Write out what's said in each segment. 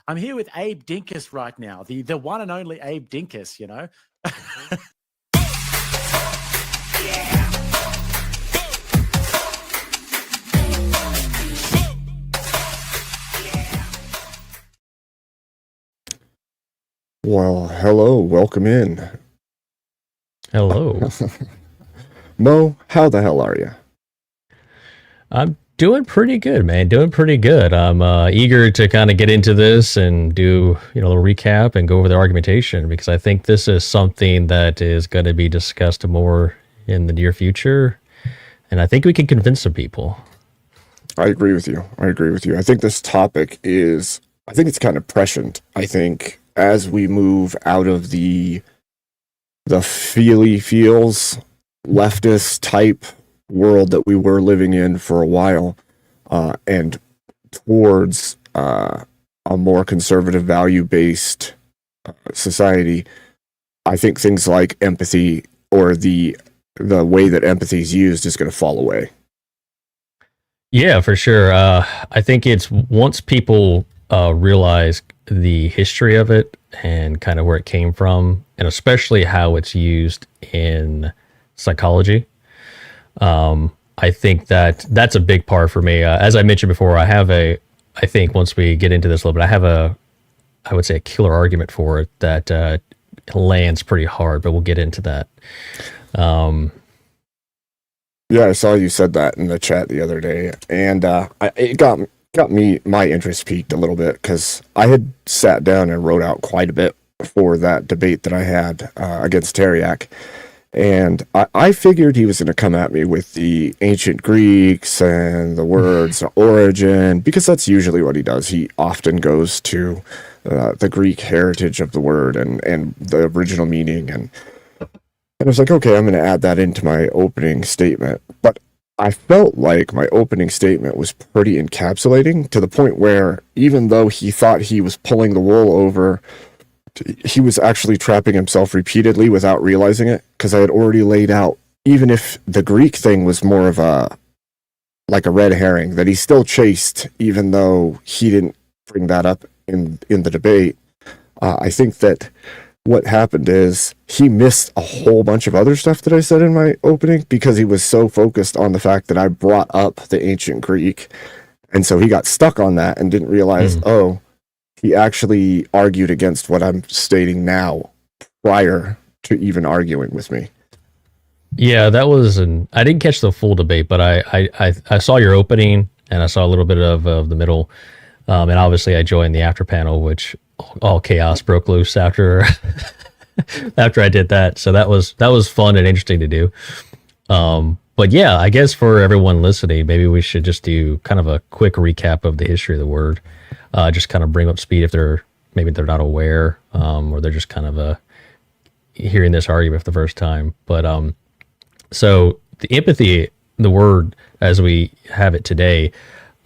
I'm here with Abe Dinkus right now, the one and only Abe Dinkus, you know. Well, hello, welcome in. Hello. Mo, how the hell are you? I'm doing pretty good, man. Doing pretty good. I'm eager to kind of get into this and do, a little recap and go over the argumentation because I think this is something that is going to be discussed more in the near future. And I think we can convince some people. I agree with you. I think this topic is, I think it's kind of prescient. I think as we move out of the feels leftist type world that we were living in for a while, and towards a more conservative value-based society, I think things like empathy or the way that empathy is used is going to fall away. Yeah, for sure. I think it's once people realize the history of it and kind of where it came from, and especially how it's used in psychology. I think that's a big part for me. As I mentioned before, I think once we get into this a little bit, I would say a killer argument for it that lands pretty hard, but we'll get into that. Yeah, I saw you said that in the chat the other day, and it got my interest piqued a little bit because I had sat down and wrote out quite a bit for that debate that I had against Teriak. And I figured he was going to come at me with the ancient Greeks and the word's origin, because that's usually what he does. He often goes to the Greek heritage of the word and the original meaning. And I was like, okay, I'm going to add that into my opening statement. But I felt like my opening statement was pretty encapsulating, to the point where even though he thought he was pulling the wool over, he was actually trapping himself repeatedly without realizing it, because I had already laid out, even if the Greek thing was more of a red herring that he still chased, even though he didn't bring that up in the debate. I think that what happened is he missed a whole bunch of other stuff that I said in my opening because he was so focused on the fact that I brought up the ancient Greek. And so he got stuck on that and didn't realize, he actually argued against what I'm stating now prior to even arguing with me. Yeah, I didn't catch the full debate, but I saw your opening and I saw a little bit of the middle. And obviously I joined the after panel, which all chaos broke loose after I did that. So that was fun and interesting to do. But yeah, I guess for everyone listening, maybe we should just do kind of a quick recap of the history of the word. Just kind of bring up speed if they're not aware, or they're just kind of hearing this argument for the first time. But so the empathy, the word as we have it today,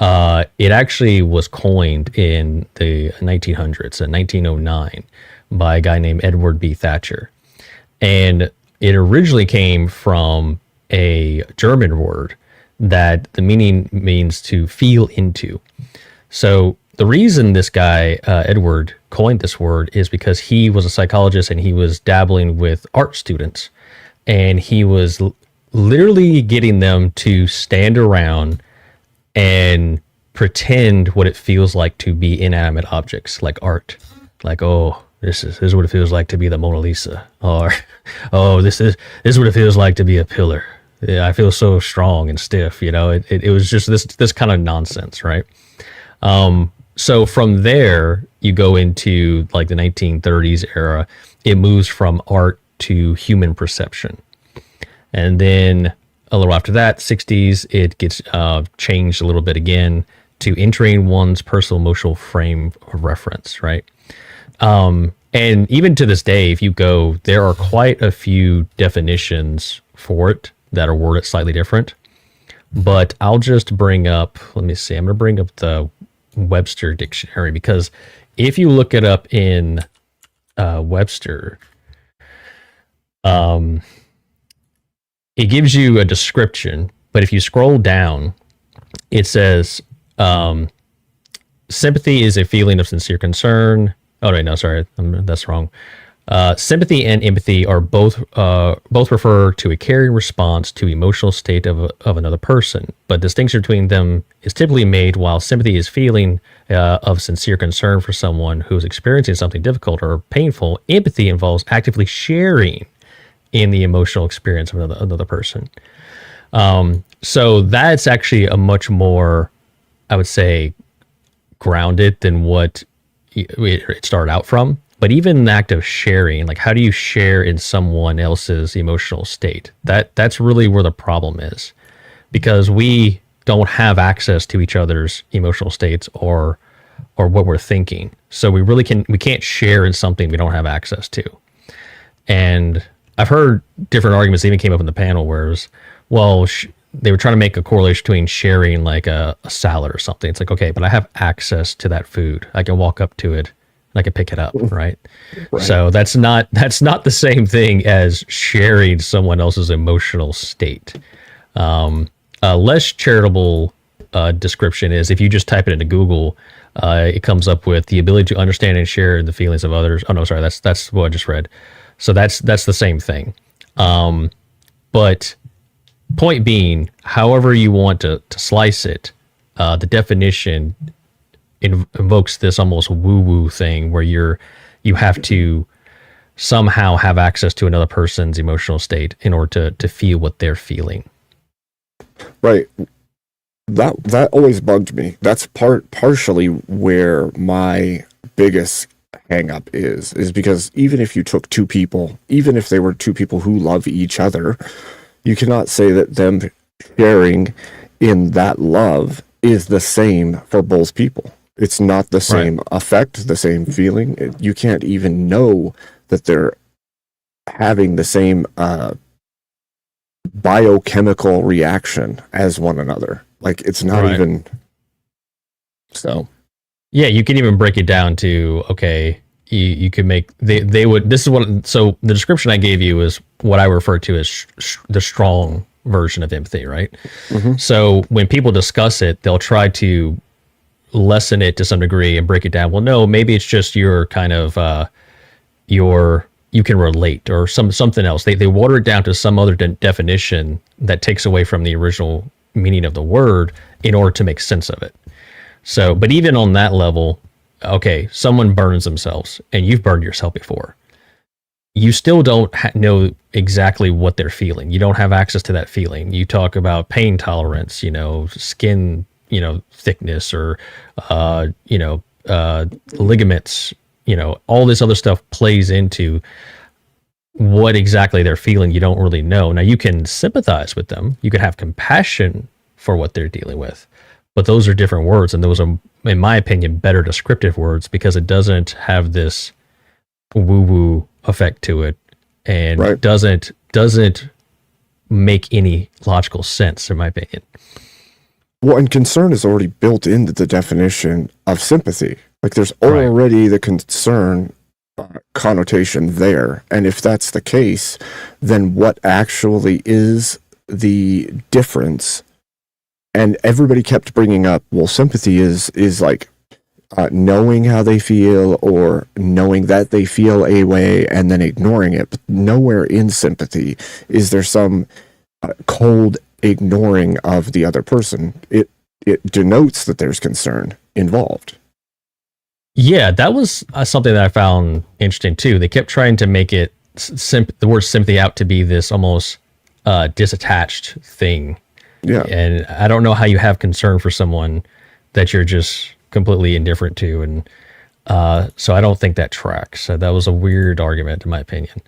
it actually was coined in the 1900s, in 1909, by a guy named Edward B. Thatcher. And it originally came from a German word that the meaning means to feel into. So the reason this guy, Edward, coined this word is because he was a psychologist and he was dabbling with art students. And he was literally getting them to stand around and pretend what it feels like to be inanimate objects like art. Like, oh, this is what it feels like to be the Mona Lisa. Or, oh, this is what it feels like to be a pillar. Yeah, I feel so strong and stiff. It was just this kind of nonsense, right? So from there, you go into like the 1930s era. It moves from art to human perception. And then a little after that, 60s, it gets changed a little bit again to entering one's personal emotional frame of reference, right? And even to this day, if you go, there are quite a few definitions for it that are worded slightly different. But I'll just bring up, let me see, I'm going to bring up the Webster dictionary, because if you look it up in Webster, it gives you a description, but if you scroll down, it says sympathy is a feeling of sincere concern. Oh wait, no, sorry, that's wrong. Sympathy and empathy are both refer to a caring response to emotional state of another person, but distinction between them is typically made while sympathy is feeling of sincere concern for someone who is experiencing something difficult or painful. Empathy involves actively sharing in the emotional experience of another person. So that's actually a much more, I would say, grounded than what it started out from. But even the act of sharing, like how do you share in someone else's emotional state? That's really where the problem is, because we don't have access to each other's emotional states or what we're thinking. So we can't share in something we don't have access to. And I've heard different arguments that even came up in the panel where it was, well, they were trying to make a correlation between sharing like a salad or something. It's like, okay, but I have access to that food. I can walk up to it and I can pick it up, right? So that's not the same thing as sharing someone else's emotional state. A less charitable description is if you just type it into Google, it comes up with the ability to understand and share the feelings of others. Oh no, sorry, that's what I just read. So that's the same thing. But point being, however you want to slice it, the definition invokes this almost woo-woo thing where you have to somehow have access to another person's emotional state in order to feel what they're feeling. Right. That always bugged me. That's partially where my biggest hang up is because even if you took two people, even if they were two people who love each other, you cannot say that them sharing in that love is the same for both people. It's not the same effect, the same feeling. You can't even know that they're having the same biochemical reaction as one another. Like, it's not even... So... Yeah, you can even break it down to, okay, you could make... They would... This is what... So, the description I gave you is what I refer to as the strong version of empathy, right? Mm-hmm. So, when people discuss it, they'll try to lessen it to some degree and break it down. Well, no, maybe it's just your kind of you can relate or something else. They water it down to some other definition that takes away from the original meaning of the word in order to make sense of it. So, but even on that level, okay, someone burns themselves and you've burned yourself before. You still don't know exactly what they're feeling. You don't have access to that feeling. You talk about pain tolerance, skin, thickness or, ligaments, all this other stuff plays into what exactly they're feeling. You don't really know. Now you can sympathize with them. You can have compassion for what they're dealing with, but those are different words. And those are, in my opinion, better descriptive words because it doesn't have this woo-woo effect to it and doesn't make any logical sense, in my opinion. Well, and concern is already built into the definition of sympathy. Like, there's already the concern connotation there. And if that's the case, then what actually is the difference? And everybody kept bringing up, well, sympathy is like knowing how they feel or knowing that they feel a way and then ignoring it. But nowhere in sympathy is there some cold ignoring of the other person. It denotes that there's concern involved. Yeah, that was something that I found interesting too. They kept trying to make it the word sympathy out to be this almost disattached thing. Yeah, and I don't know how you have concern for someone that you're just completely indifferent to, and so I don't think that tracks. So that was a weird argument, in my opinion.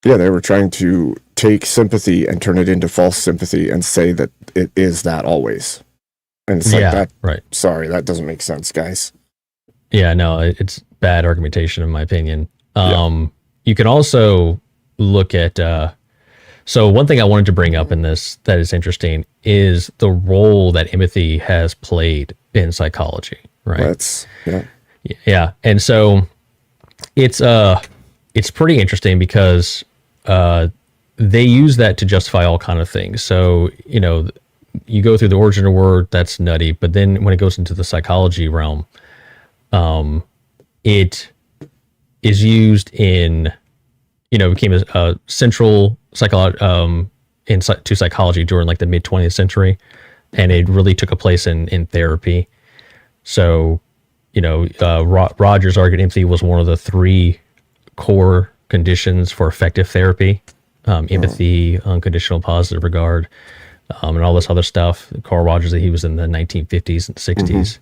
Yeah, they were trying to take sympathy and turn it into false sympathy and say that it is that always. And it's like that. Right. Sorry, that doesn't make sense, guys. Yeah, no, it's bad argumentation, in my opinion. You can also look at... So one thing I wanted to bring up in this that is interesting is the role that empathy has played in psychology, right? Yeah. And so it's pretty interesting because they use that to justify all kind of things. So, you go through the origin of the word, that's nutty. But then when it goes into the psychology realm, it is used in, became a central to psychology during like the mid 20th century, and it really took a place in therapy. So, Rogers argued empathy was one of the 3 core conditions for effective therapy: empathy, unconditional positive regard, and all this other stuff. Carl Rogers, he was in the 1950s and 60s.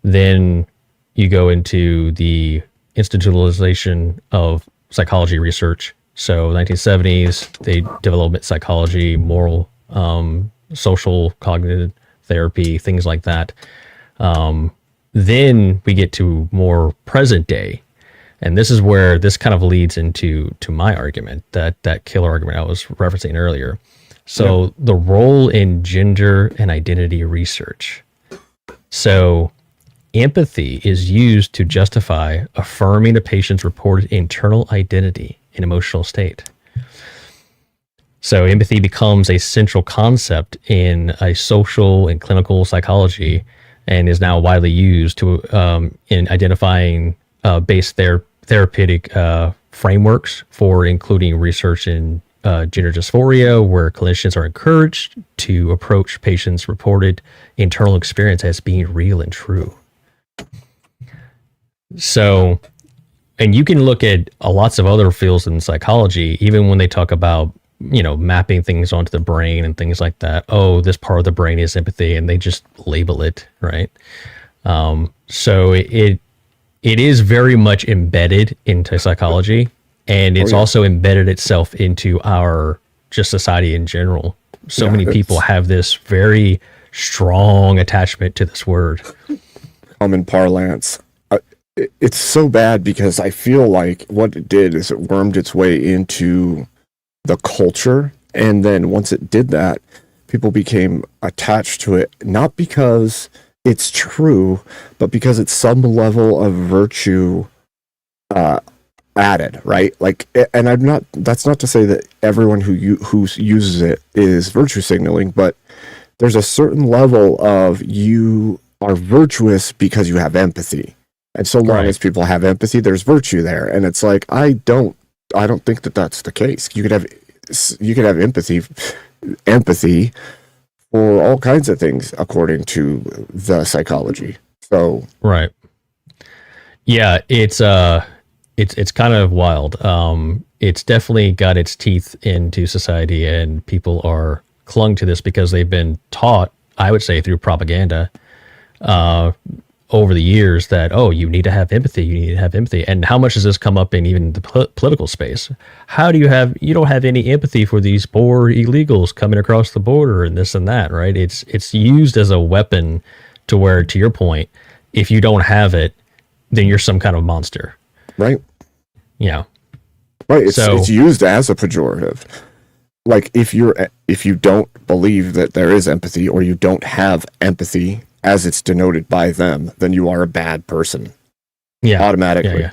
Then you go into the institutionalization of psychology research. So 1970s, they developed psychology, moral, social, cognitive therapy, things like that. Then we get to more present day. And this is where this kind of leads into my argument, that killer argument I was referencing earlier. So the role in gender and identity research. So empathy is used to justify affirming a patient's reported internal identity and emotional state. So empathy becomes a central concept in a social and clinical psychology, and is now widely used to in identifying based therapeutic frameworks for including research in gender dysphoria, where clinicians are encouraged to approach patients' reported internal experience as being real and true. So, and you can look at lots of other fields in psychology, even when they talk about, mapping things onto the brain and things like that. Oh, this part of the brain is empathy, and they just label it, right? So it is very much embedded into psychology, and it's also embedded itself into our just society in general. So many people have this very strong attachment to this word. Common parlance. It's so bad because I feel like what it did is it wormed its way into the culture, and then once it did that, people became attached to it, not because it's true, but because it's some level of virtue added, right? Like, and that's not to say that everyone who uses it is virtue signaling, but there's a certain level of you are virtuous because you have empathy. And so long as people have empathy, there's virtue there. And it's like, I don't think that that's the case. You could have empathy for all kinds of things according to the psychology. So right. Yeah, it's kind of wild. It's definitely got its teeth into society, and people are clung to this because they've been taught, I would say, through propaganda, over the years that, you need to have empathy. And how much does this come up in even the political space? How do you don't have any empathy for these poor illegals coming across the border and this and that, right? It's used as a weapon to where, to your point, if you don't have it, then you're some kind of monster. Right. Yeah. Right. It's used as a pejorative. Like if you don't believe that there is empathy, or you don't have empathy as it's denoted by them, then you are a bad person. Yeah. Automatically. Yeah.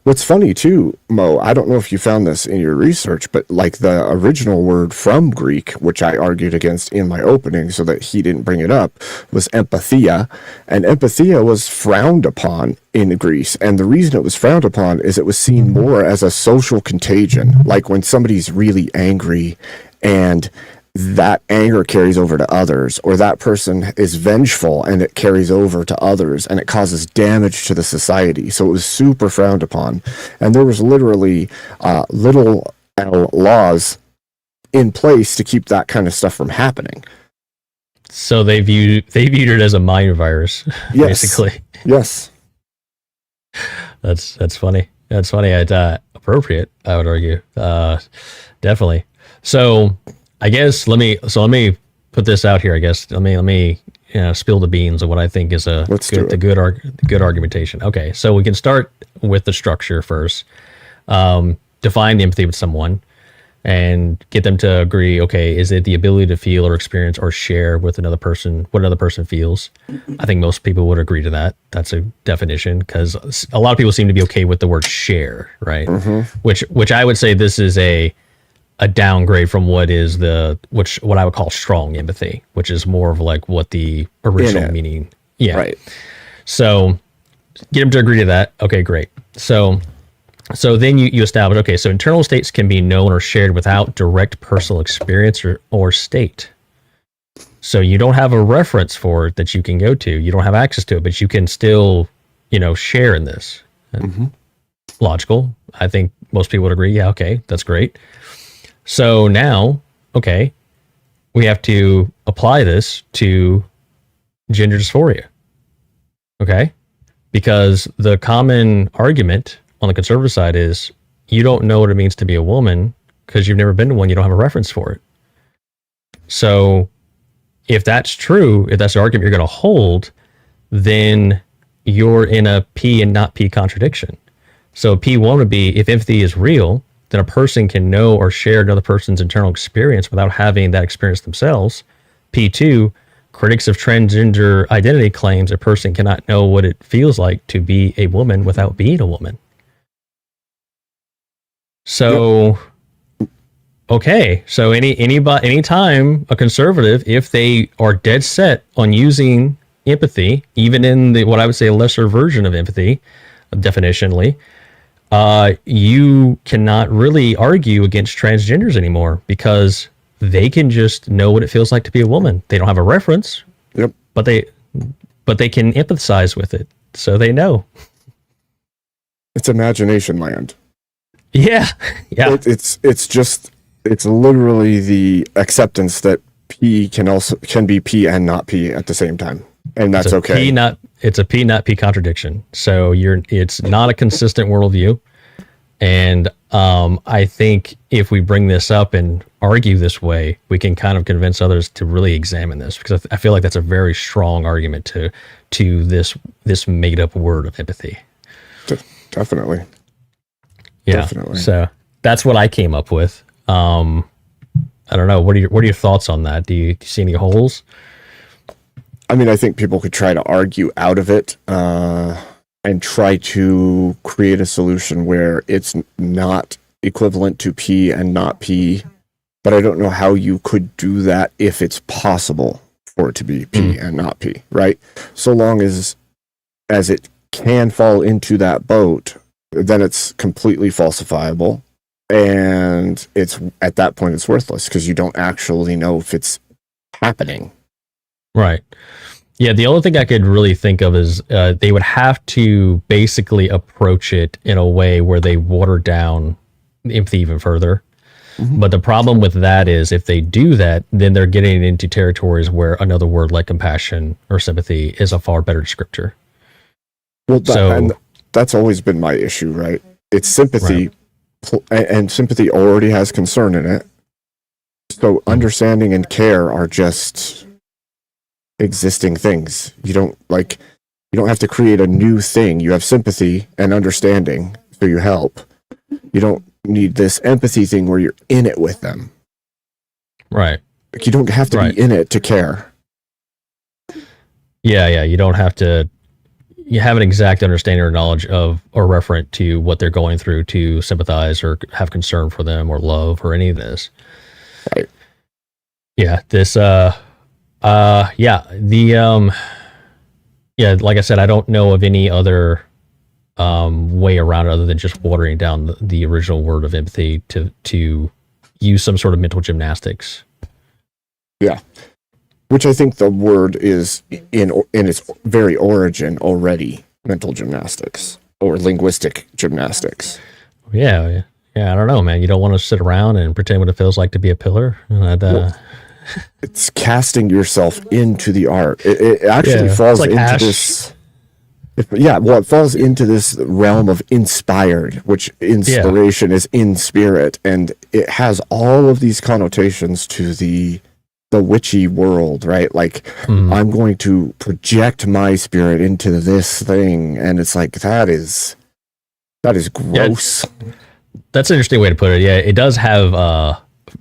What's funny too, Mo, I don't know if you found this in your research, but like the original word from Greek, which I argued against in my opening so that he didn't bring it up, was empathia. And empathia was frowned upon in Greece. And the reason it was frowned upon is it was seen more as a social contagion. Like when somebody's really angry and that anger carries over to others, or that person is vengeful and it carries over to others and it causes damage to the society. So it was super frowned upon. And there was literally little laws in place to keep that kind of stuff from happening. So they viewed it as a mind virus, basically. Yes. That's funny. That's funny. It's appropriate, I would argue. Definitely. So I guess let me put this out here. I guess let me spill the beans of what I think is good argumentation. Okay, so we can start with the structure first. Define empathy with someone, and get them to agree. Okay, is it the ability to feel or experience or share with another person what another person feels? I think most people would agree to that. That's a definition, because a lot of people seem to be okay with the word share, right? Mm-hmm. Which I would say this is a a downgrade from what I would call strong empathy, which is more of like what the original meaning. Yeah. Right. So get them to agree to that. Okay, great. So then you establish, okay, so internal states can be known or shared without direct personal experience or state. So you don't have a reference for it that you can go to. You don't have access to it, but you can still, share in this. Mm-hmm. Logical. I think most people would agree. Yeah, okay, that's great. So now, okay, we have to apply this to gender dysphoria. Okay? Because the common argument on the conservative side is you don't know what it means to be a woman because you've never been to one, you don't have a reference for it. So if that's true, if that's the argument you're going to hold, then you're in a P and not P contradiction. So P1 would be, if empathy is real, then a person can know or share another person's internal experience without having that experience themselves. P2, critics of transgender identity claims a person cannot know what it feels like to be a woman without being a woman. So, okay, so anytime a conservative, if they are dead set on using empathy, even in what I would say a lesser version of empathy, definitionally, you cannot really argue against transgenders anymore because they can just know what it feels like to be a woman. They don't have a reference, but they can empathize with it, so they know. It's imagination land. Yeah. It's literally the acceptance that P can be P and not P at the same time, and that's okay. It's a P not P contradiction. So it's not a consistent worldview, and I think if we bring this up and argue this way, we can kind of convince others to really examine this, because I feel like that's a very strong argument to this made up word of empathy. Definitely. Yeah. Definitely. So that's what I came up with. I don't know. What are your thoughts on that? Do you see any holes? I mean, I think people could try to argue out of it and try to create a solution where it's not equivalent to P and not P. But I don't know how you could do that if it's possible for it to be P and not P, right? So long as it can fall into that boat, then it's completely falsifiable. And it's at that point it's worthless because you don't actually know if it's happening. Right. Yeah, the only thing I could really think of is they would have to basically approach it in a way where they water down empathy even further. Mm-hmm. But the problem with that is if they do that, then they're getting into territories where another word like compassion or sympathy is a far better descriptor. Well, and that's always been my issue, right? It's sympathy, and sympathy already has concern in it. So understanding and care are just existing things. You don't have to create a new thing. You have sympathy and understanding, so you help. You don't need this empathy thing where you're in it with them. Right. Like, you don't have to be in it to care. Yeah. You don't have to. You have an exact understanding or knowledge of or referent to what they're going through to sympathize or have concern for them or love or any of this. Right. Yeah. This. Like I said, I don't know of any other way around it other than just watering down the original word of empathy to use some sort of mental gymnastics. Yeah. Which I think the word is in its very origin already mental gymnastics or linguistic gymnastics. Yeah. I don't know, man. You don't want to sit around and pretend what it feels like to be a pillar. It's casting yourself into the art. It actually falls like into Ash. This. It falls into this realm of inspired, which inspiration is in spirit, and it has all of these connotations to the witchy world, right? Like, I'm going to project my spirit into this thing, and it's like that is gross. Yeah, that's an interesting way to put it. Yeah, it does have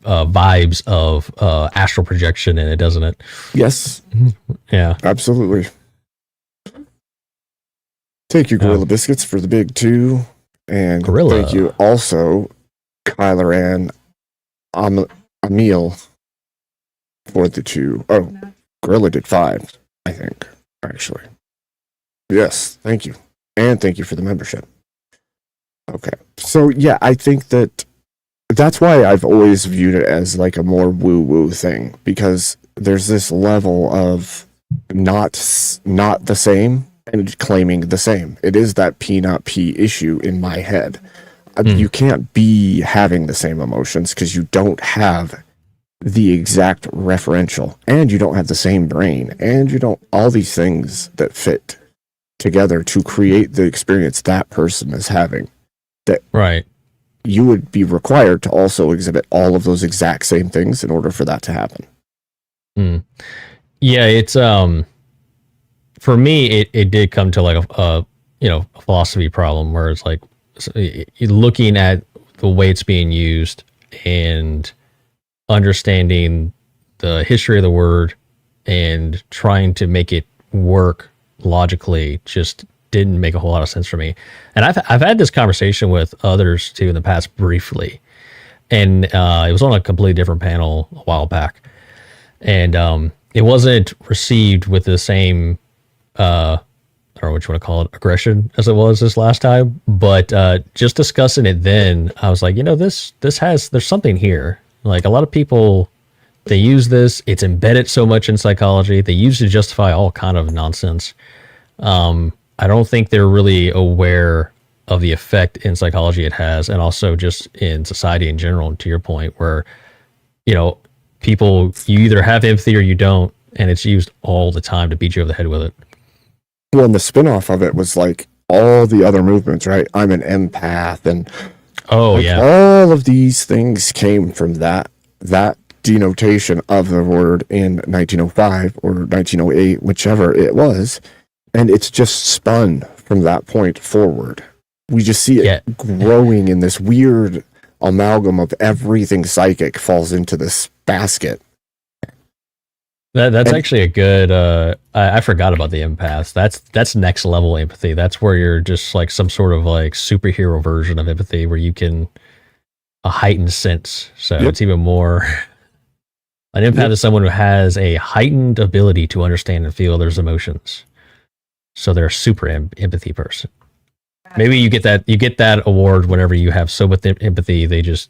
vibes of astral projection in it, doesn't it? Yes. Yeah. Absolutely. Thank you, Gorilla Biscuits, for the big 2. And thank you also, Kyler Ann a meal for the two. Oh, Gorilla did 5, I think, actually. Yes, thank you. And thank you for the membership. Okay. So, yeah, I think that's why I've always viewed it as like a more woo-woo thing, because there's this level of not the same and claiming the same. It is that P not P issue in my head. You can't be having the same emotions because you don't have the exact referential, and you don't have the same brain, and you don't all these things that fit together to create the experience that person is having. That right. You would be required to also exhibit all of those exact same things in order for that to happen. Yeah, it's for me, it did come to like a philosophy problem where it's like looking at the way it's being used and understanding the history of the word and trying to make it work logically just didn't make a whole lot of sense for me. And I've had this conversation with others too in the past briefly, and it was on a completely different panel a while back, and it wasn't received with the same I don't know what you want to call it, aggression as it was this last time. But just discussing it then, I was like, there's something here. Like a lot of people, they use this. It's embedded so much in psychology. They use it to justify all kind of nonsense. I don't think they're really aware of the effect in psychology it has, and also just in society in general. And to your point, where people, you either have empathy or you don't, and it's used all the time to beat you over the head with it. Well, and the spin-off of it was like all the other movements, right? I'm an empath, and all of these things came from that denotation of the word in 1905 or 1908, whichever it was, and it's just spun from that point forward. We just see it growing in this weird amalgam of everything psychic falls into this basket. That's actually a good. I forgot about the empaths. That's next level empathy. That's where you're just like some sort of like superhero version of empathy, where you can a heightened sense. So it's even more. An empath is someone who has a heightened ability to understand and feel others' emotions. So they're a super empathy person. Maybe you get that award whenever you have so much empathy.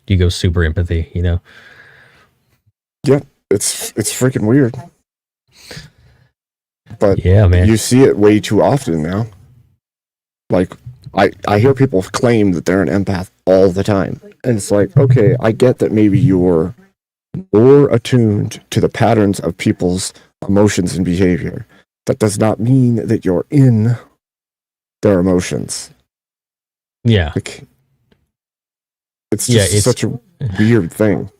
You go super empathy. Yeah, it's freaking weird. But yeah, man, you see it way too often now. Like I hear people claim that they're an empath all the time, and it's like, okay, I get that maybe you're more attuned to the patterns of people's emotions and behavior. That does not mean that you're in their emotions. Yeah. Like, it's just such a weird thing.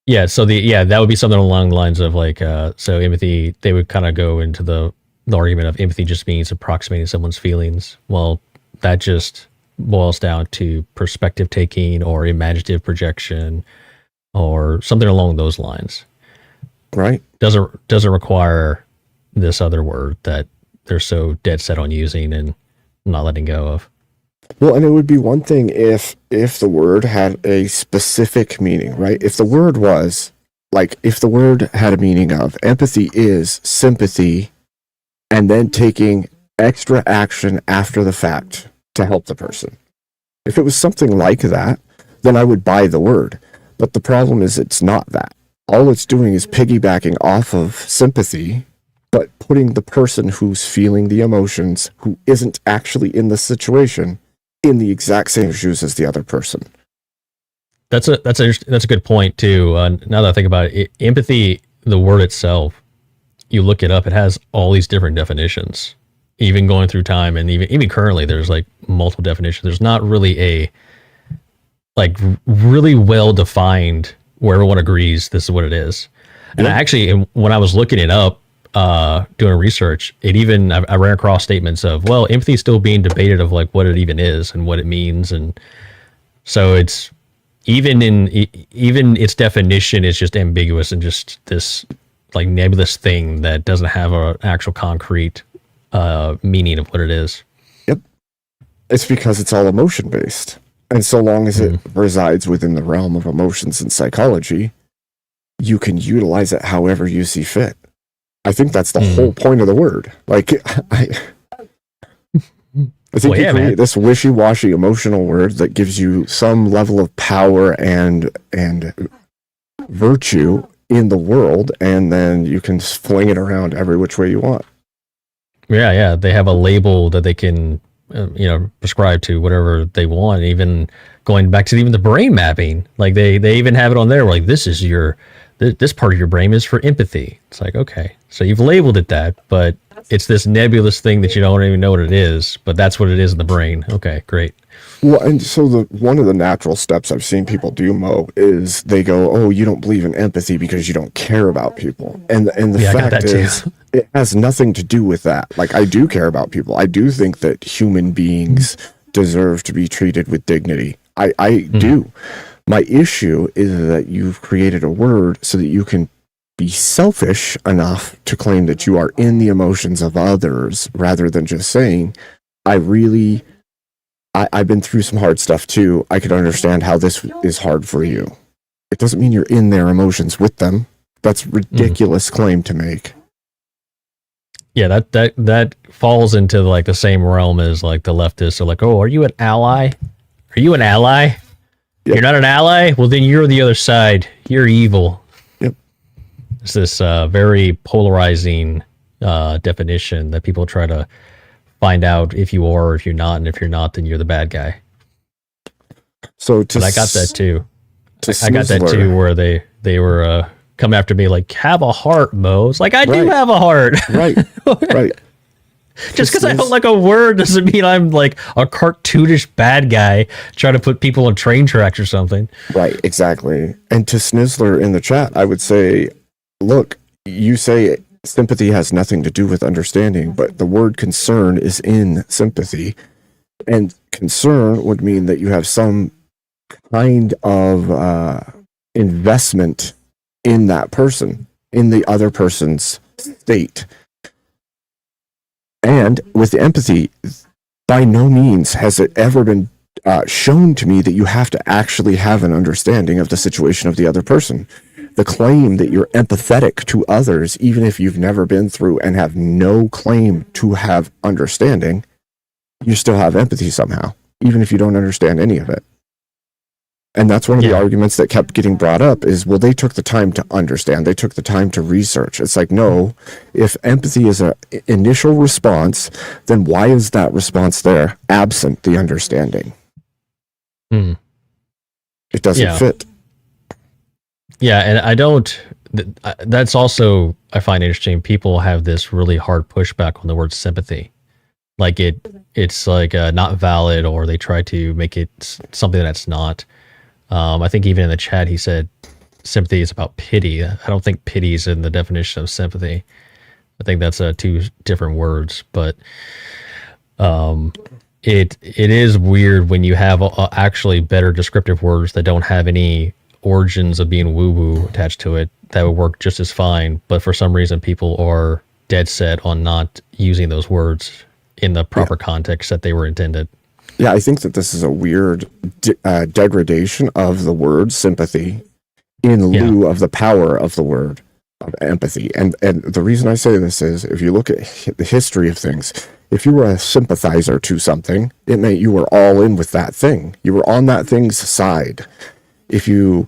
Yeah, so that would be something along the lines of like, so empathy, they would kind of go into the argument of empathy just means approximating someone's feelings. Well, that just boils down to perspective taking or imaginative projection or something along those lines. Right. Doesn't require this other word that they're so dead set on using and not letting go of. Well, and it would be one thing if the word had a specific meaning, right? If the word was, like, if the word had a meaning of empathy is sympathy and then taking extra action after the fact to help the person. If it was something like that, then I would buy the word. But the problem is it's not that. All it's doing is piggybacking off of sympathy, but putting the person who's feeling the emotions, who isn't actually in the situation, in the exact same shoes as the other person. That's a good point too. Now that I think about it, empathy, the word itself, you look it up, it has all these different definitions. Even going through time, and even currently, there's like multiple definitions. There's not really a like really well defined where everyone agrees this is what it is. And when I was looking it up, doing research, I ran across statements of, well, empathy is still being debated of like what it even is and what it means, and so it's even its definition is just ambiguous and just this like nebulous thing that doesn't have an actual concrete meaning of what it is. Yep, it's because it's all emotion based. And so long as it resides within the realm of emotions and psychology, you can utilize it however you see fit. I think that's the whole point of the word. Like, I think you create this wishy-washy emotional word that gives you some level of power and virtue in the world, and then you can just fling it around every which way you want. Yeah. They have a label that they can, prescribe to whatever they want. Even going back to even the brain mapping, like they even have it on there. Like, this is this part of your brain is for empathy. It's like, okay, so you've labeled it that, but it's this nebulous thing that you don't even know what it is, but that's what it is in the brain. Okay, great. Well, and so one of the natural steps I've seen people do, Mo, is they go, "Oh, you don't believe in empathy because you don't care about people." And the fact is, it has nothing to do with that. Like, I do care about people. I do think that human beings deserve to be treated with dignity. I do. My issue is that you've created a word so that you can be selfish enough to claim that you are in the emotions of others, rather than just saying, I've been through some hard stuff too. I could understand how this is hard for you. It doesn't mean you're in their emotions with them. That's a ridiculous claim to make. Yeah, that falls into like the same realm as like the leftists are like, oh, are you an ally? Are you an ally? Yep. You're not an ally? Well, then you're the other side. You're evil. Yep. It's this very polarizing definition that people try to find out if you are or if you're not, and if you're not, then you're the bad guy. But I got that too. I got that too, where they were coming after me like, have a heart, Mo. It's like, I do have a heart. Right. Just because I don't like a word doesn't mean I'm like a cartoonish bad guy trying to put people on train tracks or something. Right, exactly. And to Snizzler in the chat, I would say, look, you say sympathy has nothing to do with understanding, but the word concern is in sympathy. And concern would mean that you have some kind of investment in that person, in the other person's state. And with empathy, by no means has it ever been shown to me that you have to actually have an understanding of the situation of the other person. The claim that you're empathetic to others, even if you've never been through and have no claim to have understanding, you still have empathy somehow, even if you don't understand any of it. And that's one of the arguments that kept getting brought up is, well, they took the time to understand. They took the time to research. It's like, no, if empathy is an initial response, then why is that response there absent the understanding? It doesn't fit. Yeah, and that's also, I find interesting. People have this really hard pushback on the word sympathy. Like it's like not valid, or they try to make it something that's not. I think even in the chat, he said sympathy is about pity. I don't think pity is in the definition of sympathy. I think that's two different words, but it is weird when you have actually better descriptive words that don't have any origins of being woo-woo attached to it that would work just as fine. But for some reason, people are dead set on not using those words in the proper context that they were intended. Yeah, I think that this is a weird degradation of the word sympathy in lieu of the power of the word of empathy. And the reason I say this is, if you look at the history of things, if you were a sympathizer to something, it meant you were all in with that thing. You were on that thing's side. If you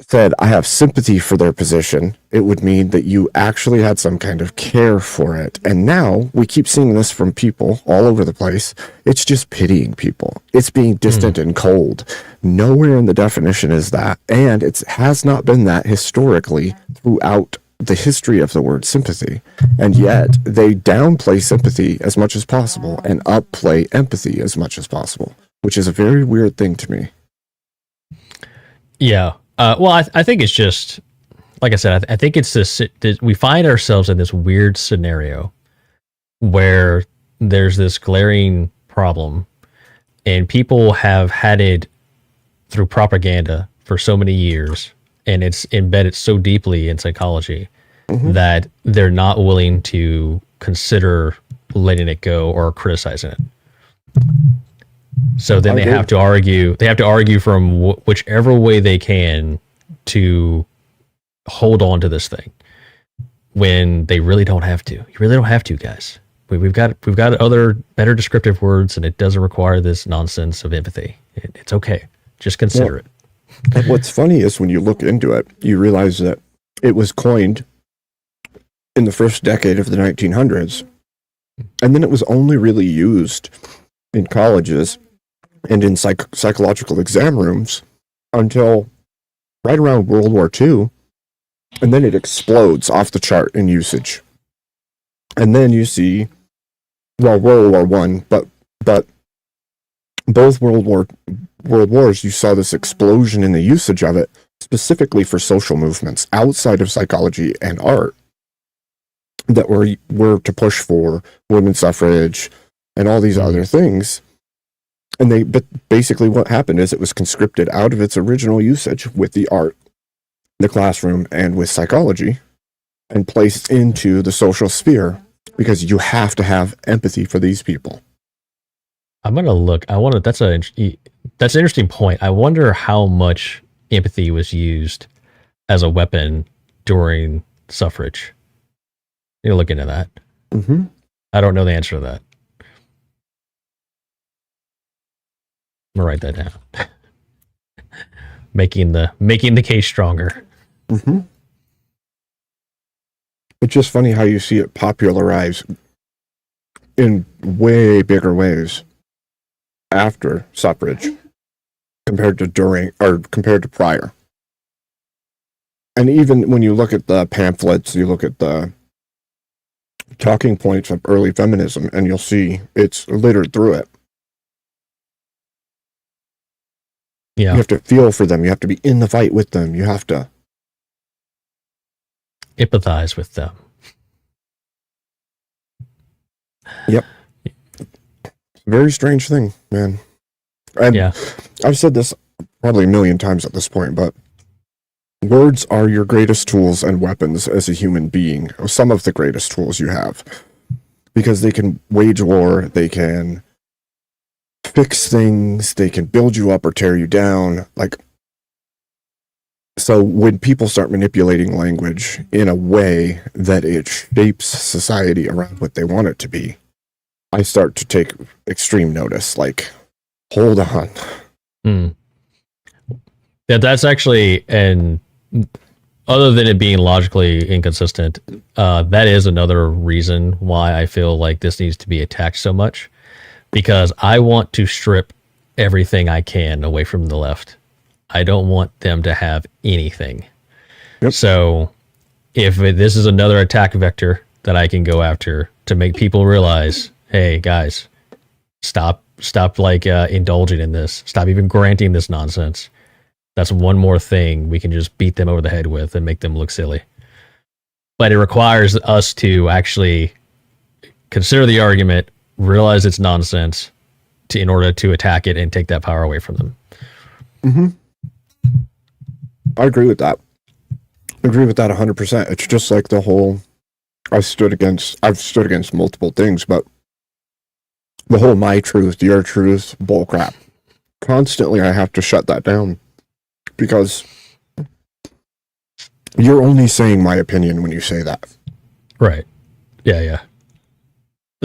said, I have sympathy for their position, it would mean that you actually had some kind of care for it. And now we keep seeing this from people all over the place. It's just pitying people. It's being distant and cold. Nowhere in the definition is that. And it has not been that historically throughout the history of the word sympathy. And yet they downplay sympathy as much as possible and upplay empathy as much as possible, which is a very weird thing to me. Yeah. Well, I think it's just, like I said, I think it's this, we find ourselves in this weird scenario where there's this glaring problem, and people have had it through propaganda for so many years, and it's embedded so deeply in psychology that they're not willing to consider letting it go or criticizing it. So then they have to argue. They have to argue from whichever way they can to hold on to this thing when they really don't have to. You really don't have to, guys. We've got other better descriptive words, and it doesn't require this nonsense of empathy. It's okay. Just consider it. And what's funny is when you look into it, you realize that it was coined in the first decade of the 1900s, and then it was only really used in colleges and in psychological exam rooms until right around World War II, and then it explodes off the chart in usage. And then you see, well, World War One, but both World Wars, you saw this explosion in the usage of it, specifically for social movements outside of psychology and art that were to push for women's suffrage and all these other things. But basically what happened is it was conscripted out of its original usage with the art, the classroom, and with psychology, and placed into the social sphere because you have to have empathy for these people. I'm gonna look. That's an interesting point. I wonder how much empathy was used as a weapon during suffrage. You need to look into that. Mm-hmm. I don't know the answer to that. I'm gonna write that down. making the case stronger. Mm-hmm. It's just funny how you see it popularize in way bigger ways after suffrage compared to prior. And even when you look at the pamphlets, you look at the talking points of early feminism, and you'll see it's littered through it. Yeah. You have to feel for them. You have to be in the fight with them. You have to empathize with them. Yep. Very strange thing, man. And yeah. I've said this probably a million times at this point, but words are your greatest tools and weapons as a human being. Some of the greatest tools you have. Because they can wage war, they can fix things, they can build you up or tear you down. So when people start manipulating language in a way that it shapes society around what they want it to be, I start to take extreme notice. Hold on. Yeah, that's actually, and other than it being logically inconsistent, that is another reason why I feel like this needs to be attacked so much, because I want to strip everything I can away from the left. I don't want them to have anything. Yep. So if this is another attack vector that I can go after to make people realize, hey guys, stop indulging in this. Stop even granting this nonsense. That's one more thing we can just beat them over the head with and make them look silly. But it requires us to actually consider the argument, realize it's nonsense, in order to attack it and take that power away from them. Mm-hmm. I agree with that. I agree with that 100%. It's just like the whole, I've stood against multiple things, but the whole my truth, your truth, bullcrap. Constantly I have to shut that down because you're only saying my opinion when you say that. Right. Yeah.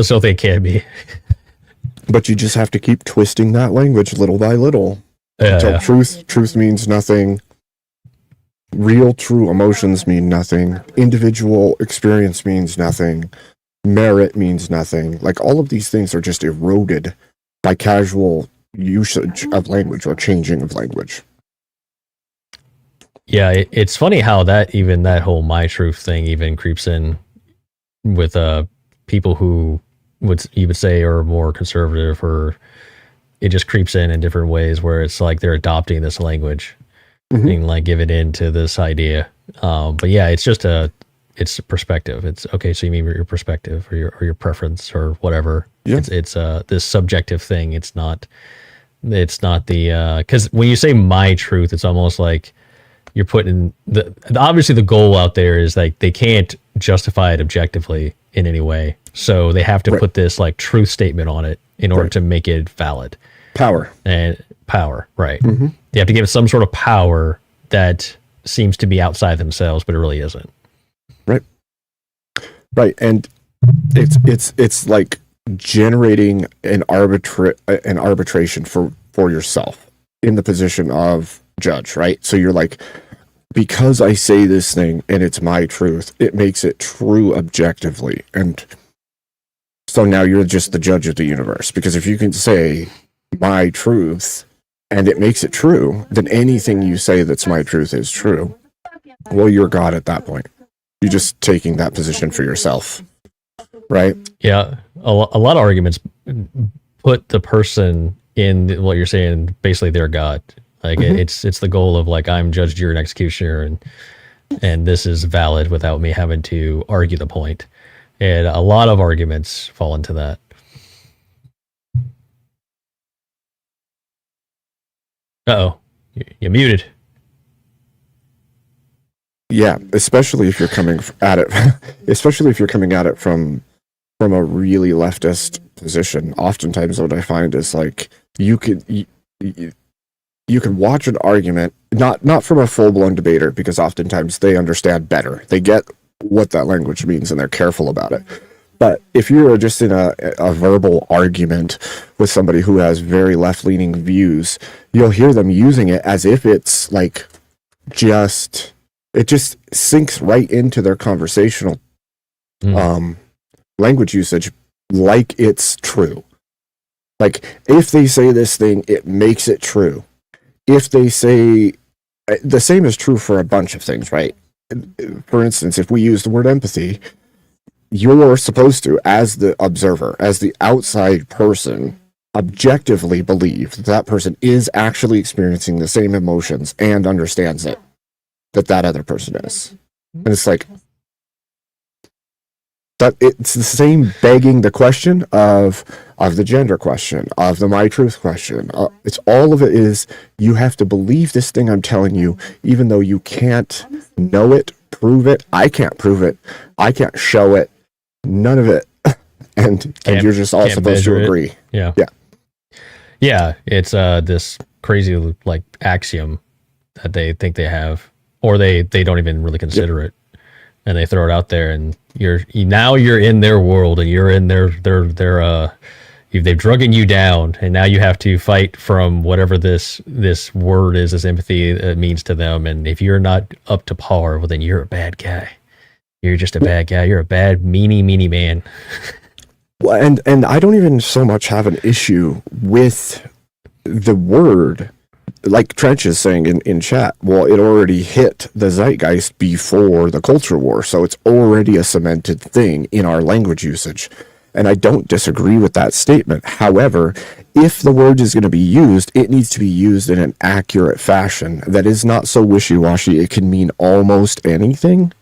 So they can be. But you just have to keep twisting that language little by little. Until truth means nothing. Real, true emotions mean nothing. Individual experience means nothing. Merit means nothing. All of these things are just eroded by casual usage of language or changing of language. Yeah, it's funny how that whole my truth thing even creeps in with people who you would say are more conservative, or it just creeps in different ways where it's like they're adopting this language. Mm-hmm. And giving in to this idea. But yeah, it's just it's a perspective. It's okay. So you mean your perspective or your preference or whatever. Yeah. It's this subjective thing. It's not the, cause when you say my truth, it's almost like you're putting obviously the goal out there is they can't justify it objectively in any way. So they have to put this truth statement on it in order to make it valid. Power. And power, right. Mm-hmm. They have to give it some sort of power that seems to be outside themselves, but it really isn't. Right. And it's like generating an arbitration for yourself in the position of judge, right? So you're like, because I say this thing and it's my truth, it makes it true objectively. And so now you're just the judge of the universe, because if you can say my truth and it makes it true, then anything you say that's my truth is true. Well, you're God at that point. You're just taking that position for yourself, right? Yeah, a lot of arguments put the person in what you're saying, basically their God. Like it's the goal of like, I'm judge, jury, and executioner, and this is valid without me having to argue the point. And a lot of arguments fall into that. Uh-oh, you're muted. Yeah, especially if you're coming at it, from a really leftist position. Oftentimes, what I find is like you can watch an argument, not from a full blown debater, because oftentimes they understand better. They get what that language means and they're careful about it. But if you're just in a verbal argument with somebody who has very left leaning views, you'll hear them using it as if it's like it just sinks right into their conversational language usage, like it's true. Like, if they say this thing, it makes it true. If they say, the same is true for a bunch of things, right? For instance, if we use the word empathy, you're supposed to, as the observer, as the outside person, objectively believe that person is actually experiencing the same emotions and understands it that other person is. And it's like that. It's the same begging the question of the gender question, of the my truth question. It's all of it is, you have to believe this thing I'm telling you, even though you can't know it, prove it. I can't prove it. I can't show it. None of it. And you're just all supposed to agree. Yeah. It's this crazy like axiom that they think they have, or they don't even really consider it, and they throw it out there, and you're in their world, and you're in their they've drugging you down, and now you have to fight from whatever this word is, this empathy means to them. And if you're not up to par, well, then you're a bad guy. You're just a bad guy. You're a bad meanie man. Well, and I don't even so much have an issue with the word. Like Trench is saying in chat, well, it already hit the zeitgeist before the culture war, so it's already a cemented thing in our language usage. And I don't disagree with that statement. However, if the word is going to be used, it needs to be used in an accurate fashion that is not so wishy-washy. It can mean almost anything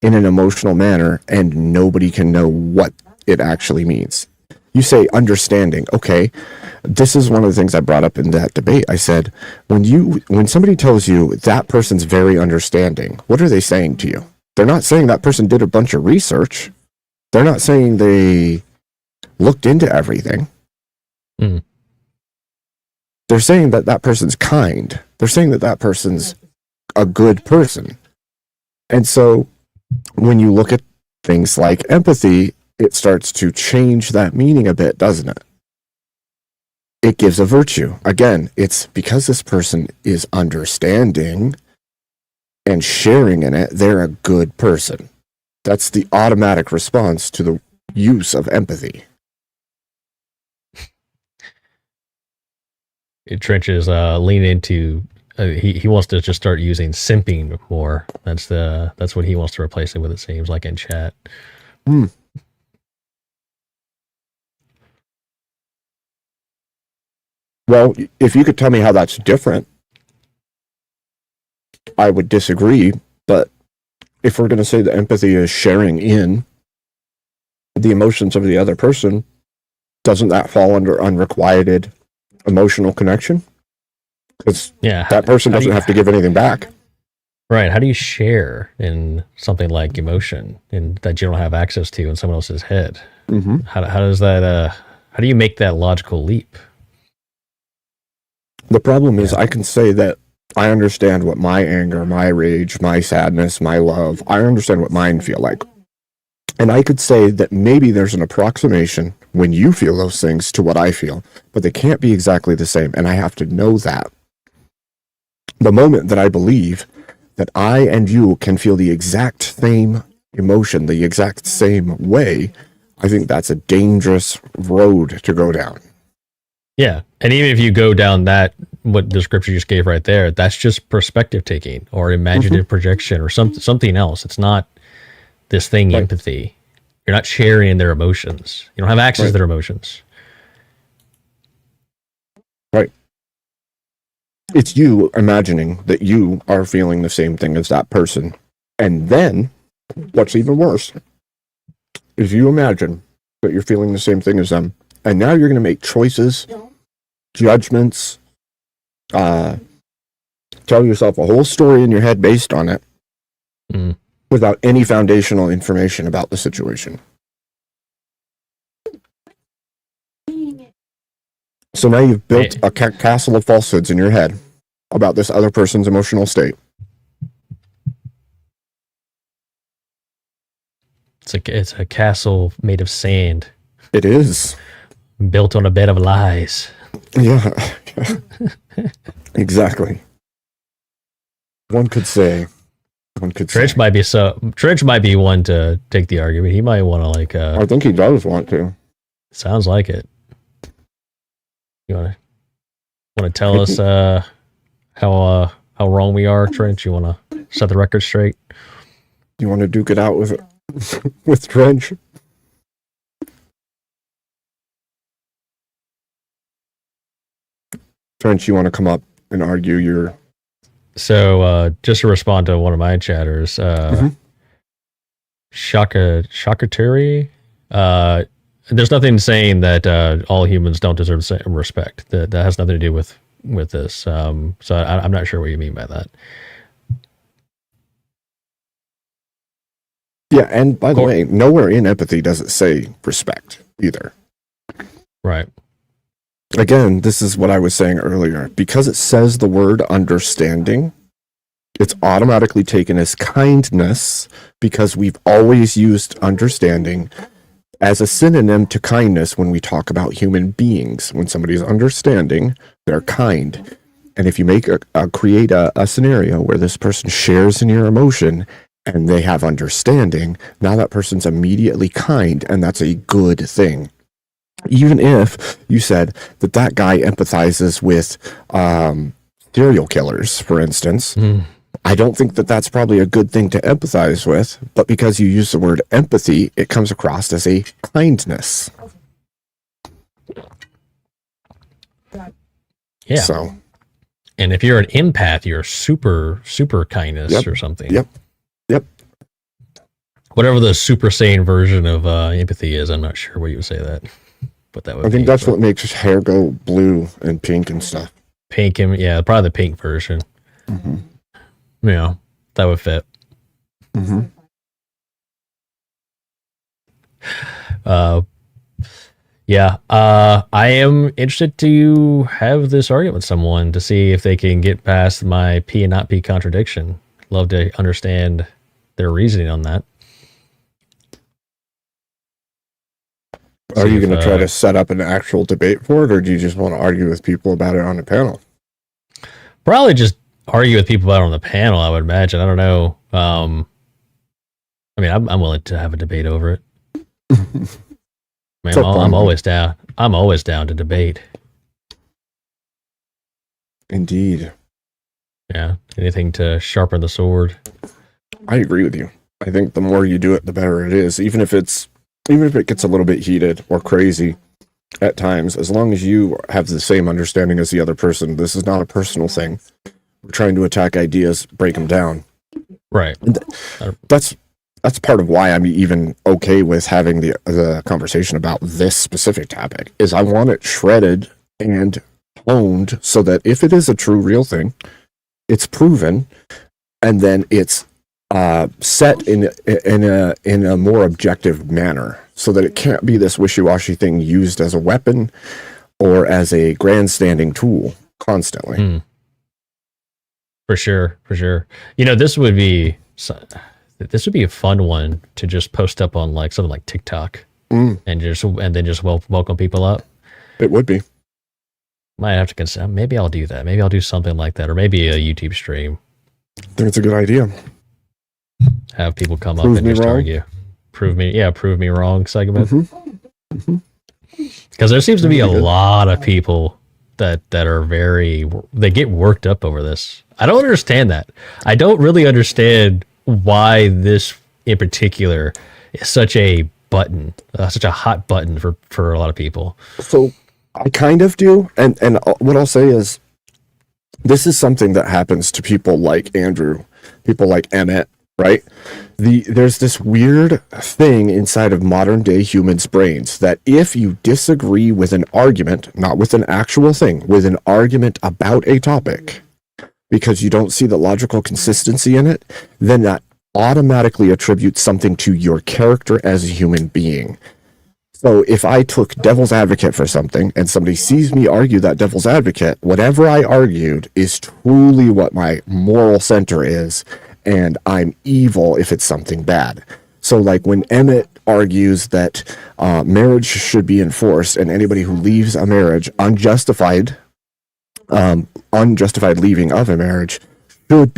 in an emotional manner, and nobody can know what it actually means. You say understanding. Okay, this is one of the things I brought up in that debate. I said, when somebody tells you that person's very understanding, what are they saying to you? They're not saying that person did a bunch of research. They're not saying they looked into everything. They're saying that person's kind. They're saying that person's a good person. And so when you look at things like empathy, it starts to change that meaning a bit, doesn't it? It gives a virtue. Again, it's because this person is understanding and sharing in it, they're a good person. That's the automatic response to the use of empathy. Trench is leaning into he wants to just start using simping more. That's what he wants to replace it with, it seems like, in chat. Well, if you could tell me how that's different, I would disagree. But if we're going to say that empathy is sharing in the emotions of the other person, doesn't that fall under unrequited emotional connection? Because that person doesn't have to give anything back. Right. How do you share in something like emotion and that you don't have access to in someone else's head? How does that? How do you make that logical leap? The problem is I can say that I understand what my anger, my rage, my sadness, my love, I understand what mine feel like. And I could say that maybe there's an approximation when you feel those things to what I feel, but they can't be exactly the same. And I have to know that. The moment that I believe that I and you can feel the exact same emotion, the exact same way, I think that's a dangerous road to go down. Yeah. And even if you go down that, what the scripture just gave right there, that's just perspective taking or imaginative projection or something else. It's not this thing, empathy. You're not sharing in their emotions. You don't have access to their emotions. Right. It's you imagining that you are feeling the same thing as that person. And then, what's even worse, is you imagine that you're feeling the same thing as them. And now you're going to make choices, judgments, tell yourself a whole story in your head based on it without any foundational information about the situation. So now you've built a castle of falsehoods in your head about this other person's emotional state. It's a castle made of sand. It is. Built on a bed of lies. Yeah. Exactly. One could say. Trench might be one to take the argument. He might want to I think he does want to. Sounds like it. You want to tell us how wrong we are, Trench? You want to set the record straight? You want to duke it out with Trench? Trench, you want to come up and argue your... So, just to respond to one of my chatters, Shakaturi, there's nothing saying that all humans don't deserve the same respect. That has nothing to do with this. So I'm not sure what you mean by that. Yeah, and by the way, nowhere in empathy does it say respect either. Right. Again, this is what I was saying earlier. Because it says the word understanding, it's automatically taken as kindness because we've always used understanding as a synonym to kindness when we talk about human beings. When somebody's understanding, they're kind. And if you create a scenario where this person shares in your emotion and they have understanding, now that person's immediately kind, and that's a good thing. Even if you said that guy empathizes with serial killers, for instance, I don't think that's probably a good thing to empathize with, but because you use the word empathy, it comes across as a kindness. Yeah. So, and if you're an empath, you're super kindness or something. Yep. Whatever the Super Saiyan version of empathy is, I'm not sure what you would say that. But that would I think that's what makes his hair go blue and pink and stuff. Pink, yeah, probably the pink version. Yeah, that would fit. Yeah, I am interested to have this argument with someone to see if they can get past my P and not P contradiction. Love to understand their reasoning on that. Are you going to try to set up an actual debate for it, or do you just want to argue with people about it on the panel? Probably just argue with people about it on the panel, I would imagine. I don't know. I mean, I'm willing to have a debate over it. Man, I'm always down. I'm always down to debate. Indeed. Yeah. Anything to sharpen the sword. I agree with you. I think the more you do it, the better it is. Even if it gets a little bit heated or crazy at times, as long as you have the same understanding as the other person, this is not a personal thing. We're trying to attack ideas, break them down. Right. That's part of why I'm even okay with having the conversation about this specific topic, is I want it shredded and honed so that if it is a true, real thing, it's proven, and then it's set in a more objective manner, so that it can't be this wishy-washy thing used as a weapon or as a grandstanding tool. constantly. For sure. This would be a fun one to just post up on like something like TikTok and then just welcome people up. It would be. Might have to consider. Maybe I'll do that. Maybe I'll do something like that, or maybe a YouTube stream. I think it's a good idea. Have people come up and just argue. Prove me wrong segment. Because there seems to be a lot of people that are they get worked up over this. I don't understand that. I don't really understand why this in particular is such a button, such a hot button for a lot of people. So I kind of do, and what I'll say is, this is something that happens to people like Andrew, people like Emmett, right? There's this weird thing inside of modern day humans' brains that if you disagree with an argument, not with an actual thing, with an argument about a topic, because you don't see the logical consistency in it, then that automatically attributes something to your character as a human being. So if I took devil's advocate for something and somebody sees me argue that devil's advocate, whatever I argued is truly what my moral center is, and I'm evil if it's something bad. So like when Emmett argues that marriage should be enforced, and anybody who leaves a marriage unjustified leaving of a marriage should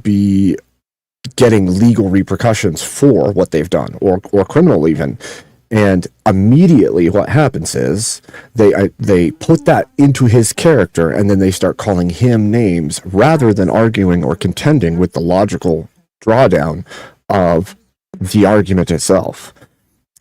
be getting legal repercussions for what they've done, or criminal even. And immediately what happens is they put that into his character, and then they start calling him names rather than arguing or contending with the logical drawdown of the argument itself.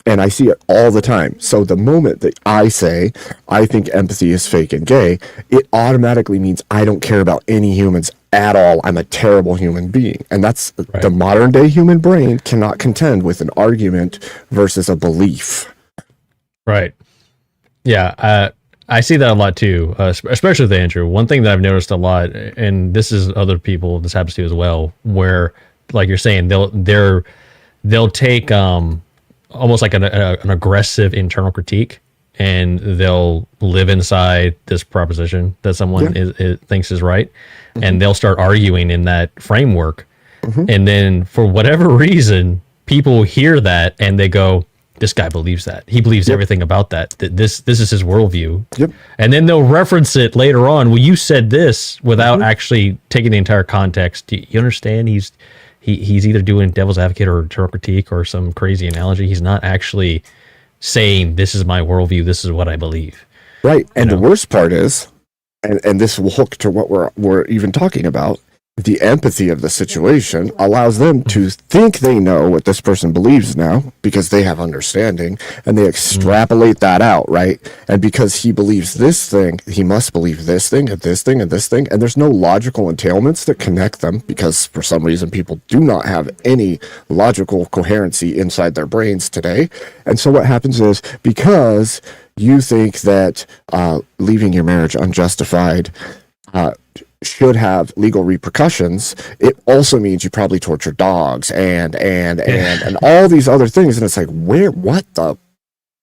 And I see it all the time. So the moment that I say, I think empathy is fake and gay, it automatically means I don't care about any humans at all. I'm a terrible human being. And that's right. The modern day human brain cannot contend with an argument versus a belief. Right. Yeah. I see that a lot too, especially with Andrew. One thing that I've noticed a lot, and this is other people this happens to as well, where like you're saying, they'll take, almost like an aggressive internal critique, and they'll live inside this proposition that someone thinks is right, and they'll start arguing in that framework. And then for whatever reason, people hear that and they go, this guy believes that. He believes everything about that. This is his worldview. And then they'll reference it later on. Well, you said this without actually taking the entire context. Do you understand? He's either doing devil's advocate or internal critique or some crazy analogy. He's not actually saying, this is my worldview, this is what I believe. Right. And the worst part is, and this will hook to what we're even talking about, the empathy of the situation allows them to think they know what this person believes now because they have understanding, and they extrapolate that out, right? And because he believes this thing, he must believe this thing and this thing and this thing, and there's no logical entailments that connect them because for some reason people do not have any logical coherency inside their brains today. And so what happens is, because you think that leaving your marriage unjustified should have legal repercussions, it also means you probably torture dogs and all these other things. And it's like,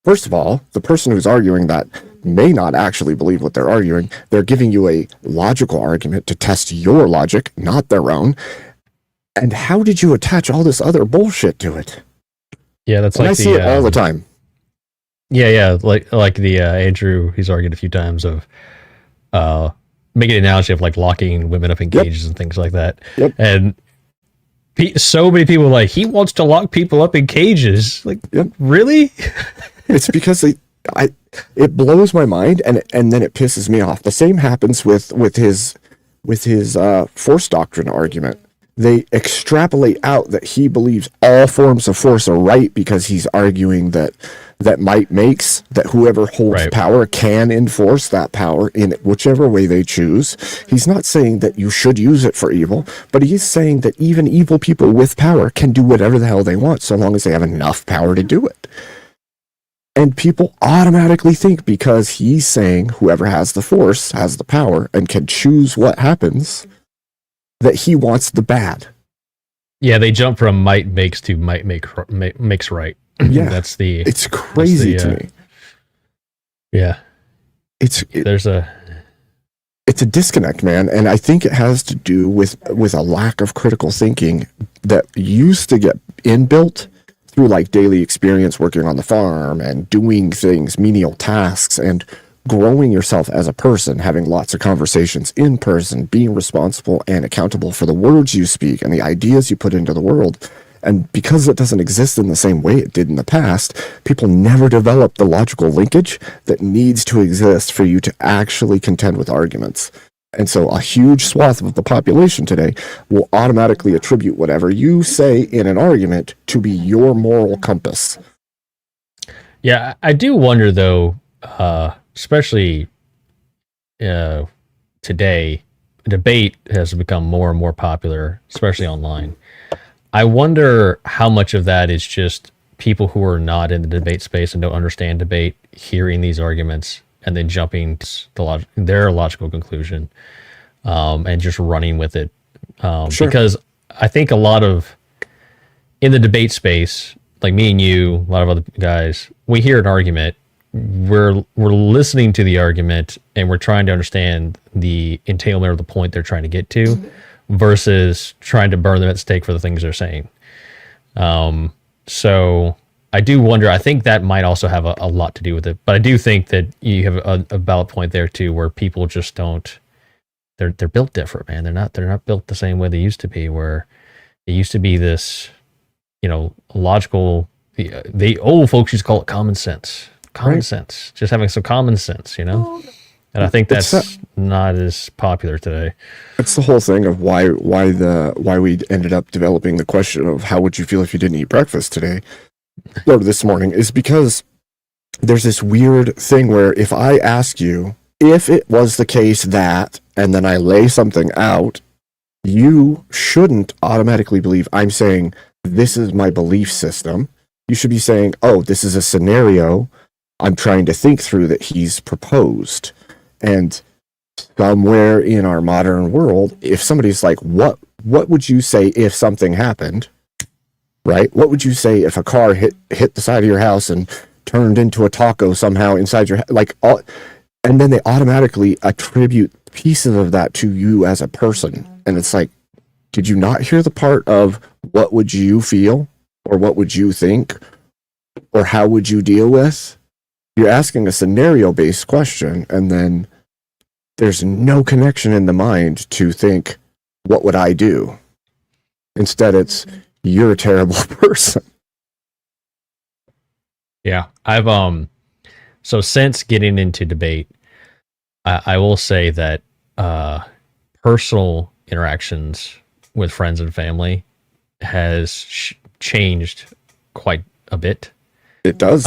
first of all, the person who's arguing that may not actually believe what they're arguing. They're giving you a logical argument to test your logic, not their own. And how did you attach all this other bullshit to it? Yeah, that's and I see it all the time. Yeah, like the Andrew, he's argued a few times of making an analogy of like locking women up in cages and things like that. And so many people are like, he wants to lock people up in cages. Like, really? It's because it blows my mind, and then it pisses me off. The same happens with his force doctrine argument. They extrapolate out that he believes all forms of force are right because he's arguing that might makes, that whoever holds power can enforce that power in whichever way they choose. He's not saying that you should use it for evil, but he's saying that even evil people with power can do whatever the hell they want so long as they have enough power to do it. And people automatically think because he's saying whoever has the force has the power and can choose what happens, that he wants the bad. Yeah, they jump from might makes to might makes right. Yeah, it's crazy to me. Yeah, there's a it's a disconnect, man, and I think it has to do with a lack of critical thinking that used to get inbuilt through like daily experience working on the farm and doing things, menial tasks, and growing yourself as a person, having lots of conversations in person, being responsible and accountable for the words you speak and the ideas you put into the world. And because it doesn't exist in the same way it did in the past, people never develop the logical linkage that needs to exist for you to actually contend with arguments. And so a huge swath of the population today will automatically attribute whatever you say in an argument to be your moral compass. Yeah, I do wonder though, especially today, debate has become more and more popular, especially online. I wonder how much of that is just people who are not in the debate space and don't understand debate, hearing these arguments and then jumping to their logical conclusion, and just running with it. Sure. Because I think a lot of, in the debate space, like me and you, a lot of other guys, we hear an argument, we're listening to the argument and we're trying to understand the entailment of the point they're trying to get to, versus trying to burn them at stake for the things they're saying. So I do wonder, I think that might also have a lot to do with it, but I do think that you have a valid point there too, where people just don't, they're built different, man. They're not built the same way they used to be, where it used to be this, logical, the old folks used to call it common sense, sense, just having some common sense, And I think that's not as popular today. It's the whole thing of why we ended up developing the question of how would you feel if you didn't eat breakfast today or this morning, is because there's this weird thing where if I ask you if it was the case that, and then I lay something out, you shouldn't automatically believe I'm saying this is my belief system. You should be saying, oh, this is a scenario I'm trying to think through that he's proposed. And somewhere in our modern world, if somebody's like, what would you say if something happened, right? What would you say if a car hit the side of your house and turned into a taco somehow inside your and then they automatically attribute pieces of that to you as a person. And it's like, did you not hear the part of what would you feel, or what would you think, or how would you deal with? You're asking a scenario-based question, and then there's no connection in the mind to think, what would I do? Instead, it's, you're a terrible person. Yeah, I've so since getting into debate, I will say that personal interactions with friends and family has changed quite a bit. It does.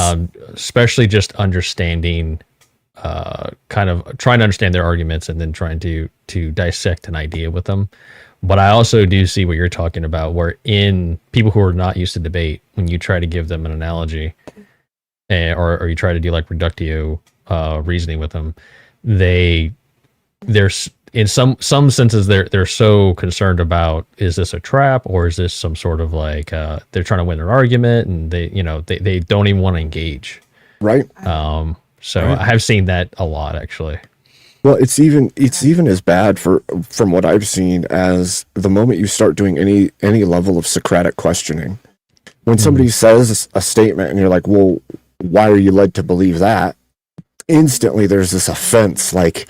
Especially just understanding, kind of trying to understand their arguments and then trying to dissect an idea with them. But I also do see what you're talking about, where in people who are not used to debate, when you try to give them an analogy, or you try to do like reductio reasoning with them, there's in some senses they're so concerned about, is this a trap, or is this some sort of like they're trying to win an argument, and they don't even want to engage. Right. So right. I have seen that a lot, actually. Well, it's even as bad from what I've seen as the moment you start doing any level of Socratic questioning. When somebody says a statement and you're like, well, why are you led to believe that? Instantly there's this offense, like,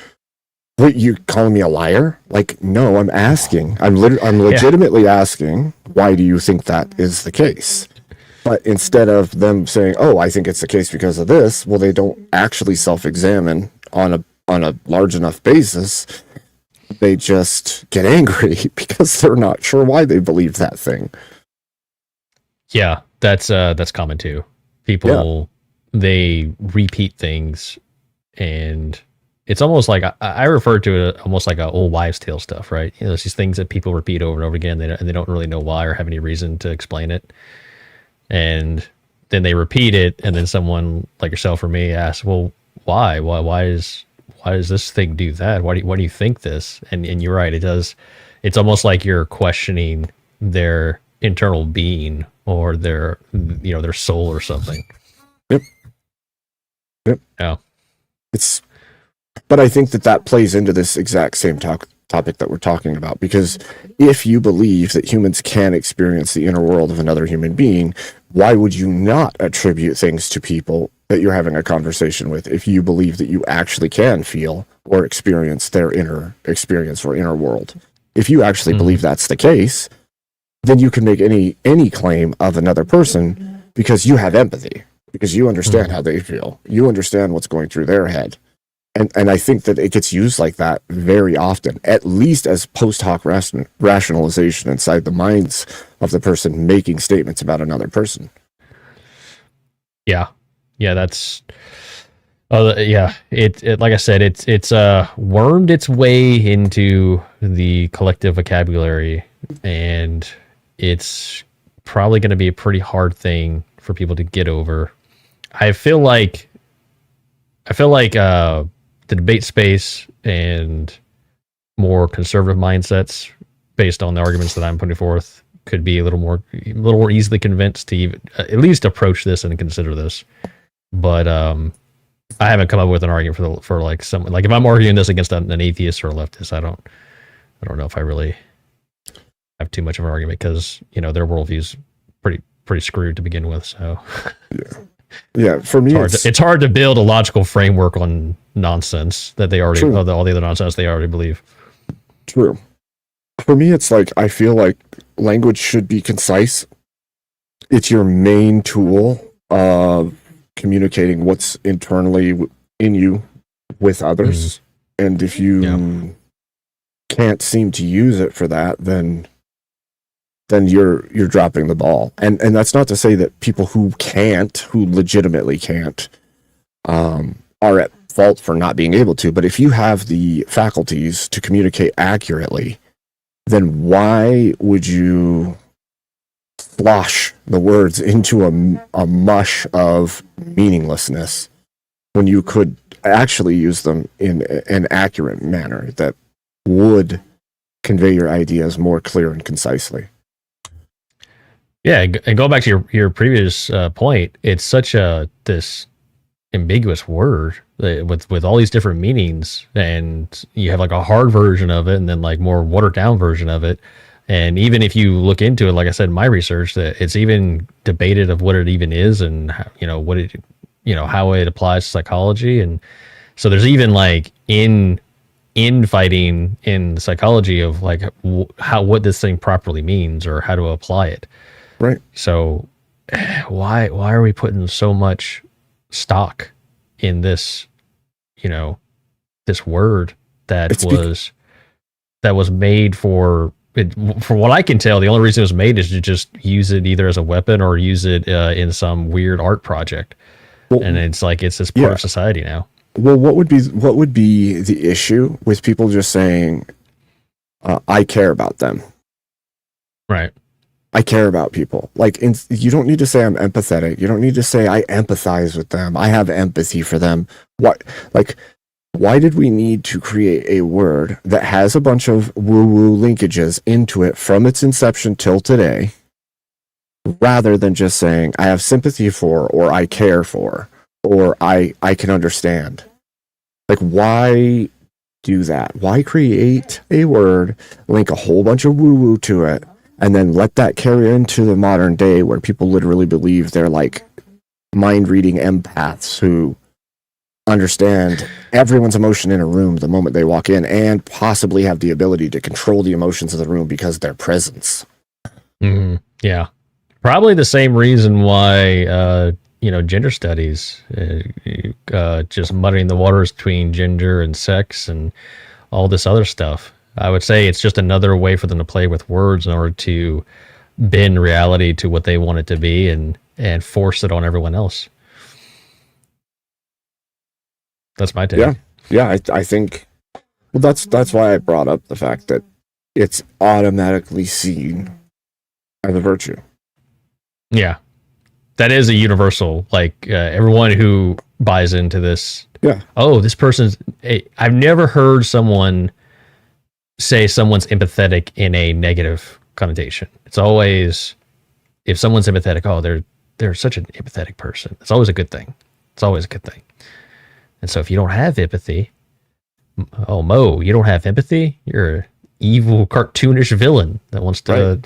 what, you calling me a liar? Like, no, I'm asking. I'm legitimately asking, why do you think that is the case? But instead of them saying, oh, I think it's the case because of this, well, they don't actually self-examine on a large enough basis. They just get angry because they're not sure why they believe that thing. Yeah, that's common too. People, they repeat things, and it's almost like I refer to it almost like a old wives' tale stuff, right? It's these things that people repeat over and over again, and they don't really know why or have any reason to explain it. And then they repeat it, and then someone like yourself or me asks, "Well, why? Why does this thing do that? Why do you think this?" And you're right, it does. It's almost like you're questioning their internal being or their soul or something. Yep. Yeah. It's But I think that that plays into this exact same topic that we're talking about, because if you believe that humans can experience the inner world of another human being, why would you not attribute things to people that you're having a conversation with if you believe that you actually can feel or experience their inner experience or inner world? If you actually believe that's the case, then you can make any claim of another person because you have empathy, because you understand how they feel. You understand what's going through their head. And I think that it gets used like that very often, at least as post hoc rationalization inside the minds of the person making statements about another person. Yeah. Yeah, that's yeah, it like I said, it's wormed its way into the collective vocabulary, and it's probably going to be a pretty hard thing for people to get over. I feel like the debate space and more conservative mindsets, based on the arguments that I'm putting forth, could be a little more easily convinced to even, at least approach this and consider this. But I haven't come up with an argument for like someone, like if I'm arguing this against an atheist or a leftist, I don't know if I really have too much of an argument, because their worldview's pretty screwed to begin with. So yeah, for me, it's hard to build a logical framework on nonsense that they already, all the other nonsense they already believe. True. For me, it's like, I feel like language should be concise. It's your main tool of communicating what's internally in you with others. And if you can't seem to use it for that, then you're dropping the ball. And that's not to say that people who legitimately can't, are at fault for not being able to. But if you have the faculties to communicate accurately, then why would you slosh the words into a mush of meaninglessness when you could actually use them in an accurate manner that would convey your ideas more clear and concisely? Yeah, and go back to your previous point, it's such this ambiguous word with all these different meanings, and you have like a hard version of it and then like more watered down version of it. And even if you look into it, like I said in my research, that it's even debated of what it even is, and what it how it applies to psychology. And so there's even like infighting in the psychology of like what this thing properly means or how to apply it. Right. So why are we putting so much stock in this, this word that was made for it? From what I can tell, the only reason it was made is to just use it either as a weapon or use it in some weird art project. Well, and it's like, it's this part of society now. Well, what would be the issue with people just saying, I care about them? Right. I care about people. Like, you don't need to say I'm empathetic. You don't need to say I empathize with them. I have empathy for them. Why did we need to create a word that has a bunch of woo-woo linkages into it from its inception till today, rather than just saying I have sympathy for, or I care for, or I can understand? Like, why do that? Why create a word, link a whole bunch of woo-woo to it, and then let that carry into the modern day where people literally believe they're like mind-reading empaths who understand everyone's emotion in a room the moment they walk in, and possibly have the ability to control the emotions of the room because of their presence. Yeah. Probably the same reason why, gender studies, just muddying the waters between gender and sex and all this other stuff. I would say it's just another way for them to play with words in order to bend reality to what they want it to be and force it on everyone else. That's my take. Yeah. I think, well, that's why I brought up the fact that it's automatically seen as a virtue. Yeah, that is a universal. Like everyone who buys into this. Yeah. Oh, this person's. I've never heard someone say someone's empathetic in a negative connotation. It's always, if someone's empathetic, oh, they're such an empathetic person. It's always a good thing. It's always a good thing. And so if you don't have empathy, oh, Mo, you don't have empathy? You're an evil, cartoonish villain that wants to,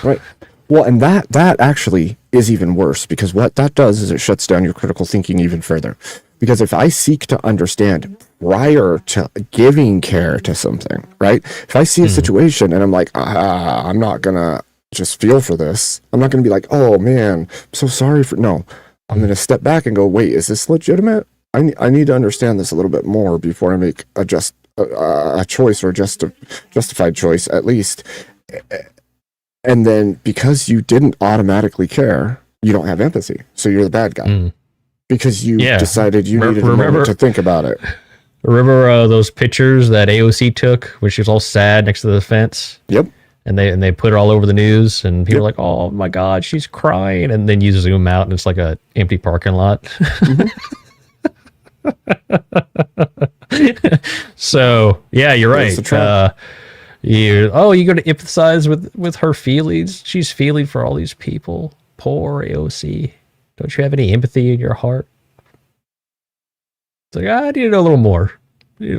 Right. Well, and that actually is even worse, because what that does is it shuts down your critical thinking even further. Because if I seek to understand prior to giving care to something, right? If I see a situation and I'm like, I'm not gonna just feel for this. I'm not gonna be like, oh man, I'm so sorry for. No, I'm gonna step back and go, wait, is this legitimate? I need to understand this a little bit more before I make a choice, or justified choice at least. And then because you didn't automatically care, you don't have empathy, so you're the bad guy. Because you decided you needed a moment to think about it. Remember those pictures that AOC took when she was all sad next to the fence? Yep. And they put it all over the news, and people are like, "Oh my God, she's crying!" And then you zoom out, and it's like a empty parking lot. So yeah, you're right. You got to empathize with her feelings. She's feeling for all these people. Poor AOC. Don't you have any empathy in your heart? It's like, I need to know a little more. It's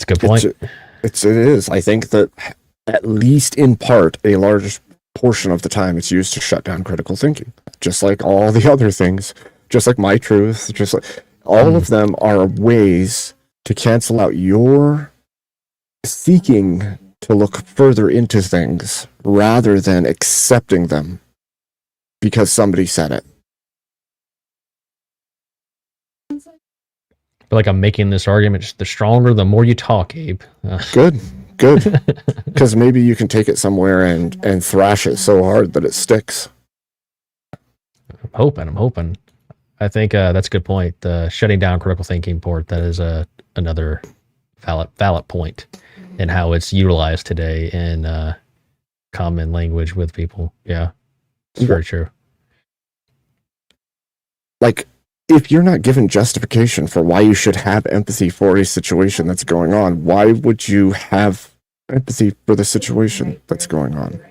a good point. It is. I think that at least in part, a large portion of the time, it's used to shut down critical thinking. Just like all the other things, just like my truth, just like all of them are ways to cancel out your seeking to look further into things rather than accepting them because somebody said it. I feel like I'm making this argument just the stronger the more you talk, Abe. Good. Because maybe you can take it somewhere and thrash it so hard that it sticks. I'm hoping. I think that's a good point. The shutting down critical thinking part, that is another valid point in how it's utilized today in common language with people. Yeah, it's very true. Like, if you're not given justification for why you should have empathy for a situation that's going on, why would you have empathy for the situation that's going on?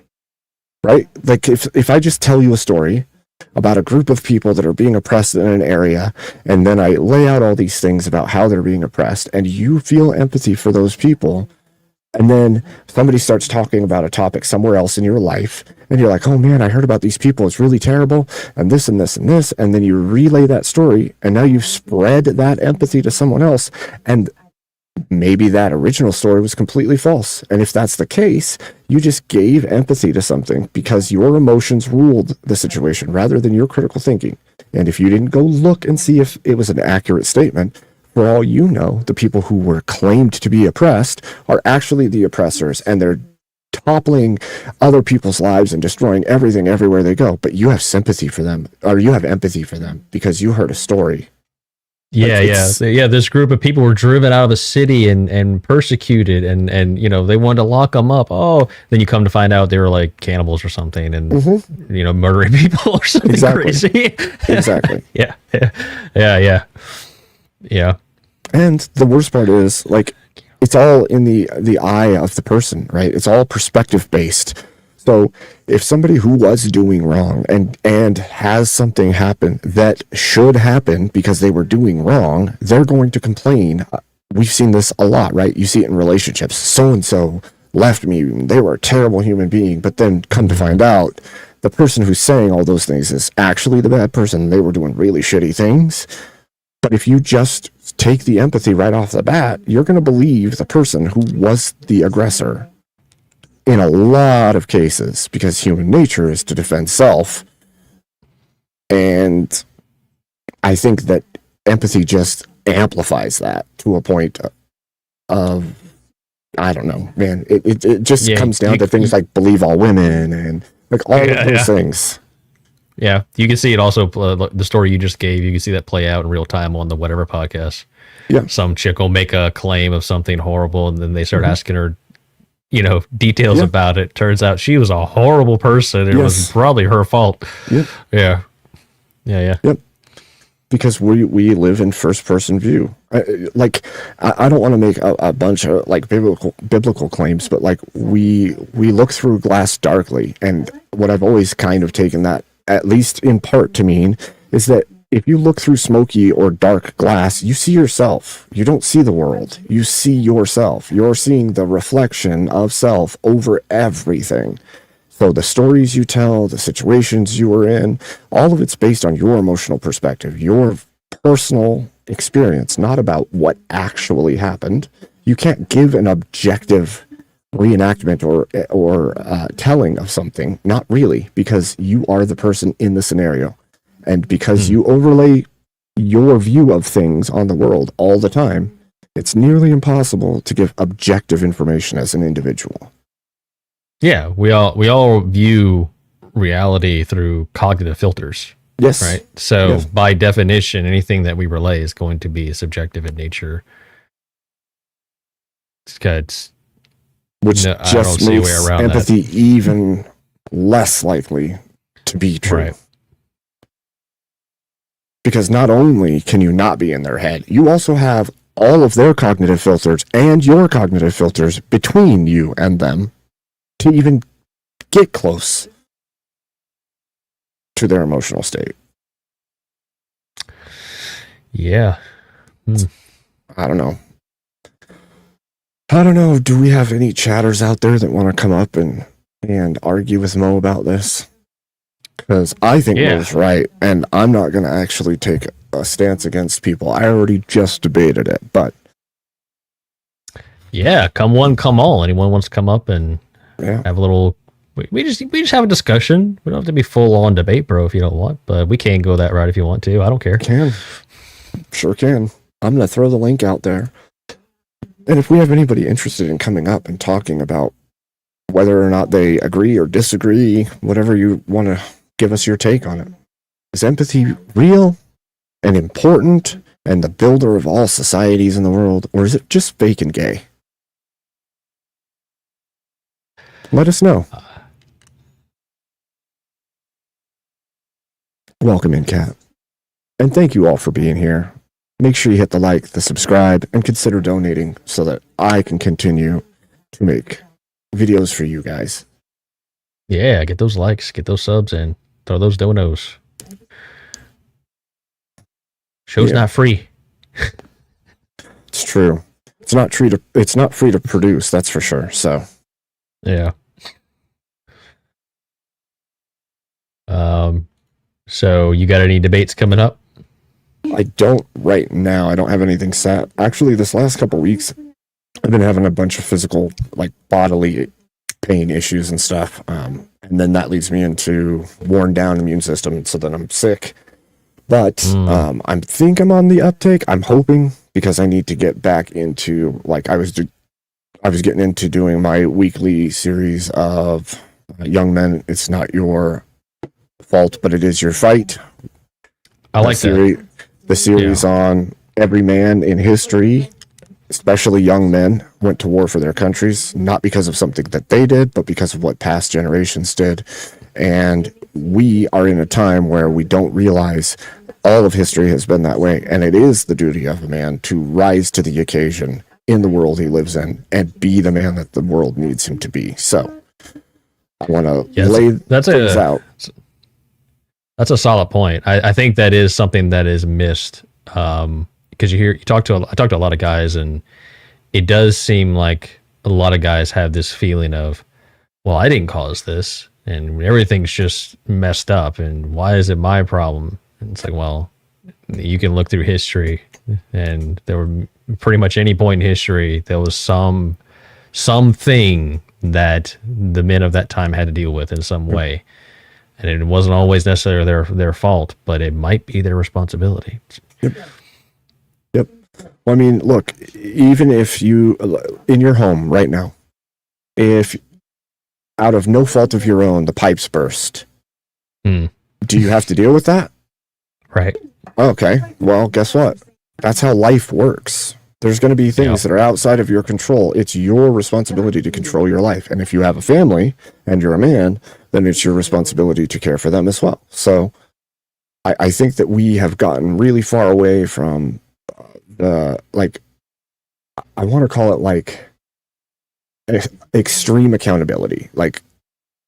Right? Like, if I just tell you a story about a group of people that are being oppressed in an area, and then I lay out all these things about how they're being oppressed, and you feel empathy for those people, and then somebody starts talking about a topic somewhere else in your life, and you're like, oh man, I heard about these people, it's really terrible, and this and this and this, and then you relay that story, and now you've spread that empathy to someone else, and maybe that original story was completely false. And if that's the case, you just gave empathy to something because your emotions ruled the situation rather than your critical thinking. And if you didn't go look and see if it was an accurate statement, for all you know, the people who were claimed to be oppressed are actually the oppressors, and they're toppling other people's lives and destroying everything everywhere they go. But you have sympathy for them, or you have empathy for them because you heard a story. Yeah. This group of people were driven out of the city and persecuted, and they wanted to lock them up. Oh, then you come to find out they were like cannibals or something, and murdering people or something crazy. Exactly. Yeah. And the worst part is, like, it's all in the eye of the person, right? It's all perspective based. So if somebody who was doing wrong and has something happen that should happen because they were doing wrong, they're going to complain. We've seen this a lot, right? You see it in relationships. So-and-so left me. They were a terrible human being. But then come to find out, the person who's saying all those things is actually the bad person. They were doing really shitty things. But if you just take the empathy right off the bat, you're going to believe the person who was the aggressor. In a lot of cases, because human nature is to defend self. And I think that empathy just amplifies that to a point of, I don't know, man. It just comes down to things like believe all women and like all of those things. Yeah, you can see it also, the story you just gave, you can see that play out in real time on the Whatever podcast. Yeah. Some chick will make a claim of something horrible, and then they start asking her, details about it. Turns out she was a horrible person. It was probably her fault. Yeah. Yep. Because we live in first person view. I don't want to make a bunch of like biblical claims, but like we look through glass darkly. And what I've always kind of taken that, at least in part, to mean is that if you look through smoky or dark glass, you see yourself. You don't see the world. You see yourself. You're seeing the reflection of self over everything. So the stories you tell, the situations you were in, all of it's based on your emotional perspective, your personal experience, not about what actually happened. You can't give an objective reenactment or telling of something, not really, because you are the person in the scenario. And because you overlay your view of things on the world all the time, it's nearly impossible to give objective information as an individual. Yeah, we all view reality through cognitive filters. Yes. Right. So by definition, anything that we relay is going to be subjective in nature. Which just makes empathy even less likely to be true. Right. Because not only can you not be in their head, you also have all of their cognitive filters and your cognitive filters between you and them to even get close to their emotional state. Yeah. I don't know. Do we have any chatters out there that want to come up and argue with Mo about this? Because I think Mo's right, and I'm not going to actually take a stance against people. I already just debated it, but... Yeah, come one, come all. Anyone wants to come up and have a little... We just have a discussion. We don't have to be full-on debate, bro, if you don't want, but we can go that route if you want to. I don't care. Can. Sure can. I'm going to throw the link out there. And if we have anybody interested in coming up and talking about whether or not they agree or disagree, whatever you want to give us your take on it. Is empathy real and important and the builder of all societies in the world, or is it just fake and gay? Let us know. Welcome in, Kat. And thank you all for being here. Make sure you hit the like, the subscribe, and consider donating so that I can continue to make videos for you guys. Yeah, get those likes, get those subs, and throw those donos. Show's not free. It's true. It's not free to produce, that's for sure. So yeah. So you got any debates coming up? I don't right now. I don't have anything set. Actually, this last couple weeks, I've been having a bunch of physical, like bodily pain issues and stuff. And then that leads me into worn down immune system. So then I'm sick. But I think I'm on the uptake. I'm hoping, because I need to get back into, like, I was getting into doing my weekly series of Young Men, It's Not Your Fault, But It Is Your Fight. I like that. The series on every man in history, especially young men, went to war for their countries, not because of something that they did, but because of what past generations did. And we are in a time where we don't realize all of history has been that way. And it is the duty of a man to rise to the occasion in the world he lives in and be the man that the world needs him to be. So I want to lay things out. That's a solid point. I think that is something that is missed, because I talk to a lot of guys, and it does seem like a lot of guys have this feeling of, well, I didn't cause this, and everything's just messed up, and why is it my problem? And it's like, well, you can look through history, and there were pretty much any point in history there was something that the men of that time had to deal with in some way. And it wasn't always necessarily their fault, but it might be their responsibility. Yep. Well, I mean, look, even if you, in your home right now, if out of no fault of your own, the pipes burst, do you have to deal with that? Right. Okay. Well, guess what? That's how life works. There's going to be things that are outside of your control. It's your responsibility to control your life. And if you have a family and you're a man, then it's your responsibility to care for them as well. So I think that we have gotten really far away from I want to call it like extreme accountability. Like,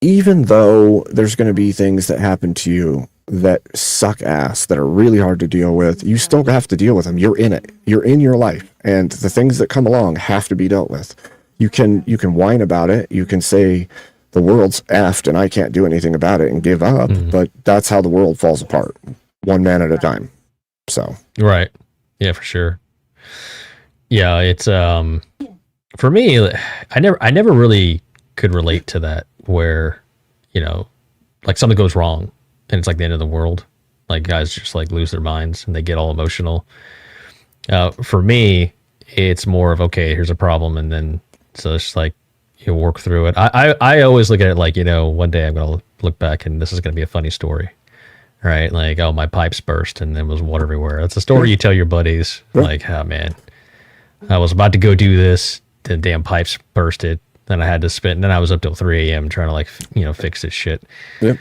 even though there's going to be things that happen to you that suck ass, that are really hard to deal with, you still have to deal with them. You're in it. You're in your life, and the things that come along have to be dealt with. You can whine about it. You can say the world's effed and I can't do anything about it and give up, but that's how the world falls apart, one man at a time. So right, yeah, for sure. Yeah, it's for me, I never really could relate to that, where, you know, like something goes wrong and it's like the end of the world. Like guys just like lose their minds and they get all emotional. For me, it's more of, okay, here's a problem, and then so it's like you work through it. I always look at it like, you know, one day I'm gonna look back and this is gonna be a funny story, right? Like, oh, my pipes burst and there was water everywhere. That's a story you tell your buddies. Like, oh man, I was about to go do this, the damn pipes bursted. Then I had to spend. Then I was up till 3 a.m. trying to, like, you know, fix this shit. Yeah.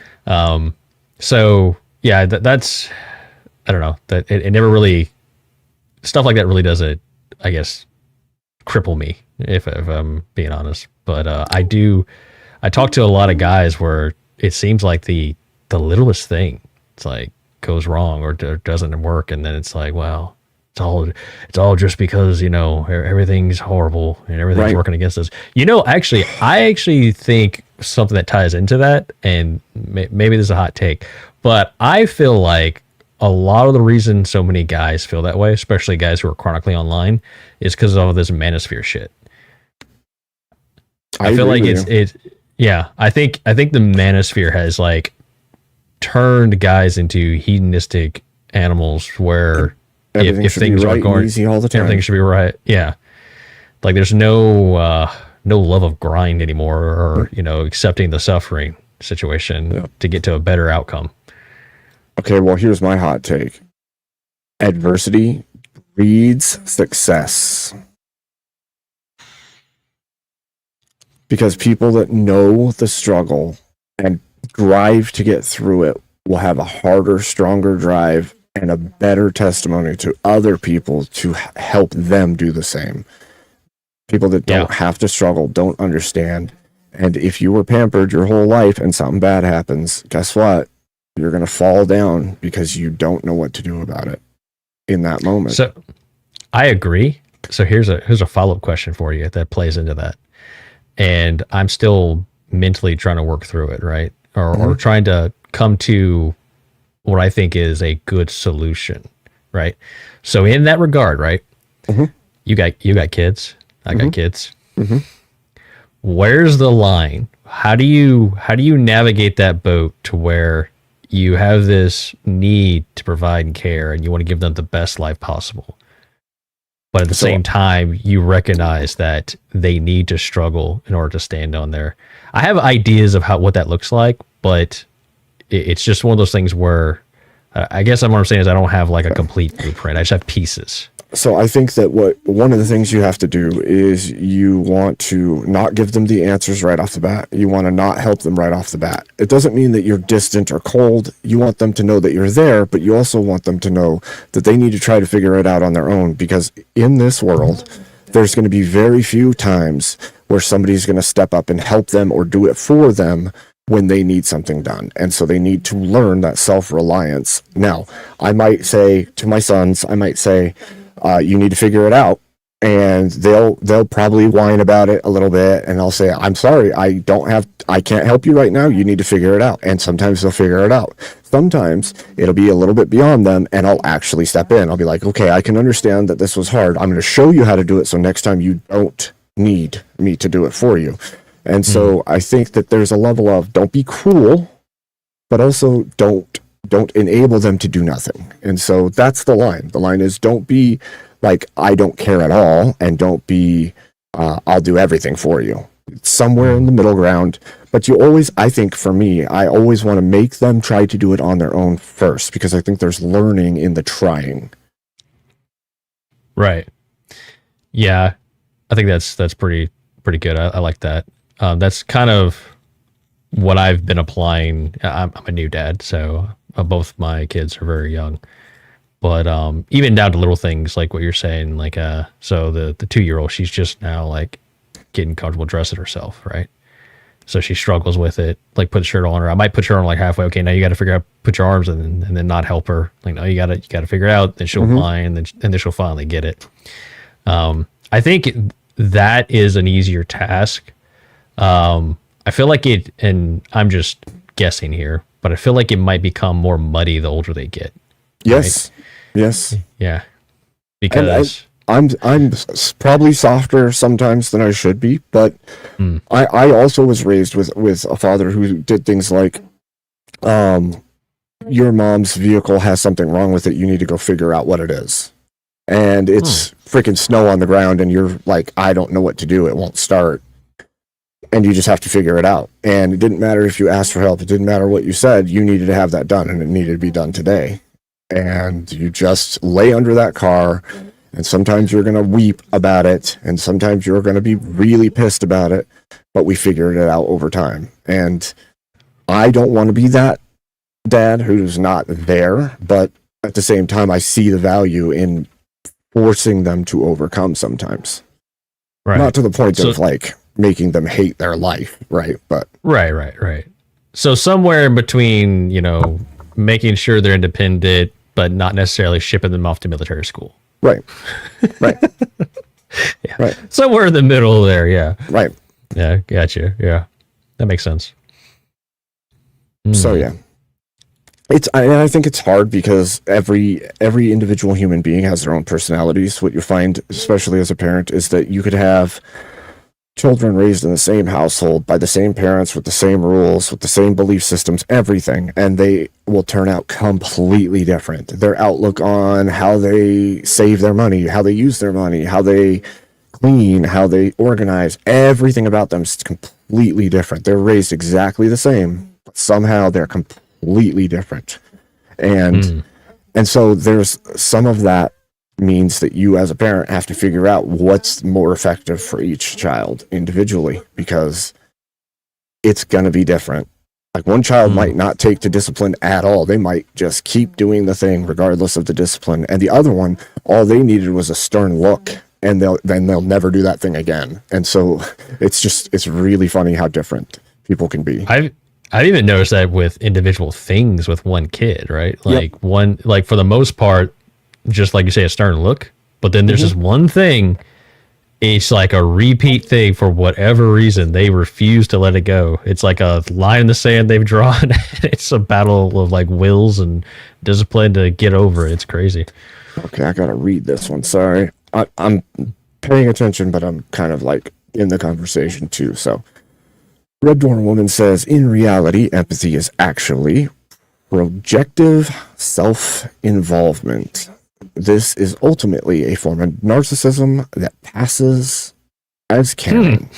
So yeah, that's, I don't know, that it never really, stuff like that really doesn't, I guess, cripple me, if I'm being honest. But I talk to a lot of guys where it seems like the littlest thing, it's like, goes wrong or doesn't work, and then it's like, wow, it's all just because, you know, everything's horrible and everything's working against us. You know, actually, I think something that ties into that, and maybe this is a hot take, but I feel like a lot of the reason so many guys feel that way, especially guys who are chronically online, is because of this manosphere shit. I feel like yeah, I think the manosphere has, like, turned guys into hedonistic animals where if things are going easy all the time, everything should be right. Yeah. Like there's no love of grind anymore, or, you know, accepting the suffering situation to get to a better outcome. Okay, well, here's my hot take. Adversity breeds success. Because people that know the struggle and drive to get through it will have a harder, stronger drive and a better testimony to other people to help them do the same. People that don't have to struggle, don't understand. And if you were pampered your whole life and something bad happens, guess what? You're going to fall down because you don't know what to do about it in that moment. So I agree. So here's a follow-up question for you that plays into that. And I'm still mentally trying to work through it, right? Or trying to come to what I think is a good solution, right? So in that regard, right? You got kids. I got kids. Where's the line? How do you navigate that boat to where you have this need to provide and care, and you want to give them the best life possible, but at the same time you recognize that they need to struggle in order to stand on there? I have ideas of what that looks like, but it's just one of those things where I guess what I'm saying is I don't have like a complete blueprint. I just have pieces. So I think that one of the things you have to do is you want to not give them the answers right off the bat. You want to not help them right off the bat. It doesn't mean that you're distant or cold. You want them to know that you're there, but you also want them to know that they need to try to figure it out on their own, because in this world, there's going to be very few times where somebody's going to step up and help them or do it for them when they need something done. And so they need to learn that self-reliance. Now, I might say to my sons, you need to figure it out. And they'll probably whine about it a little bit, and I'll say, I'm sorry, I can't help you right now. You need to figure it out. And sometimes they'll figure it out. Sometimes it'll be a little bit beyond them, and I'll actually step in. I'll be like, okay, I can understand that this was hard. I'm going to show you how to do it, so next time you don't need me to do it for you. And so I think that there's a level of don't be cruel, but also don't enable them to do nothing. And so that's the line. The line is, don't be like, I don't care at all, and don't be, I'll do everything for you. It's somewhere in the middle ground. But I think for me, I always want to make them try to do it on their own first, because I think there's learning in the trying. Right. Yeah. I think that's pretty good. I like that. That's kind of what I've been applying. I'm a new dad, so both my kids are very young. But even down to little things like what you're saying, like so the 2-year-old, she's just now like getting comfortable dressing herself, right? so she struggles with it. Like put the shirt on her. I might put her on like halfway. Okay, now you got to figure out, put your arms in, and then not help her. Like, no, you got to figure it out. Then she'll whine, and then she'll finally get it. I think that is an easier task. I feel like it, and I'm just guessing here, but I feel like it might become more muddy the older they get. Yes. Right? Yes. Yeah. Because I'm probably softer sometimes than I should be, but I also was raised with a father who did things like, your mom's vehicle has something wrong with it. You need to go figure out what it is. And it's freaking snow on the ground, and you're like, I don't know what to do. It won't start. And you just have to figure it out. And it didn't matter if you asked for help. It didn't matter what you said. You needed to have that done, and it needed to be done today. And you just lay under that car, and sometimes you're going to weep about it, and sometimes you're going to be really pissed about it, but we figured it out over time. And I don't want to be that dad who's not there, but at the same time, I see the value in forcing them to overcome sometimes. right. Not to the point of like making them hate their life, right? But Right. So somewhere in between, making sure they're independent, but not necessarily shipping them off to military school. right. Yeah. Right. Somewhere in the middle there. Yeah. Right. Yeah. Gotcha. Yeah. That makes sense. So yeah, I think it's hard because every individual human being has their own personalities. What you find, especially as a parent, is that you could have children raised in the same household by the same parents with the same rules, with the same belief systems, everything, and they will turn out completely different. Their outlook on how they save their money, how they use their money, how they clean, how they organize, everything about them is completely different. They're raised exactly the same, but somehow they're completely different. And so there's some of that means that you as a parent have to figure out what's more effective for each child individually, because it's going to be different. Like one child might not take to discipline at all. They might just keep doing the thing regardless of the discipline. And the other one, all they needed was a stern look, and they'll never do that thing again. And so it's really funny how different people can be. I've even noticed that with individual things with one kid, right? Like for the most part, just like you say, a stern look, but then there's this one thing, it's like a repeat thing for whatever reason. They refuse to let it go. It's like a line in the sand they've drawn. It's a battle of like wills and discipline to get over it. It's crazy. Okay, I gotta read this one. Sorry. I'm paying attention, but I'm kind of like in the conversation too. So Red Door Woman says, in reality, empathy is actually projective self-involvement. This is ultimately a form of narcissism that passes as caring.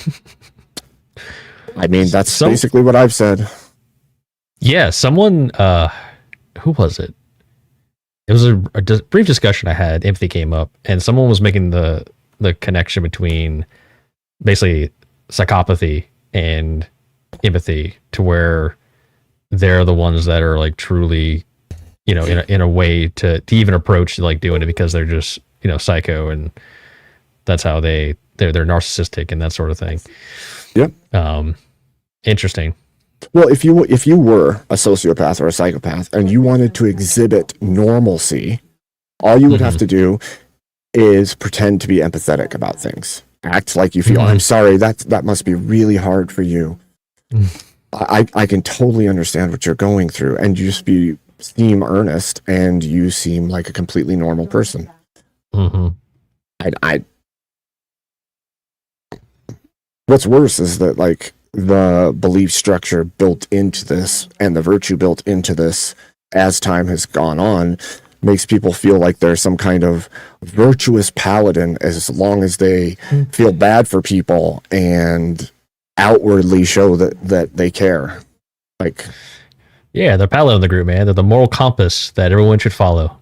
I mean, that's basically what I've said. Yeah, someone, who was it? It was a brief discussion I had. Empathy came up, and someone was making the connection between basically psychopathy and empathy, to where they're the ones that are like truly, in a way to even approach like doing it, because they're just psycho, and that's how they're narcissistic and that sort of thing. Yep. Interesting. Well, if you were a sociopath or a psychopath and you wanted to exhibit normalcy, all you would have to do is pretend to be empathetic about things. Act like you feel, I'm sorry, that must be really hard for you. I can totally understand what you're going through, and you just seem earnest, and you seem like a completely normal person. What's worse is that like the belief structure built into this and the virtue built into this as time has gone on makes people feel like they're some kind of virtuous paladin as long as they feel bad for people and outwardly show that they care. Like, yeah, they're paladin of the group, man. They're the moral compass that everyone should follow.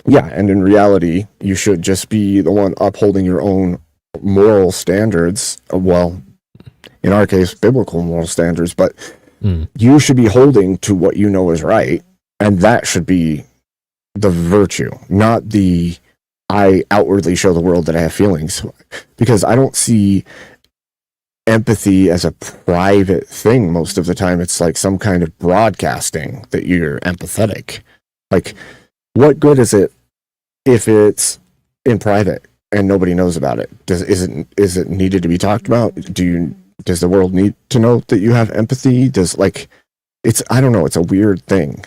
Yeah, and in reality, you should just be the one upholding your own moral standards. Well, in our case, biblical moral standards, but you should be holding to what you know is right, and that should be the virtue, not the I outwardly show the world that I have feelings. Because I don't see empathy as a private thing. Most of the time, it's like some kind of broadcasting that you're empathetic. Like, what good is it if it's in private and nobody knows about it? Is it needed to be talked about? Does the world need to know that you have empathy? I don't know, it's a weird thing.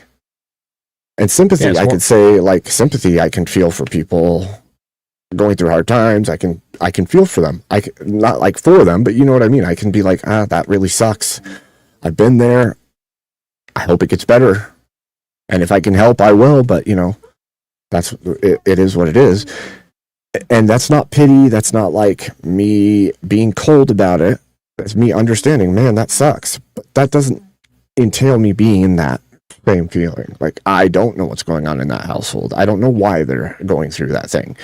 And sympathy, I could say, like, sympathy, I can feel for people going through hard times. I can feel for them. Not like for them, but you know what I mean. I can be like, that really sucks. I've been there. I hope it gets better. And if I can help, I will. But it is what it is. And that's not pity. That's not like me being cold about it. That's me understanding, man, that sucks. But that doesn't entail me being in that same feeling. Like, I don't know what's going on in that household. I don't know why they're going through that thing.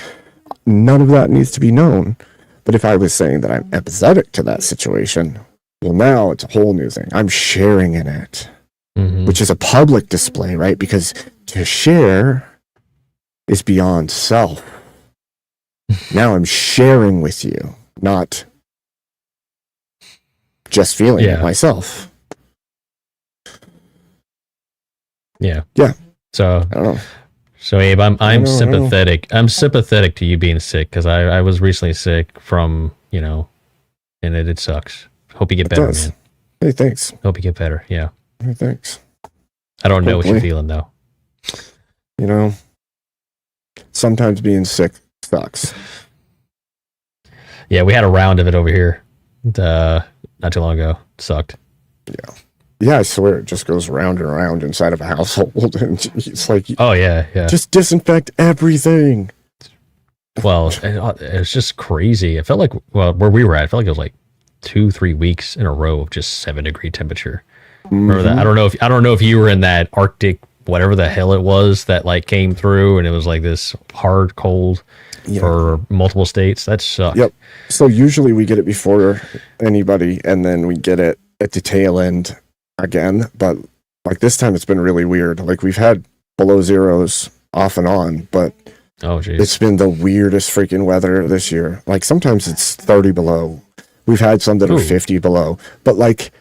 None of that needs to be known. But if I was saying that I'm empathetic to that situation, well, now it's a whole new thing. I'm sharing in it, which is a public display, right? Because to share is beyond self. Now I'm sharing with you, not just feeling it myself. Yeah. Yeah. So I don't know. So Abe, I'm sympathetic. I'm sympathetic to you being sick because I was recently sick from, and it sucks. Hope you get better, man. Hey, thanks. Hope you get better. Yeah. Hey, thanks. I don't know what you're feeling though. Sometimes being sick sucks. Yeah, we had a round of it over here not too long ago. It sucked. Yeah. Yeah, I swear it just goes round and around inside of a household, and it's like, oh yeah, just disinfect everything. Well, it's just crazy. It felt like, where we were at, I felt like it was like 2-3 weeks in a row of just 7-degree temperature. Remember that? I don't know if you were in that Arctic, whatever the hell it was that like came through, and it was like this hard cold for multiple states. That sucked. Yep. So usually we get it before anybody, and then we get it at the tail end again, but like this time it's been really weird. Like, we've had below zeros off and on, but it's been the weirdest freaking weather this year. Like, sometimes it's 30 below. We've had some that are 50 below, but like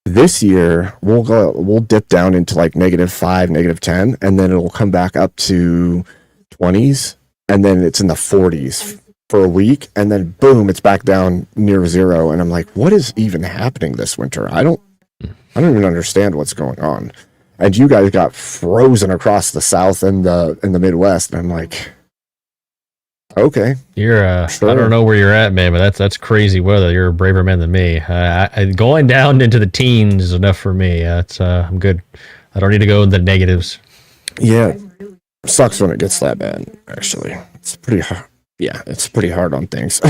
this year we'll dip down into like -5, -10, and then it'll come back up to 20s, and then it's in the 40s for a week, and then boom, it's back down near zero. And I'm like, what is even happening this winter? I don't even understand what's going on. And you guys got frozen across the South and the Midwest. And I'm like, okay, you're sure. I don't know where you're at, man, but that's crazy weather. You're a braver man than me. Going down into the teens is enough for me. I'm good. I don't need to go in the negatives. Yeah, sucks when it gets that bad. Actually, it's pretty hard. Yeah, it's pretty hard on things.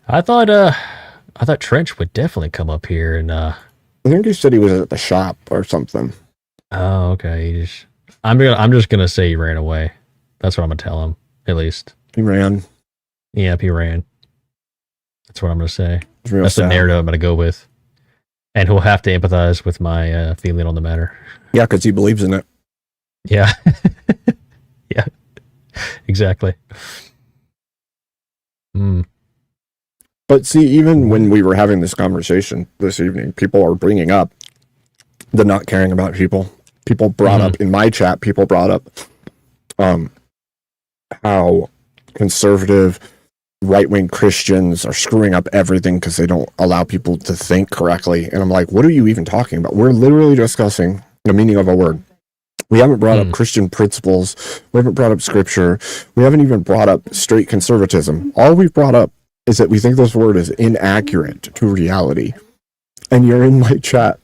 I thought Trench would definitely come up here, and I think he said he was at the shop or something. Oh, okay. I'm just gonna say he ran away. That's what I'm gonna tell him. At least he ran. Yep, he ran. That's what I'm gonna say. That's sad. The narrative I'm gonna go with, and he'll have to empathize with my feeling on the matter. Yeah, because he believes in it. Yeah. Yeah. Exactly. But see, even when we were having this conversation this evening, people are bringing up the not caring about people. People brought up in my chat, how conservative right-wing Christians are screwing up everything because they don't allow people to think correctly. And I'm like, what are you even talking about? We're literally discussing the meaning of a word. We haven't brought up Christian principles. We haven't brought up scripture. We haven't even brought up straight conservatism. All we've brought up is that we think this word is inaccurate to reality. And you're in my chat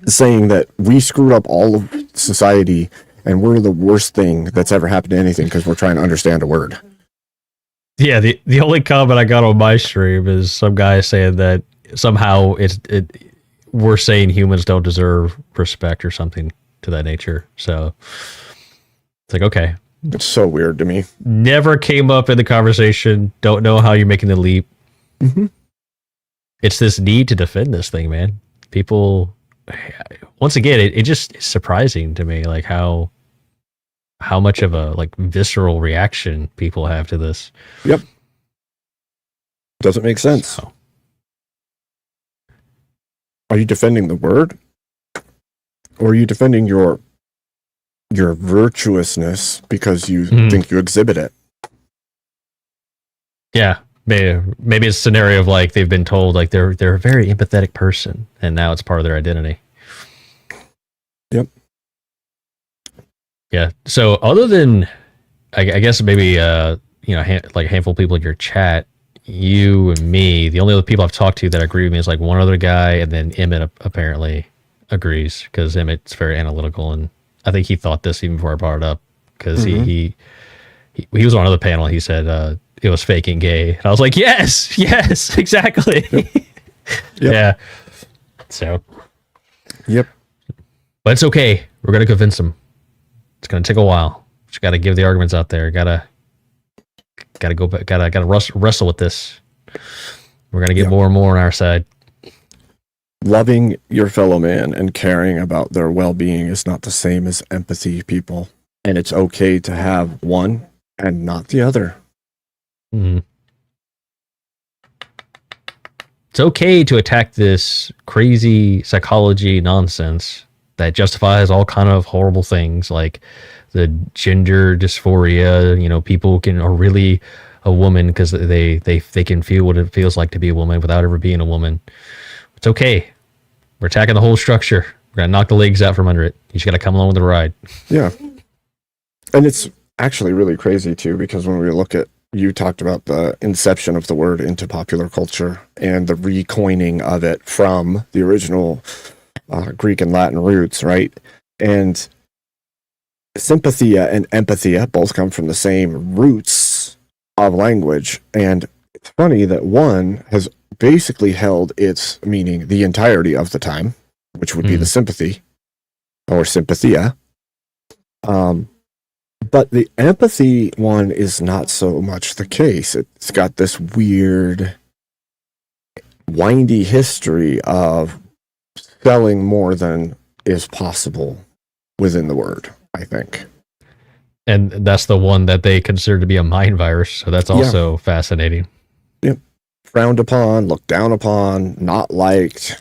saying that we screwed up all of society and we're the worst thing that's ever happened to anything because we're trying to understand a word. Yeah, the only comment I got on my stream is some guy saying that somehow we're saying humans don't deserve respect or something to that nature. So it's like, okay. It's so weird to me. Never came up in the conversation. Don't know how you're making the leap. It's this need to defend this thing, man. People, once again, it just is surprising to me, like how much of a like visceral reaction people have to this. Yep. Doesn't make sense. So, Are you defending the word? Or are you defending your virtuousness because you think you exhibit it? Yeah. Maybe it's a scenario of like they've been told like they're a very empathetic person, and now it's part of their identity. Yep. Yeah. So other than, I guess maybe like a handful of people in your chat, you and me, the only other people I've talked to that agree with me is like one other guy, and then Emmett apparently agrees because Emmett's very analytical, and I think he thought this even before I brought it up because he was on another panel. He said it was fake and gay, and I was like, yes, exactly. Yep. Yeah. So. Yep. But it's okay. We're gonna convince him. It's gonna take a while. Just got to give the arguments out there. Gotta go back. Gotta wrestle with this. We're gonna get more and more on our side. Loving your fellow man and caring about their well-being is not the same as empathy, people. And it's okay to have one and not the other. Mm-hmm. It's okay to attack this crazy psychology nonsense that justifies all kind of horrible things like the gender dysphoria. People are really a woman because they can feel what it feels like to be a woman without ever being a woman. It's okay. We're attacking the whole structure. We're going to knock the legs out from under it. You just got to come along with the ride. Yeah. And it's actually really crazy, too, because when we look at, you talked about the inception of the word into popular culture and the recoining of it from the original Greek and Latin roots, right? And sympathia and empathia both come from the same roots of language. And it's funny that one has basically held its meaning the entirety of the time, which would be the sympathy or sympathia. But the empathy one is not so much the case. It's got this weird, windy history of selling more than is possible within the word, I think. And that's the one that they consider to be a mind virus. So that's also fascinating. Yep. Frowned upon, looked down upon, not liked,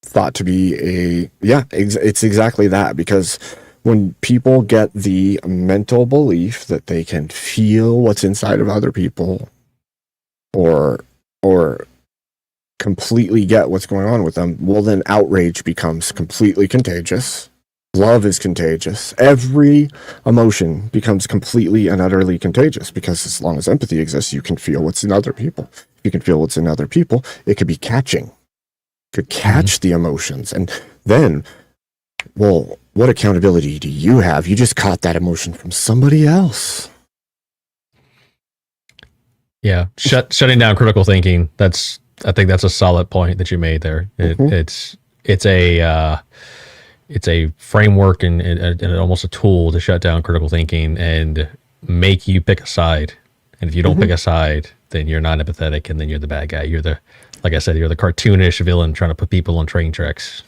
thought to be it's exactly that, because when people get the mental belief that they can feel what's inside of other people or completely get what's going on with them, well, then outrage becomes completely contagious. Love is contagious. Every emotion becomes completely and utterly contagious, because as long as empathy exists, you can feel what's in other people. You can feel what's in other people. It could be catching. It could catch the emotions. And then, well, what accountability do you have? You just caught that emotion from somebody else. Yeah. Shutting down critical thinking. I think that's a solid point that you made there. It's a framework and almost a tool to shut down critical thinking and make you pick a side. And if you don't pick a side, then you're not empathetic, and then you're the bad guy. Like I said, you're the cartoonish villain trying to put people on train tracks.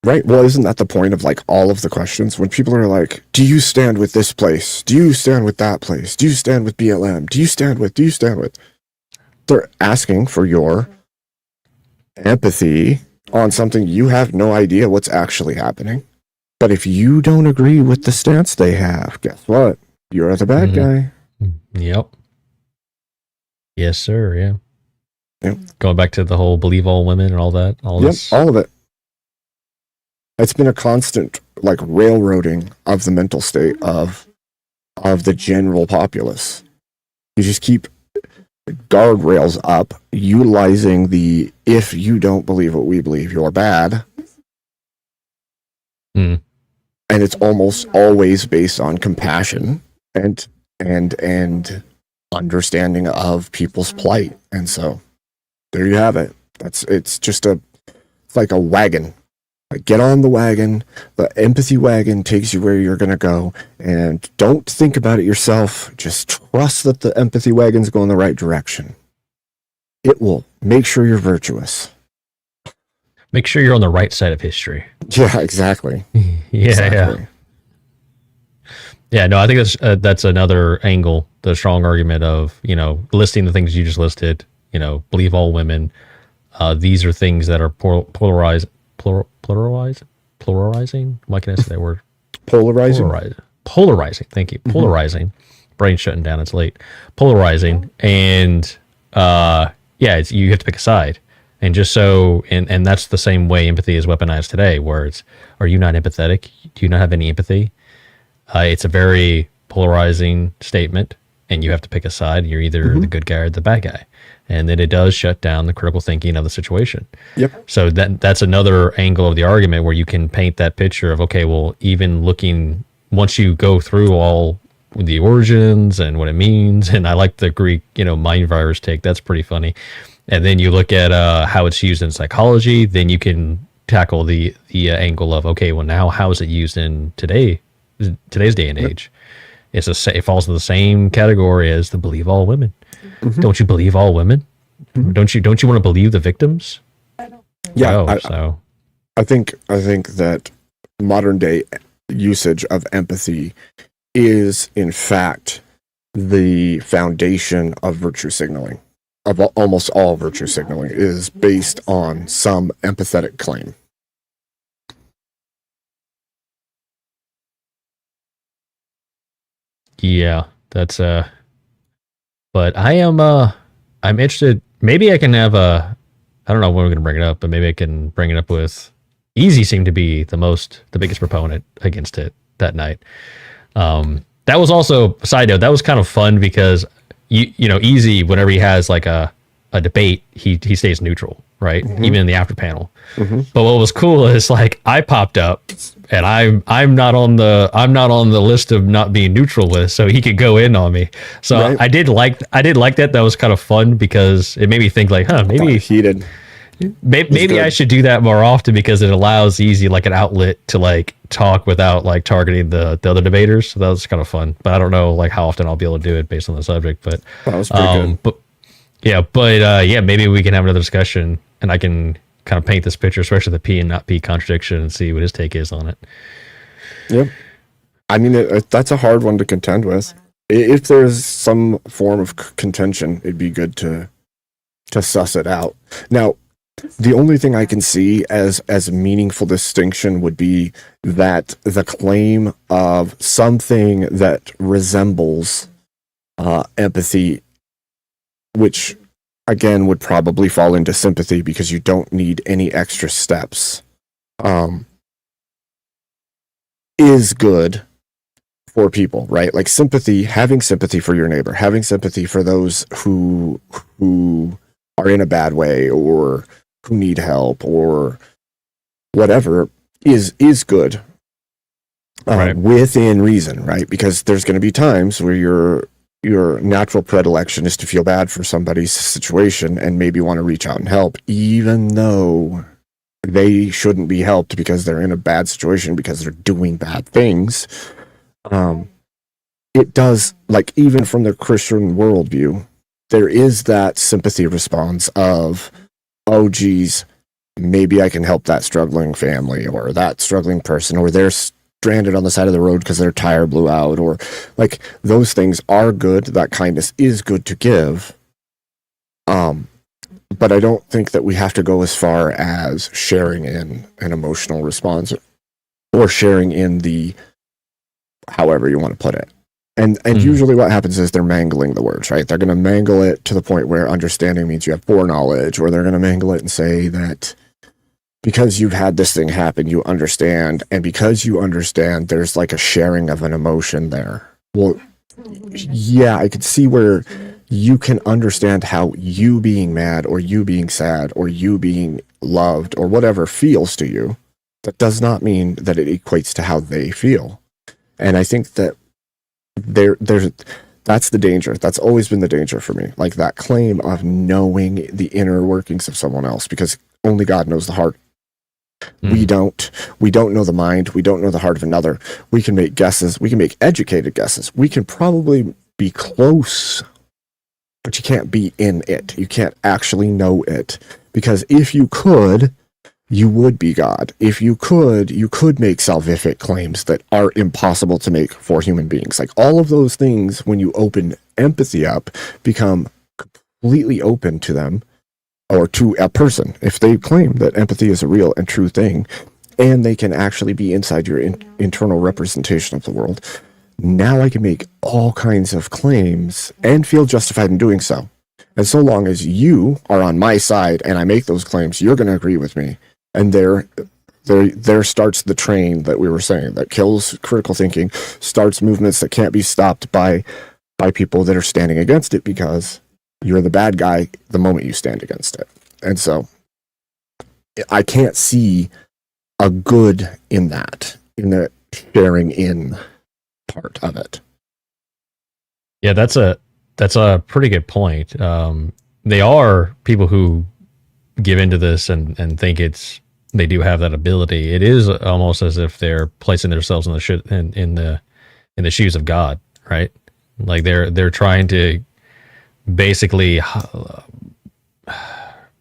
Right. Well, isn't that the point of like all of the questions? When people are like, do you stand with this place? Do you stand with that place? Do you stand with BLM? Do you stand with? They're asking for your empathy on something you have no idea what's actually happening. But if you don't agree with the stance they have, guess what? You're the bad guy. Yep. Yes, sir. Yeah. Yep. Going back to the whole believe all women and all that. All of it. It's been a constant like railroading of the mental state of the general populace. You just keep guardrails up, utilizing the if you don't believe what we believe, you're bad. And it's almost always based on compassion and understanding of people's plight. And so there you have it. It's like a wagon. Like, get on the wagon. The empathy wagon takes you where you're going to go. And don't think about it yourself. Just trust that the empathy wagon's going the right direction. It will make sure you're virtuous. Make sure you're on the right side of history. Yeah, exactly. Yeah. No, I think that's another angle, the strong argument of, listing the things you just listed, believe all women. These are things that are polarized pluralizing. Why can I say that word? Polarizing. Polarizing. Thank you. Polarizing. Brain's shutting down. It's late. Polarizing, and you have to pick a side. And just so, and that's the same way empathy is weaponized today, where it's, are you not empathetic? Do you not have any empathy? It's a very polarizing statement, and you have to pick a side. You're either the good guy or the bad guy. And then it does shut down the critical thinking of the situation. Yep. So that's another angle of the argument where you can paint that picture of, okay, well, even looking, once you go through all the origins and what it means, and I like the Greek, mind virus take, that's pretty funny. And then you look at how it's used in psychology, then you can tackle the angle of, okay, well, now how is it used in today's day and age? It falls in the same category as the believe all women. Don't you believe all women? Don't you want to believe the victims? Yeah, I think that modern day usage of empathy is in fact the foundation of virtue signaling. Of almost all virtue signaling is based on some empathetic claim. Yeah, that's but I'm interested. Maybe I can have I don't know when we're gonna bring it up, but maybe I can bring it up with Easy. Seemed to be the biggest proponent against it that night. That was also a side note. That was kind of fun because Easy, whenever he has like a debate, he stays neutral, right? Even in the after panel. But what was cool is like I popped up and I'm not on the list of not being neutral with, so he could go in on me. So right. I did like that. That was kind of fun because it made me think like, maybe heated. Maybe I should do that more often because it allows Easy like an outlet to like talk without like targeting the other debaters. So that was kind of fun. But I don't know like how often I'll be able to do it based on the subject. But that was pretty good. Maybe we can have another discussion and I can kind of paint this picture, especially the P and not P contradiction, and see what his take is on it. Yep. I mean, that's a hard one to contend with. If there's some form of contention, it'd be good to suss it out. Now, the only thing I can see as a meaningful distinction would be that the claim of something that resembles empathy, which again would probably fall into sympathy because you don't need any extra steps, is good for people, right? Like sympathy, having sympathy for your neighbor, having sympathy for those who are in a bad way or who need help or whatever is good within reason, right? Because there's going to be times where your natural predilection is to feel bad for somebody's situation and maybe want to reach out and help, even though they shouldn't be helped because they're in a bad situation because they're doing bad things. It does, like, even from the Christian worldview, there is that sympathy response of, oh, geez, maybe I can help that struggling family or that struggling person, or they're stranded on the side of the road because their tire blew out, or like those things are good. That kindness is good to give. But I don't think that we have to go as far as sharing in an emotional response or sharing in the, however you want to put it. And usually what happens is they're mangling the words, right? They're going to mangle it to the point where understanding means you have foreknowledge, or they're going to mangle it and say that because you've had this thing happen, you understand. And because you understand, there's like a sharing of an emotion there. Well, yeah, I could see where you can understand how you being mad or you being sad or you being loved or whatever feels to you. That does not mean that it equates to how they feel. And I think that there's that's the danger. That's always been the danger for me. Like that claim of knowing the inner workings of someone else, because only God knows the heart. We don't know the mind. We don't know the heart of another. We can make guesses. We can make educated guesses. We can probably be close, but you can't be in it. You can't actually know it, because if you could, you would be God. If you could make salvific claims that are impossible to make for human beings. Like all of those things, when you open empathy up, become completely open to them. or to a person, if they claim that empathy is a real and true thing, and they can actually be inside your internal representation of the world, now I can make all kinds of claims and feel justified in doing so. And so long as you are on my side and I make those claims, you're going to agree with me. And there starts the train that we were saying that kills critical thinking, starts movements that can't be stopped by people that are standing against it, because you're the bad guy the moment you stand against it. And so I can't see a good in that, in the sharing in part of it. Yeah, that's a pretty good point. They are people who give into this and think they do have that ability. It is almost as if they're placing themselves in the shoes of God, right? Like they're trying to basically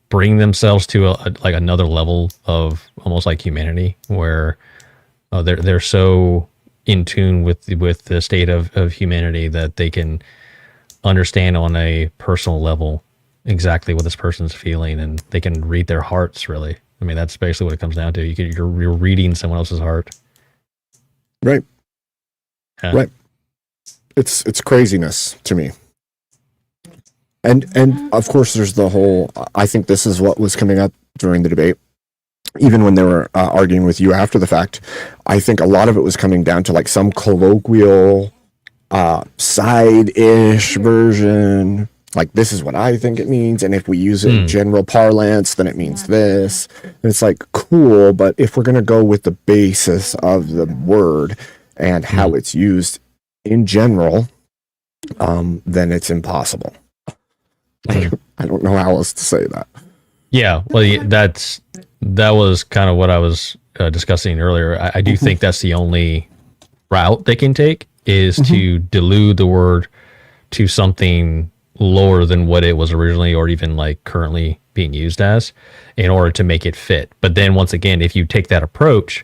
bring themselves to like another level of almost like humanity, where they're so in tune with the state of humanity that they can understand on a personal level exactly what this person's feeling, and they can read their hearts. Really, I mean, that's basically what it comes down to. You're reading someone else's heart, right? Yeah. Right. It's craziness to me. And of course, there's the whole. I think this is what was coming up during the debate, even when they were arguing with you after the fact. I think a lot of it was coming down to like some colloquial, side-ish version. Like, this is what I think it means, and if we use it in general parlance, then it means this. And it's like, cool, but if we're going to go with the basis of the word and how it's used in general, then it's impossible. I don't know how else to say that. Yeah, well, that was kind of what I was discussing earlier. I do think that's the only route they can take, is to delude the word to something lower than what it was originally, or even like currently being used as, in order to make it fit. But then once again, if you take that approach,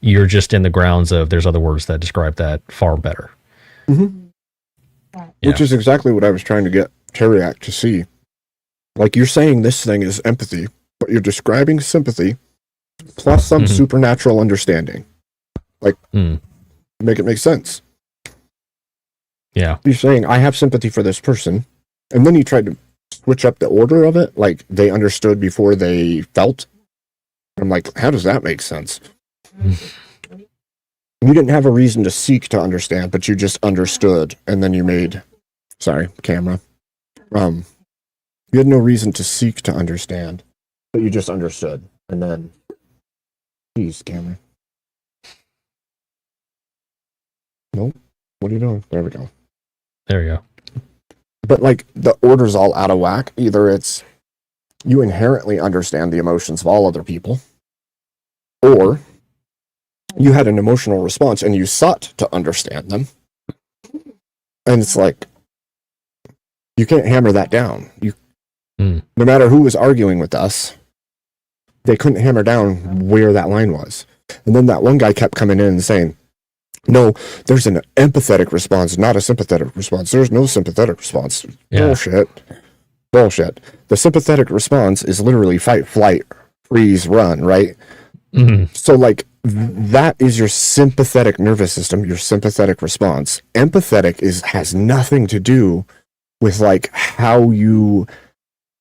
you're just in the grounds of there's other words that describe that far better. Which is exactly what I was trying to get Teriak to see. Like, you're saying this thing is empathy, but you're describing sympathy plus some supernatural understanding. Like, make it make sense. Yeah. You're saying, I have sympathy for this person, and then you tried to switch up the order of it, like they understood before they felt. I'm like, how does that make sense? You didn't have a reason to seek to understand, but you just understood, and then you made... Sorry, camera. You had no reason to seek to understand, but you just understood, and then... Please, camera. Nope. What are you doing? There we go. There we go. But, like, the order's all out of whack. Either it's you inherently understand the emotions of all other people, or you had an emotional response and you sought to understand them. And it's like, you can't hammer that down. No matter who was arguing with us, they couldn't hammer down where that line was. And then that one guy kept coming in and saying, no, there's an empathetic response, not a sympathetic response. There's no sympathetic response. Yeah. Bullshit. The sympathetic response is literally fight, flight, freeze, run, right? So, like, that is your sympathetic nervous system, your sympathetic response. Empathetic has nothing to do with, like, how your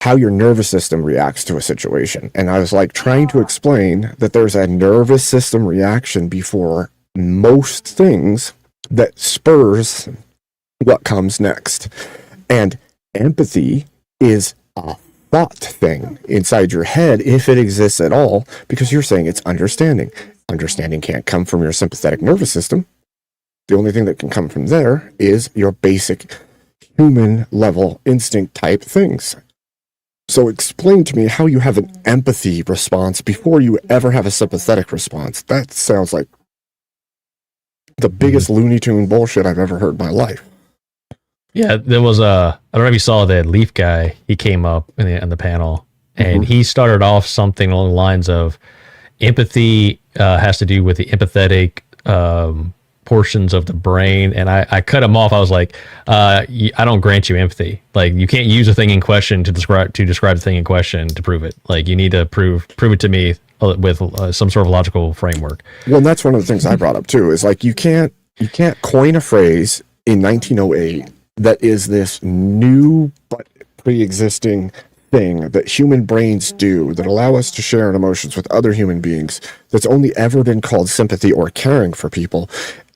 nervous system reacts to a situation. And I was, like, trying to explain that there's a nervous system reaction before most things that spurs what comes next. And empathy is a thought thing inside your head, if it exists at all, because you're saying it's understanding. Understanding can't come from your sympathetic nervous system. The only thing that can come from there is your basic human level instinct type things. So explain to me how you have an empathy response before you ever have a sympathetic response. That sounds like the biggest Looney Tune bullshit I've ever heard in my life. Yeah, there was I don't know if you saw that Leaf guy. He came up in the panel, and he started off something along the lines of empathy has to do with the empathetic portions of the brain, and I cut him off. I was like, I don't grant you empathy. Like, you can't use a thing in question to describe the thing in question to prove it. Like, you need to prove it to me with some sort of logical framework. Well, and that's one of the things I brought up too, is like, you can't coin a phrase in 1908 that is this new but pre-existing thing that human brains do that allow us to share in emotions with other human beings, that's only ever been called sympathy or caring for people,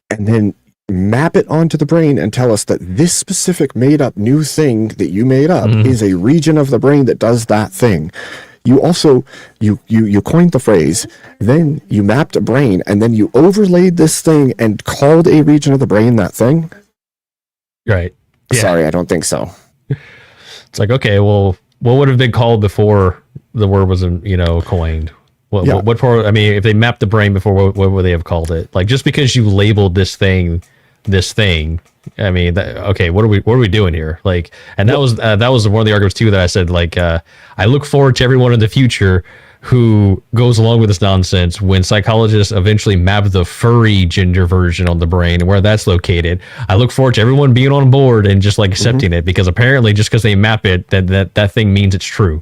and then map it onto the brain and tell us that this specific made up new thing that you made up is a region of the brain that does that thing. You also, you coined the phrase, then you mapped a brain, and then you overlaid this thing and called a region of the brain that thing? Right. Yeah. Sorry, I don't think so. It's like, okay, well, what would have been called before the word was, coined? What for? I mean, if they mapped the brain before, what would they have called it? Like, just because you labeled this thing, I mean, okay, what are we doing here? Like, and that was one of the arguments too that I said, like, I look forward to everyone in the future who goes along with this nonsense when psychologists eventually map the furry gender version on the brain and where that's located. I look forward to everyone being on board and just like accepting it, because apparently just because they map it, that thing means it's true.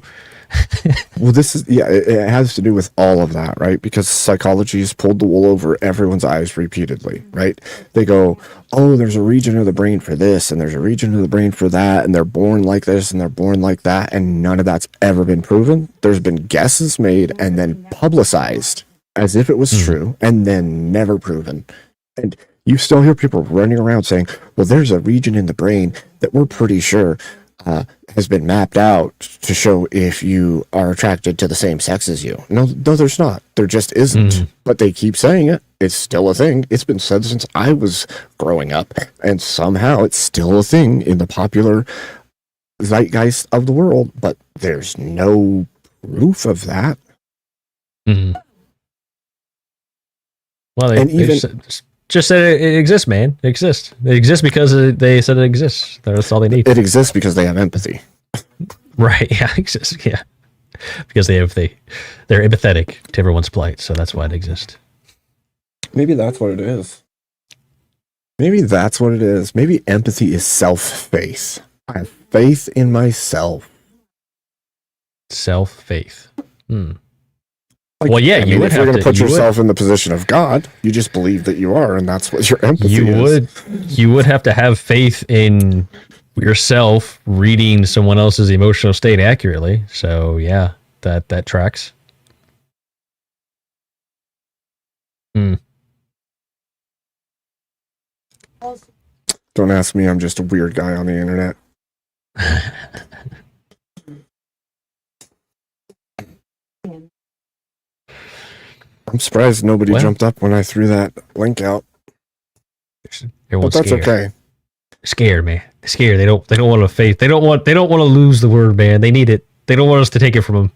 Well, it has to do with all of that, right? Because psychology has pulled the wool over everyone's eyes repeatedly, right? They go, oh, there's a region of the brain for this, and there's a region of the brain for that, and they're born like this, and they're born like that, and none of that's ever been proven. There's been guesses made and then publicized as if it was true, and then never proven. And you still hear people running around saying, well, there's a region in the brain that we're pretty sure has been mapped out to show if you are attracted to the same sex as you. No, there's not. There just isn't. But they keep saying it. It's still a thing. It's been said since I was growing up, and somehow it's still a thing in the popular zeitgeist of the world, but there's no proof of that. Well, they just said it exists, man. It exists. It exists because they said it exists. That's all they need. It exists because they have empathy. Right. Yeah, it exists. Yeah. Because they're empathetic to everyone's plight, so that's why it exists. Maybe that's what it is. Maybe empathy is self-faith. I have faith in myself. Self-faith. Like, well, yeah, if you're going to put yourself in the position of God, you just believe that you are, and that's what your empathy is. You would have to have faith in yourself reading someone else's emotional state accurately. So, yeah, that tracks. Don't ask me. I'm just a weird guy on the internet. I'm surprised nobody jumped up when I threw that link out. But that's okay. Scared, man. They're scared. They don't want to faith. They don't want to lose the word, man. They need it. They don't want us to take it from them.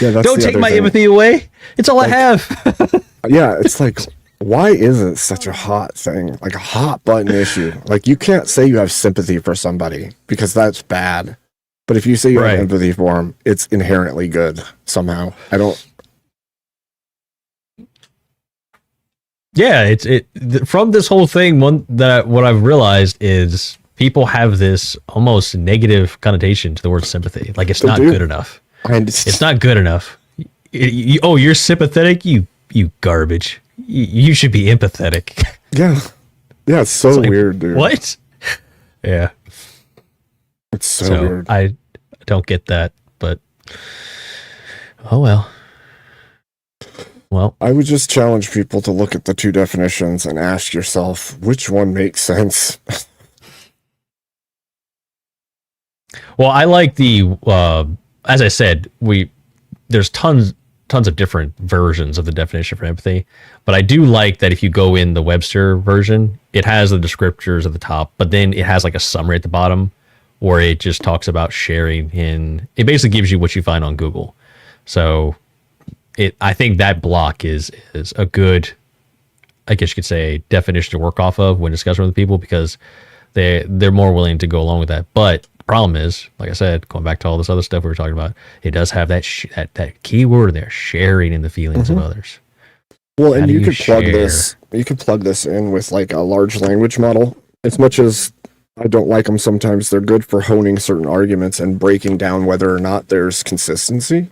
Yeah, don't take my empathy away. It's all I have. Yeah, it's like, why is it such a hot thing? Like a hot button issue. Like, you can't say you have sympathy for somebody because that's bad. But if you say you have empathy for them, it's inherently good somehow. Yeah, from this whole thing, what I've realized is people have this almost negative connotation to the word sympathy. Like, it's not good enough. It's not good enough. You're sympathetic? You garbage. You should be empathetic. Yeah. Yeah, it's so weird, dude. What? Yeah. It's so weird. I don't get that, but oh well. Well, I would just challenge people to look at the two definitions and ask yourself which one makes sense. Well, I like the as I said, there's tons of different versions of the definition for empathy, but I do like that if you go in the Webster version, it has the descriptors at the top, but then it has like a summary at the bottom where it just talks about sharing it basically gives you what you find on Google. So I think that block is a good, I guess you could say, definition to work off of when discussing with people, because they're more willing to go along with that. But the problem is, like I said, going back to all this other stuff we were talking about, it does have that key word in there, sharing in the feelings of others. Well, How and do you you could plug share? this. You could plug this in with like a large language model. As much as I don't like them, sometimes they're good for honing certain arguments and breaking down whether or not there's consistency.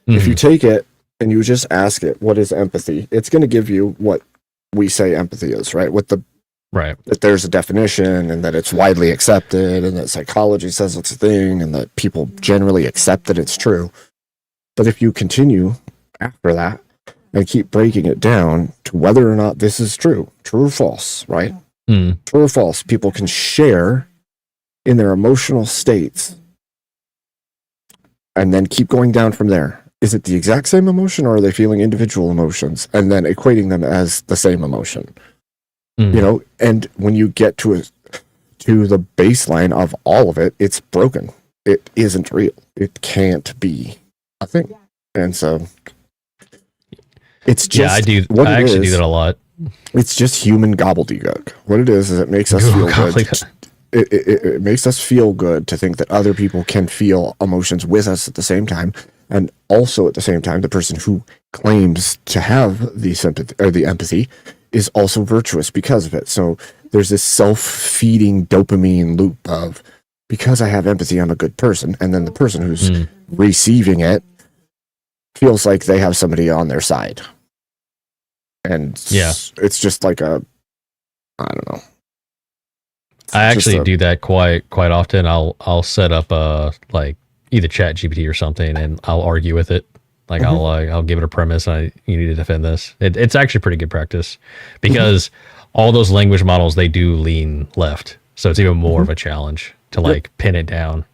If you Mhm. take it and you just ask it, what is empathy? It's going to give you what we say empathy is, right? With the Right. that there's a definition and that it's widely accepted and that psychology says it's a thing and that people generally accept that it's true. But if you continue after that and keep breaking it down to whether or not this is true or false, right? Mm. True or false, people can share in their emotional states and then keep going down from there. Is it the exact same emotion or are they feeling individual emotions and then equating them as the same emotion? Mm. You know, and when you get to the baseline of all of it, it's broken. It isn't real. It can't be a thing. And so it's just Yeah, I do. what I it actually do is. that a lot. It's just human gobbledygook. What it is it makes us feel good. It makes us feel good to think that other people can feel emotions with us at the same time, and also at the same time, the person who claims to have the sympathy or the empathy is also virtuous because of it. So there's this self-feeding dopamine loop of because I have empathy, I'm a good person, and then the person who's receiving it feels like they have somebody on their side, and Yeah. it's just like a I don't know. I actually do that quite often. I'll set up like either Chat GPT or something, and I'll argue with it. Like I'll give it a premise. You need to defend this. It's actually pretty good practice because all those language models they do lean left, so it's even more of a challenge to like pin it down.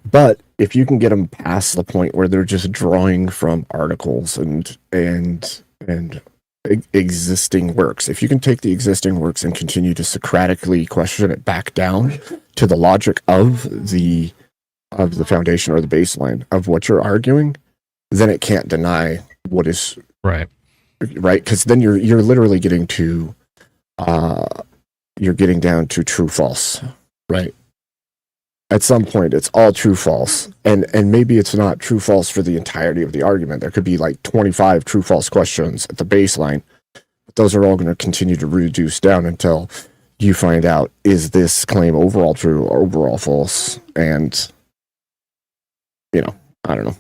But if you can get them past the point where they're just drawing from articles and existing works, if you can take the existing works and continue to Socratically question it back down to the logic of the foundation or the baseline of what you're arguing, then it can't deny what is right. Because then you're literally getting to you're getting down to true false, right? At some point it's all true false, and maybe it's not true false for the entirety of the argument. There could be like 25 true false questions at the baseline, but those are all going to continue to reduce down until you find out, is this claim overall true or overall false? And I don't know.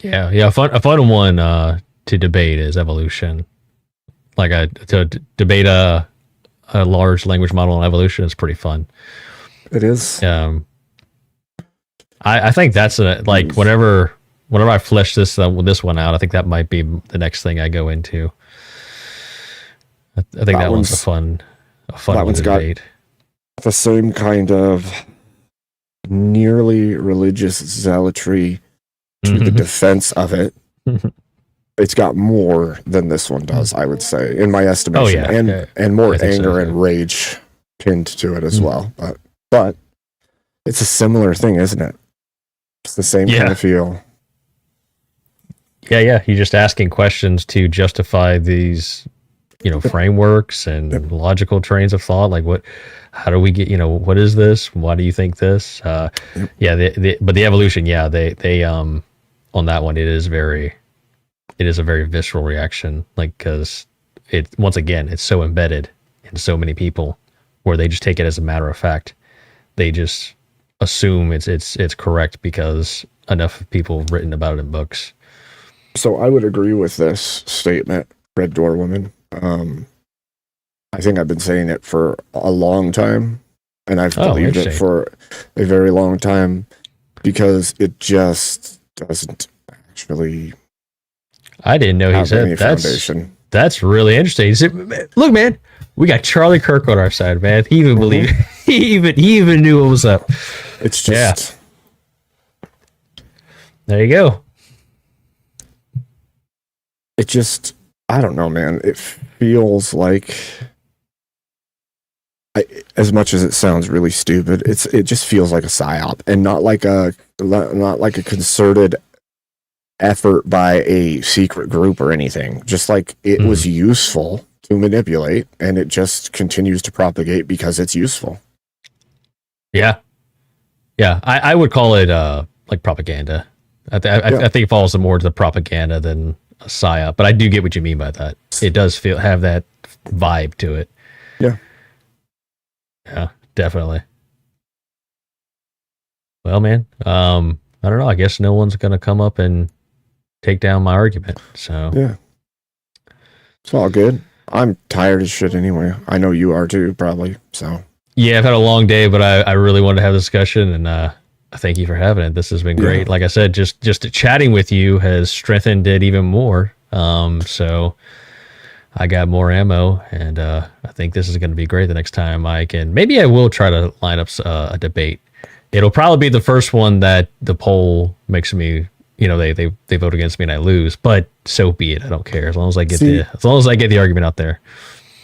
Yeah. A fun one to debate is evolution. Like to debate a large language model on evolution is pretty fun. It is. I think that's like whenever I flesh this one out, I think that might be the next thing I go into. I think that one's a fun one to debate. The same kind of nearly religious zealotry to the defense of it. It's got more than this one does, I would say, in my estimation, and more anger and rage pinned to it as well. But it's a similar thing, isn't it? It's the same kind of feel. Yeah. You're just asking questions to justify these, frameworks and logical trains of thought. Like how do we get, what is this? Why do you think this? But the evolution, they on that one, it is a very visceral reaction. Like, cause once again, it's so embedded in so many people where they just take it as a matter of fact. They just assume it's correct because enough people have written about it in books. So I would agree with this statement, Red Door Woman. I think I've been saying it for a long time, and I've believed it for a very long time because it just doesn't actually. I didn't know he said foundation. That's really interesting. He said, "Look, man, we got Charlie Kirk on our side, man. He even believed. He even knew what was up. It's just there you go. It just, I don't know, man. It feels like, as much as it sounds really stupid, it just feels like a psyop, and not like a concerted effort by a secret group or anything. Just like it was useful to manipulate, and it just continues to propagate because it's useful. Yeah. I would call it like propaganda. I think it falls more to the propaganda than psyop. But I do get what you mean by that. It does have that vibe to it. Yeah. Yeah, definitely. Well, man, I don't know. I guess no one's gonna come up and take down my argument. So Yeah. It's all good. I'm tired as shit anyway. I know you are too, probably. So yeah, I've had a long day, but I really wanted to have a discussion, and I thank you for having it. This has been great. Like I said, just chatting with you has strengthened it even more. So I got more ammo, and I think this is going to be great the next time I can. Maybe I will try to line up a debate. It'll probably be the first one that the poll makes me, they vote against me and I lose. But so be it. I don't care as long as I get the argument out there.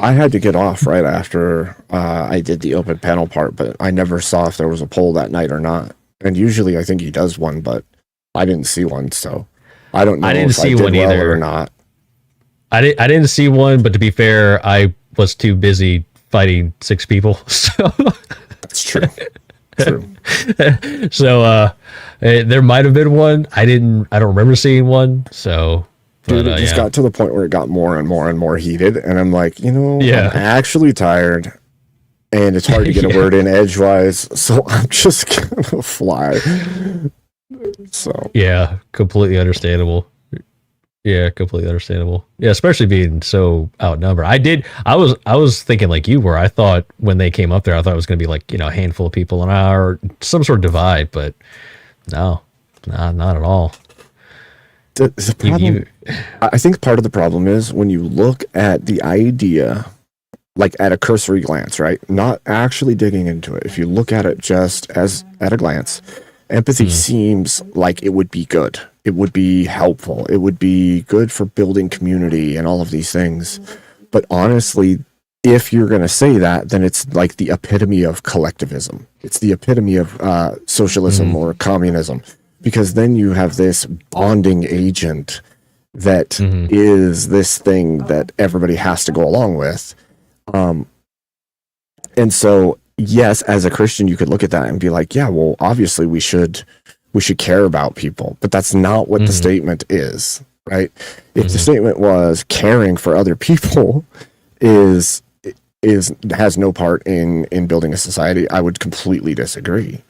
I had to get off right after I did the open panel part, but I never saw if there was a poll that night or not. And usually I think he does one, but I didn't see one, so I don't know if I did well either or not. I didn't see one, but to be fair, I was too busy fighting 6 people. So that's true. True. So there might have been one. I don't remember seeing one. So dude, it just got to the point where it got more and more and more heated, and I'm like, I'm actually tired, and it's hard to get a word in edgewise, so I'm just gonna fly. So yeah, completely understandable. Yeah, completely understandable. Yeah, especially being so outnumbered. I was thinking like you were. I thought when they came up there, I thought it was going to be like, a handful of people an hour, or some sort of divide, but no, not at all. The problem, I think part of the problem is when you look at the idea, like at a cursory glance, right? Not actually digging into it. If you look at it just as at a glance, empathy seems like it would be good. It would be helpful. It would be good for building community and all of these things. But honestly, if you're going to say that, then it's like the epitome of collectivism. It's the epitome of socialism or communism, because then you have this bonding agent that is this thing that everybody has to go along with. And so, yes, as a Christian, you could look at that and be like, yeah, well, obviously we should care about people, but that's not what the statement is, right? If the statement was caring for other people has no part in building a society, I would completely disagree.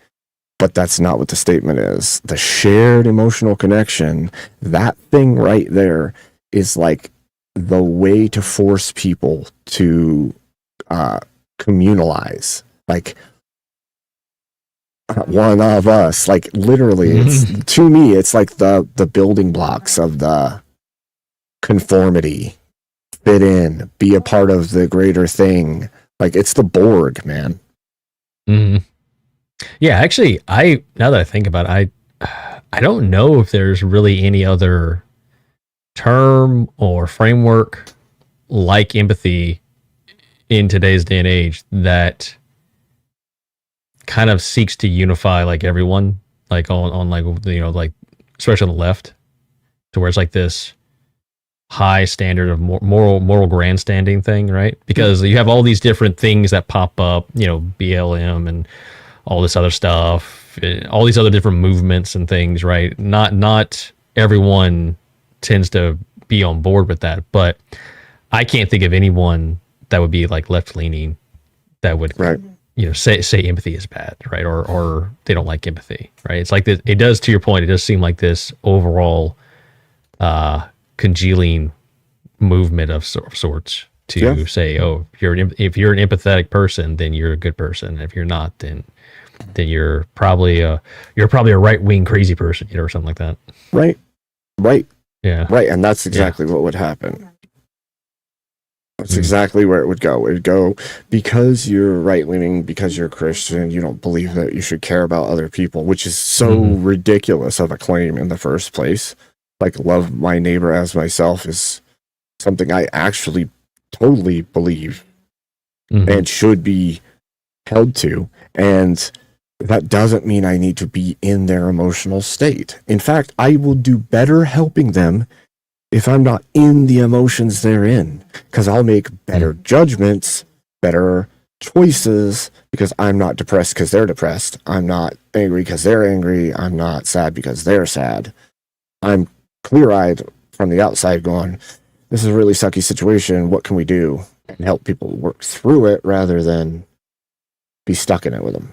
But that's not what the statement is. The shared emotional connection, that thing right there, is like the way to force people to communalize. Like, one of us, like literally, it's to me, it's like the building blocks of the conformity, fit in, be a part of the greater thing. Like, it's the Borg, man. Yeah, actually, now that I think about it, I don't know if there's really any other term or framework like empathy in today's day and age that kind of seeks to unify like everyone, like on like, like especially on the left, to where it's like this high standard of moral grandstanding thing, right? Because you have all these different things that pop up, BLM and all this other stuff, all these other different movements and things, right? Not everyone tends to be on board with that, but I can't think of anyone that would be like left leaning that would say empathy is bad, right? Or they don't like empathy, right? It's like this. It does, to your point, it does seem like this overall congealing movement of sorts to say, oh, if you're an empathetic person, then you're a good person. If you're not, then you're probably a right wing crazy person, or something like that. Right. Yeah. Right. And that's exactly what would happen. That's exactly where it would go. It would go, because you're right-leaning, because you're a Christian, you don't believe that you should care about other people, which is so ridiculous of a claim in the first place. Like, love my neighbor as myself is something I actually totally believe and should be held to. And that doesn't mean I need to be in their emotional state. In fact, I will do better helping them if I'm not in the emotions they're in, because I'll make better judgments, better choices, because I'm not depressed because they're depressed. I'm not angry because they're angry. I'm not sad because they're sad. I'm clear-eyed from the outside going, this is a really sucky situation. What can we do? And help people work through it rather than be stuck in it with them.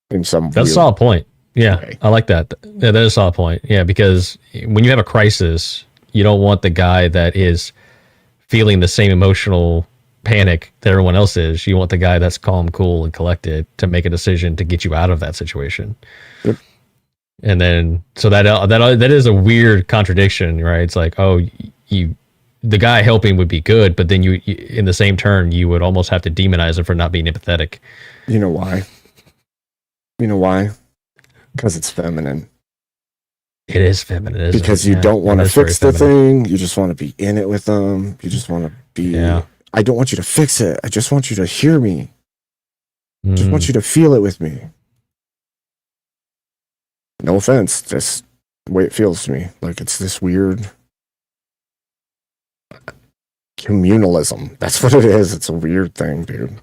In some That's a solid point. Yeah, way. I like that. Yeah, that is a solid point. Yeah, because when you have a crisis, you don't want the guy that is feeling the same emotional panic that everyone else is. You want the guy that's calm, cool, and collected to make a decision to get you out of that situation. Yep. And then, so that is a weird contradiction, right? It's like, oh, the guy helping would be good, but then you in the same turn, you would almost have to demonize him for not being empathetic. You know why? Because it's feminine. It is feminine. Because you don't want to fix the thing. You just want to be in it with them. You just want to be. Yeah. I don't want you to fix it. I just want you to hear me. I just want you to feel it with me. No offense, just the way it feels to me. Like it's this weird communalism. That's what it is. It's a weird thing, dude.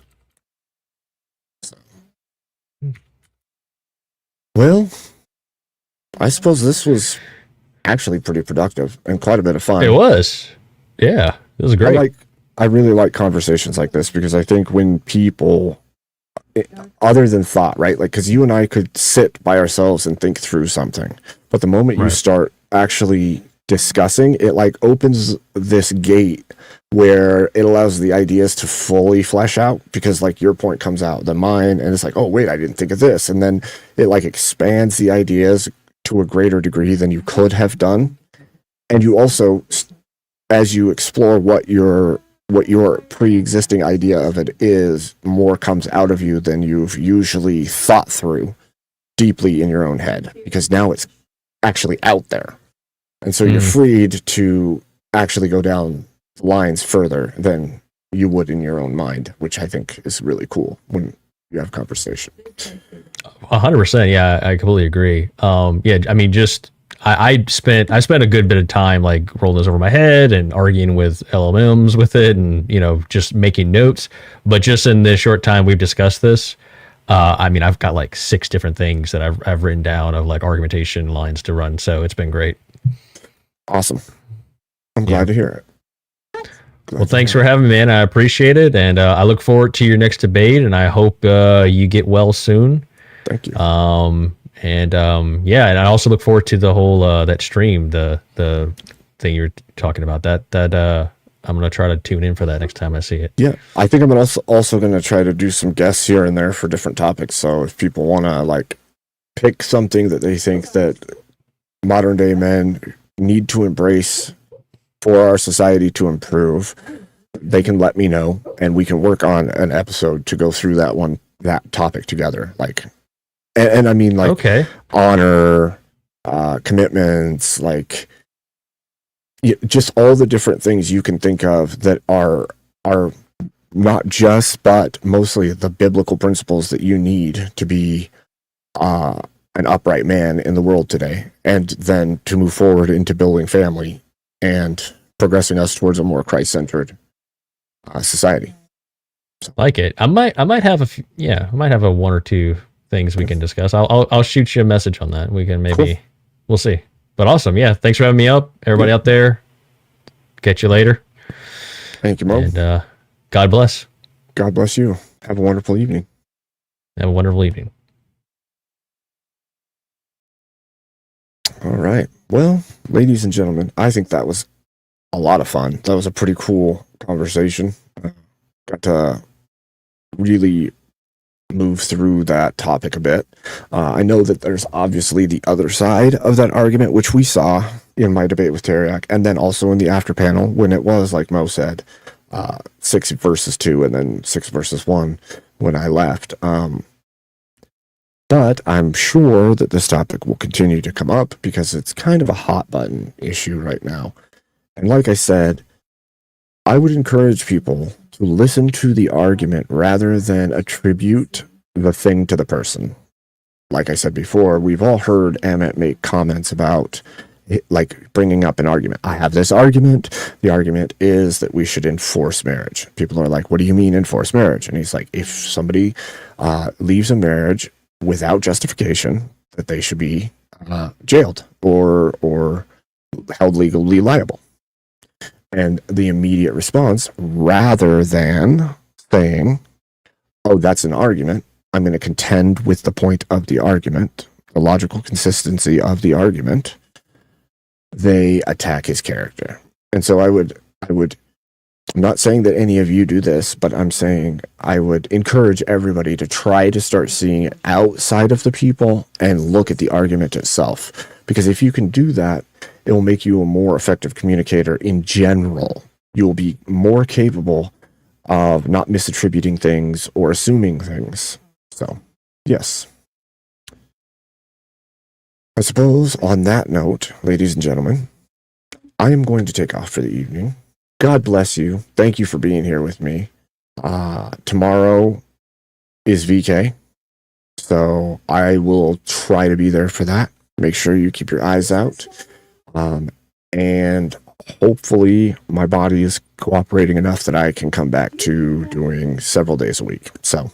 Well, I suppose this was actually pretty productive and quite a bit of fun. It was. Yeah, it was great. I really like conversations like this because I think when people, other than thought, right? Like, because you and I could sit by ourselves and think through something, but the moment you start actually discussing, it like opens this gate where it allows the ideas to fully flesh out because like your point comes out, the mine, and it's like, oh wait, I didn't think of this. And then it like expands the ideas to a greater degree than you could have done. And you also, as you explore what your pre-existing idea of it is, more comes out of you than you've usually thought through deeply in your own head, because now it's actually out there. And so you're freed to actually go down lines further than you would in your own mind, which I think is really cool when you have conversation. 100%. Yeah, I completely agree. Yeah, I mean, just I spent a good bit of time like rolling this over my head and arguing with LLMs with it, and just making notes. But just in this short time we've discussed this, I mean, I've got like 6 different things that I've written down of like argumentation lines to run. So it's been great. Awesome. I'm glad to hear it. Well, thanks for having me, man. I appreciate it, and I look forward to your next debate. And I hope you get well soon. Thank you. And and I also look forward to the whole that stream, the thing you're talking about. That I'm gonna try to tune in for that next time I see it. Yeah, I think I'm also gonna try to do some guests here and there for different topics. So if people want to like pick something that they think that modern day men need to embrace for our society to improve, they can let me know, and we can work on an episode to go through that topic together. Like, and I mean, like, honor, commitments, like, just all the different things you can think of that are not just, but mostly the biblical principles that you need to be an upright man in the world today, and then to move forward into building family and progressing us towards a more Christ-centered society. So. Like it. I might have I might have a 1 or 2 things we can discuss. I'll shoot you a message on that. We can maybe we'll see. But awesome. Yeah. Thanks for having me up. Everybody out there. Catch you later. Thank you, Mo. And God bless. God bless you. Have a wonderful evening. Have a wonderful evening. All right. Well, ladies and gentlemen, I think that was a lot of fun. That was a pretty cool conversation. Got to really move through that topic a bit. I know that there's obviously the other side of that argument, which we saw in my debate with Teriak, and then also in the after panel when it was, like Mo said, 6 versus 2 and then 6 versus 1 when I left. But I'm sure that this topic will continue to come up because it's kind of a hot button issue right now. And like I said, I would encourage people to listen to the argument rather than attribute the thing to the person. Like I said before, we've all heard Amit make comments about it, like bringing up an argument. I have this argument. The argument is that we should enforce marriage. People are like, what do you mean enforce marriage? And he's like, if somebody leaves a marriage without justification, that they should be jailed or held legally liable. And the immediate response, rather than saying, oh, that's an argument, I'm going to contend with the point of the argument, the logical consistency of the argument, they attack his character. And so I would, I'm not saying that any of you do this, but I'm saying I would encourage everybody to try to start seeing it outside of the people and look at the argument itself. Because if you can do that, it will make you a more effective communicator in general. You will be more capable of not misattributing things or assuming things. So, yes. I suppose on that note, ladies and gentlemen, I am going to take off for the evening. God bless you. Thank you for being here with me. Tomorrow is VK, so I will try to be there for that. Make sure you keep your eyes out. And hopefully my body is cooperating enough that I can come back to doing several days a week. So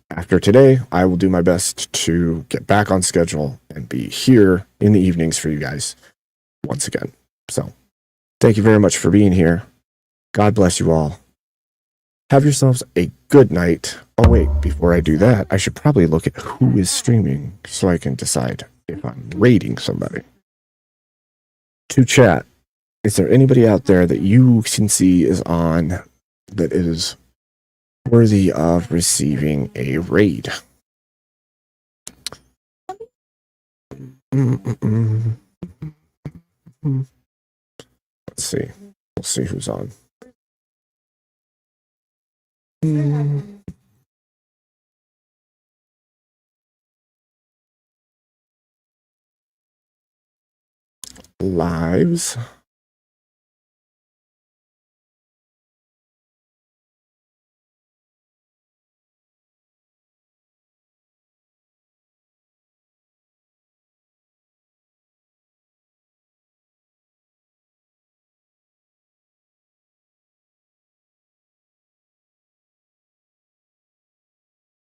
after today, I will do my best to get back on schedule and be here in the evenings for you guys once again. So thank you very much for being here. God bless you all. Have yourselves a good night. Oh wait, before I do that, I should probably look at who is streaming so I can decide if I'm rating somebody. To chat, is there anybody out there that you can see is on that is worthy of receiving a raid? Let's see. We'll see who's on. Lives.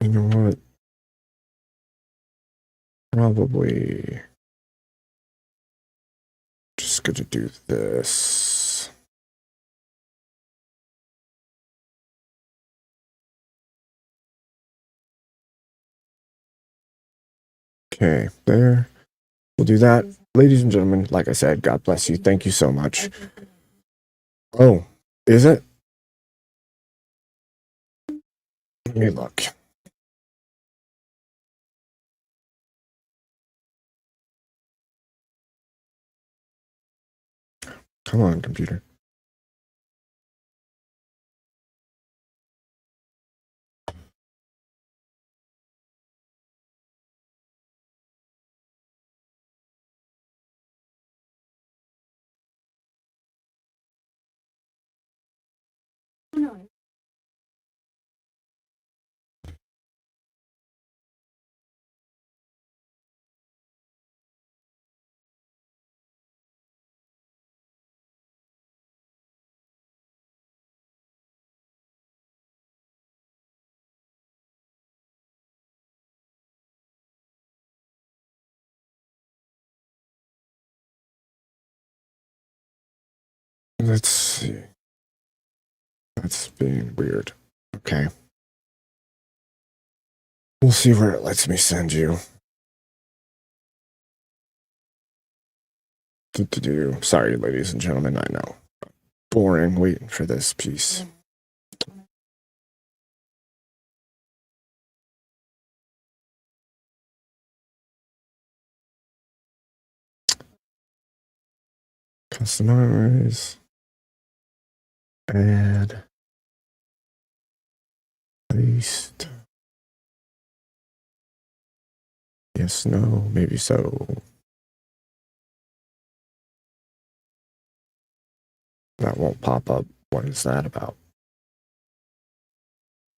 You know what? Probably just going to do this. Okay, there. We'll do that. Ladies and gentlemen, like I said, God bless you. Thank you so much. Oh, is it? Let me look. Come on, computer. Let's see. That's being weird. Okay. We'll see where it lets me send you. Sorry, ladies and gentlemen, I know. Boring waiting for this piece. Customize. Add. Paste. Yes, no, maybe so. That won't pop up. What is that about?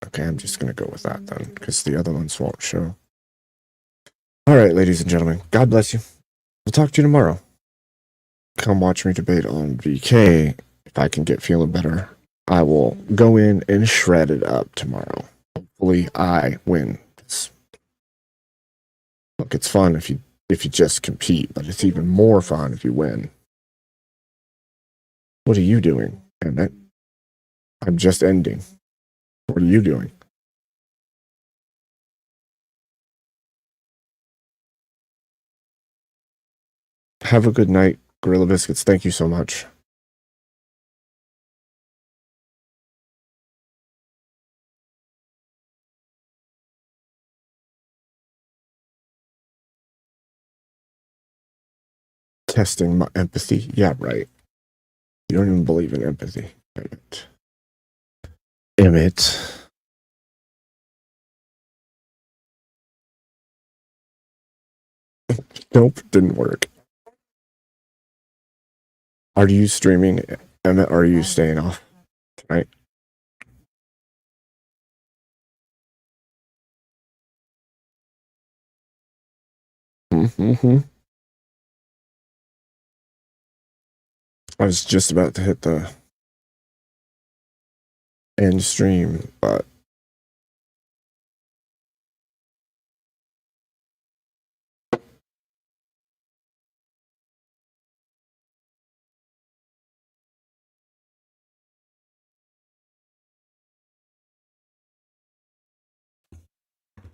Okay, I'm just going to go with that then, because the other ones won't show. All right, ladies and gentlemen, God bless you. We'll talk to you tomorrow. Come watch me debate on VK. If I can get feeling better, I will go in and shred it up tomorrow. Hopefully I win. Look, it's fun if you just compete, but it's even more fun if you win. What are you doing, Emmett? I'm just ending. What are you doing? Have a good night, Gorilla Biscuits. Thank you so much. Testing my empathy? Yeah, right. You don't even believe in empathy. Emmett. Emmett. Nope, didn't work. Are you streaming, Emmett, or are you staying off tonight? Mm-hmm. I was just about to hit the end stream, but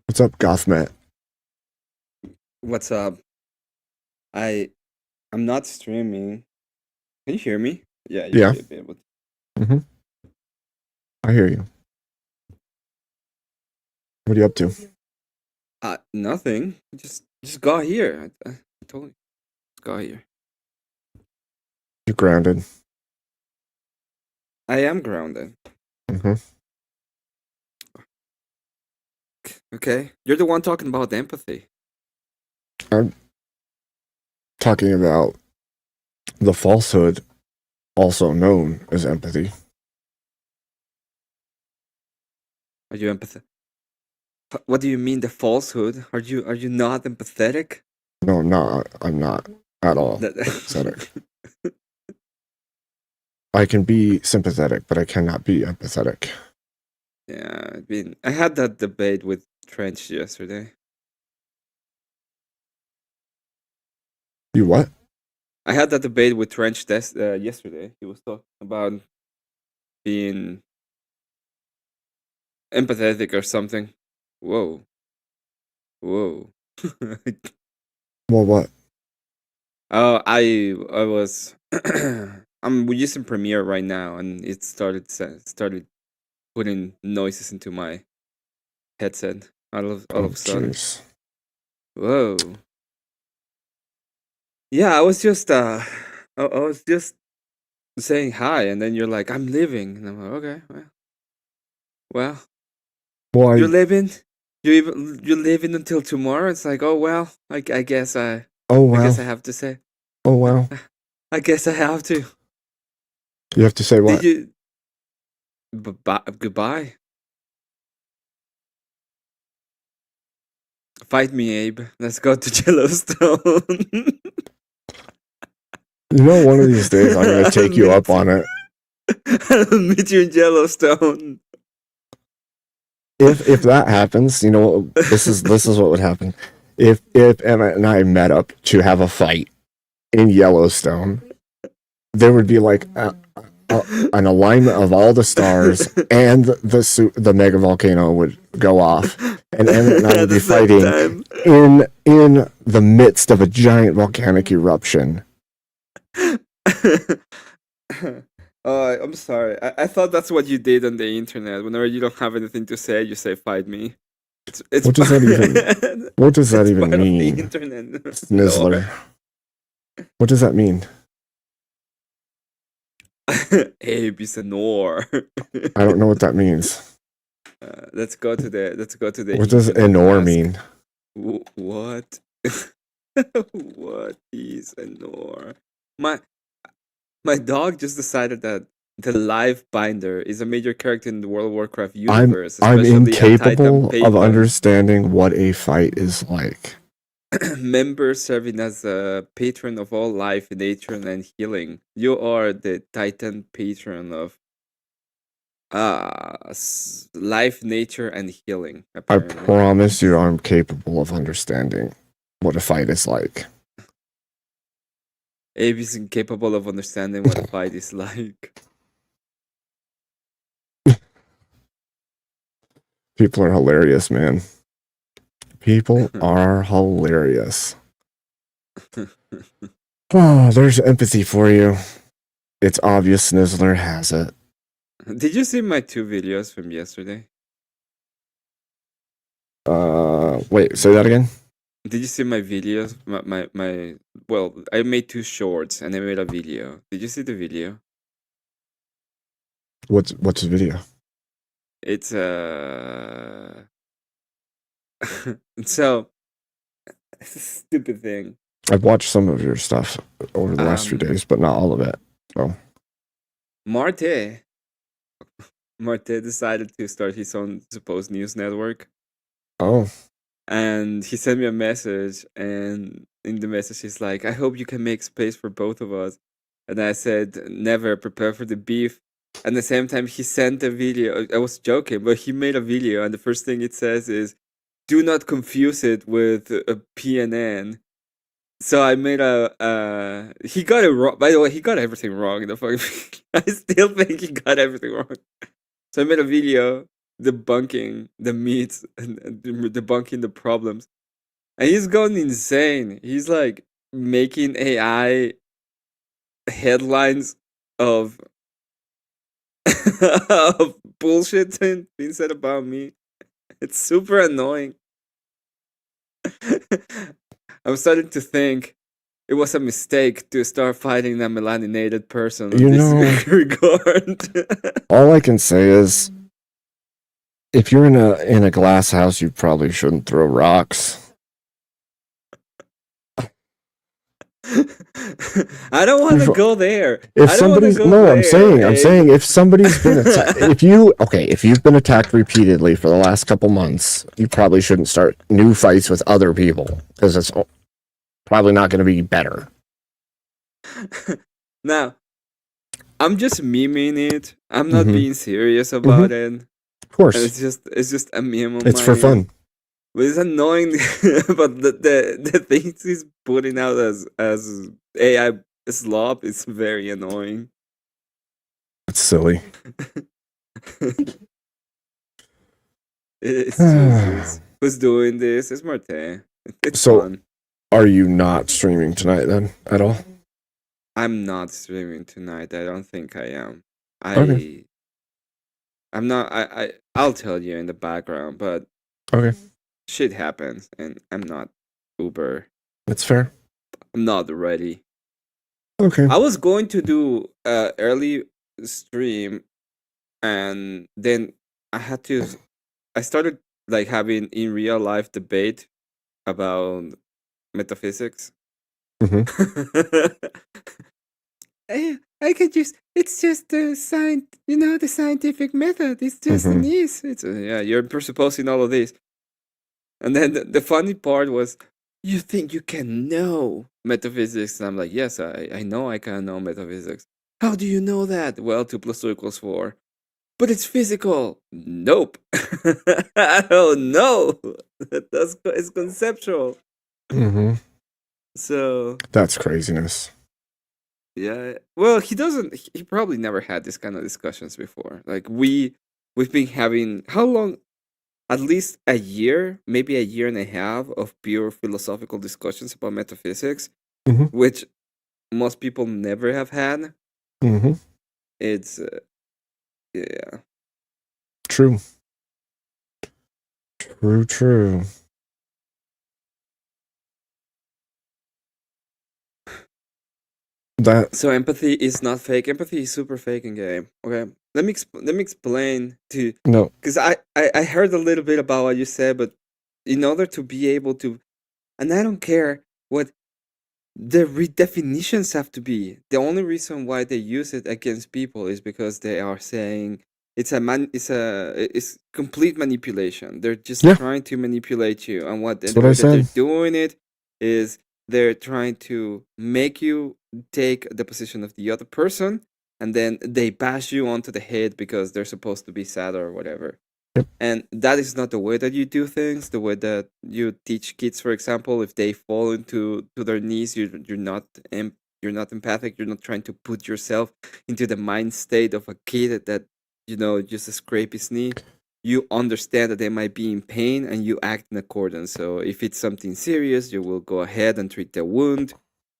what's up, Gothmat? What's up? I'm not streaming. Can you hear me? Yeah, you Yeah. should be able to. Mm-hmm. I hear you. What are you up to? Nothing. Just got here. I told you. Just got here. You're grounded. I am grounded. Mm-hmm. Okay. You're the one talking about empathy. I'm talking about the falsehood, also known as empathy. Are you empathetic? What do you mean the falsehood? Are you not empathetic? No, I'm not. I'm not at all empathetic. I can be sympathetic, but I cannot be empathetic. Yeah, I had that debate with Trench yesterday. You what? I had that debate with Trench yesterday. He was talking about being empathetic or something. Whoa. Well, what? Oh, I was I'm using Premiere right now, and it started putting noises into my headset all of a sudden. Jeez. Whoa. Yeah, I was just I was just saying hi, and then you're like, "I'm leaving," and I'm like, "Okay, well, Well, you're leaving. You're leaving until tomorrow." It's like, oh well, I guess I guess I have to say. Oh wow. I guess I have to. You have to say what? Did you? Goodbye. Fight me, Abe. Let's go to Yellowstone. You know, one of these days I'm gonna take you up on it. I'll meet you in Yellowstone. If that happens, you know, this is what would happen. If Emma and I met up to have a fight in Yellowstone, there would be like an alignment of all the stars, and the mega volcano would go off, and Emmett and I would be fighting in the midst of a giant volcanic eruption. I'm sorry. I thought that's what you did on the internet. Whenever you don't have anything to say, you say "fight me." It's what does that even? What does that even mean? The internet. Nizzler. What does that mean? Abe is an or. I don't know what that means. Let's go to the. What does an or mean? What? What is an or? My dog just decided that the Live Binder is a major character in the World of Warcraft universe. I'm incapable Titan of understanding what a fight is like. Member serving as a patron of all life, nature, and healing. You are the Titan patron of life, nature, and healing. Apparently. I promise you I'm capable of understanding what a fight is like. Abe is incapable of understanding what a fight is like. People are hilarious, man. People are hilarious. Oh, there's empathy for you. It's obvious Snizzler has it. Did you see my 2 videos from yesterday? Wait, say that again? Did you see my videos? Well, I made 2 shorts and I made a video. Did you see the video? What's the video? It's so it's a stupid thing. I've watched some of your stuff over the last few Um, days, but not all of it. So Marte decided to start his own supposed news network, oh, and he sent me a message, and in the message he's like, "I hope you can make space for both of us." And I said, "Never, prepare for the beef." And at the same time, he sent a video. I was joking, but he made a video, and the first thing it says is, "Do not confuse it with a PNN." So I made he got it wrong. By the way, he got everything wrong in the fucking I still think he got everything wrong. So I made a video debunking the myths and debunking the problems. And he's going insane. He's like making AI headlines of of bullshit being said about me. It's super annoying. I'm starting to think it was a mistake to start fighting a melaninated person in You this know- regard. all I can say is, if you're in a glass house, you probably shouldn't throw rocks. I don't want to go there. If I don't wanna somebody's go no, I'm there, saying if somebody's been if you've been attacked repeatedly for the last couple months, you probably shouldn't start new fights with other people because it's probably not going to be better. Now, I'm just memeing it. I'm not Mhm. being serious about it. Of course, And it's just a meme of it's for mine. fun. But it's annoying. But the things he's putting out as AI slop is very annoying. It's silly. It's just, who's doing this? It's Marte. It's So- fun. Are you not streaming tonight then at all? I'm not streaming tonight. I don't think I am. Okay. I'm not. I'll tell you in the background, but Okay, shit happens, and I'm not Uber. that's fair. I'm not ready. Okay. I was going to do early stream, and then I started like having in real life debate about metaphysics. Mhm. I could just it's just the the scientific method. It's just an ease. It's yeah, you're presupposing all of this. And then the funny part was, you think you can know metaphysics? And I'm like, yes, I know I can know metaphysics. How do you know that? Well, 2 + 2 = 4. But it's physical. Nope. Oh no. It's conceptual. Mm-hmm. So That's craziness. yeah. Well, he probably never had this kind of discussions before. Like we've been having how long? At least a year, maybe a year and a half of pure philosophical discussions about metaphysics, Mhm. which most people never have had. Mm-hmm. It's yeah. True. True. That So empathy is not fake. Empathy is super fake in game. Okay, let me explain to no. because I heard a little bit about what you said, but in order to be able to, and I don't care what the redefinitions have to be. The only reason why they use it against people is because they are saying it's complete manipulation. They're just Yeah. trying to manipulate you, and That's the what I way that they're said. doing it is they're trying to make you take the position of the other person, and then they bash you onto the head because they're supposed to be sad or whatever. Yep. And that is not the way that you do things. The way that you teach kids, for example, if they fall into their knees, you're not You're not empathic. You're not trying to put yourself into the mind state of a kid that just scrape his knee. You understand that they might be in pain, and you act in accordance. So if it's something serious, you will go ahead and treat the wound.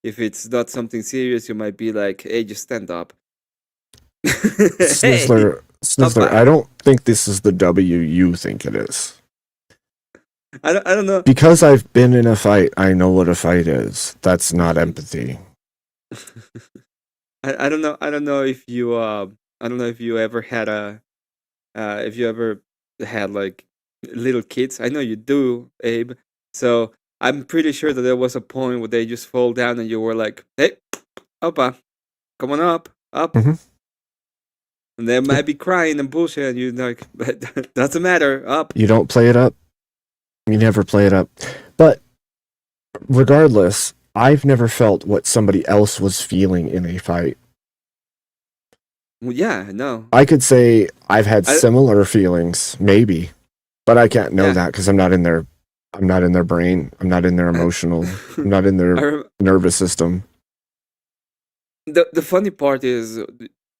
If it's not something serious, you might be like, "Hey, just stand up." Snizzler, I don't think this is the W you think it is. I don't know. Because I've been in a fight, I know what a fight is. That's not empathy. I don't know. I don't know if you ever had like little kids. I know you do, Abe. So I'm pretty sure that there was a point where they just fall down and you were like, "Hey, Opa, come on up." Mhm. And they might be crying and bullshit, and you're like, "But doesn't matter, up." You don't play it up. You never play it up. But regardless, I've never felt what somebody else was feeling in a fight. Well, yeah, no. I could say I've had similar feelings, maybe, but I can't know that because I'm not in their brain. I'm not in their emotional. I'm not in their nervous system. The funny part is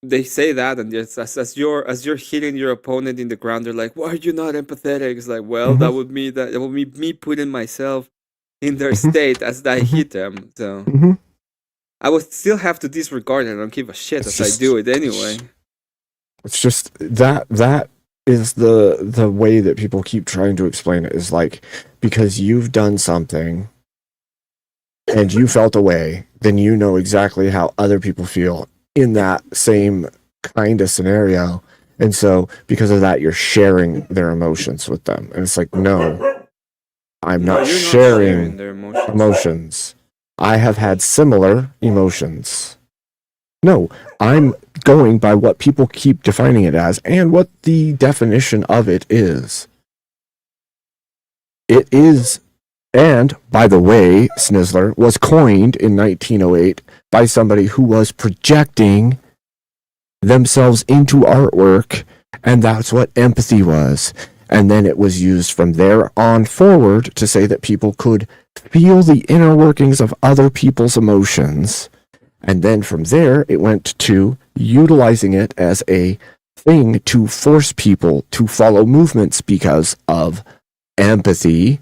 they say that, and as you're hitting your opponent in the ground, they're like, "Why are you not empathetic?" It's like, well, that would be me putting myself in their state as I hit them. So I would still have to disregard it. I don't give a shit as I do it anyway. It's just that is the way that people keep trying to explain it, is like, because you've done something and you felt a way, then you know exactly how other people feel in that same kind of scenario. And so because of that, you're sharing their emotions with them. And it's like, no, I'm not sharing their emotions. I have had similar emotions. No, I'm going by what people keep defining it as and what the definition of it is. It is, and by the way, Snizzler was coined in 1908 by somebody who was projecting themselves into artwork, and that's what empathy was. And then it was used from there on forward to say that people could feel the inner workings of other people's emotions. And then from there, it went to utilizing it as a thing to force people to follow movements because of empathy.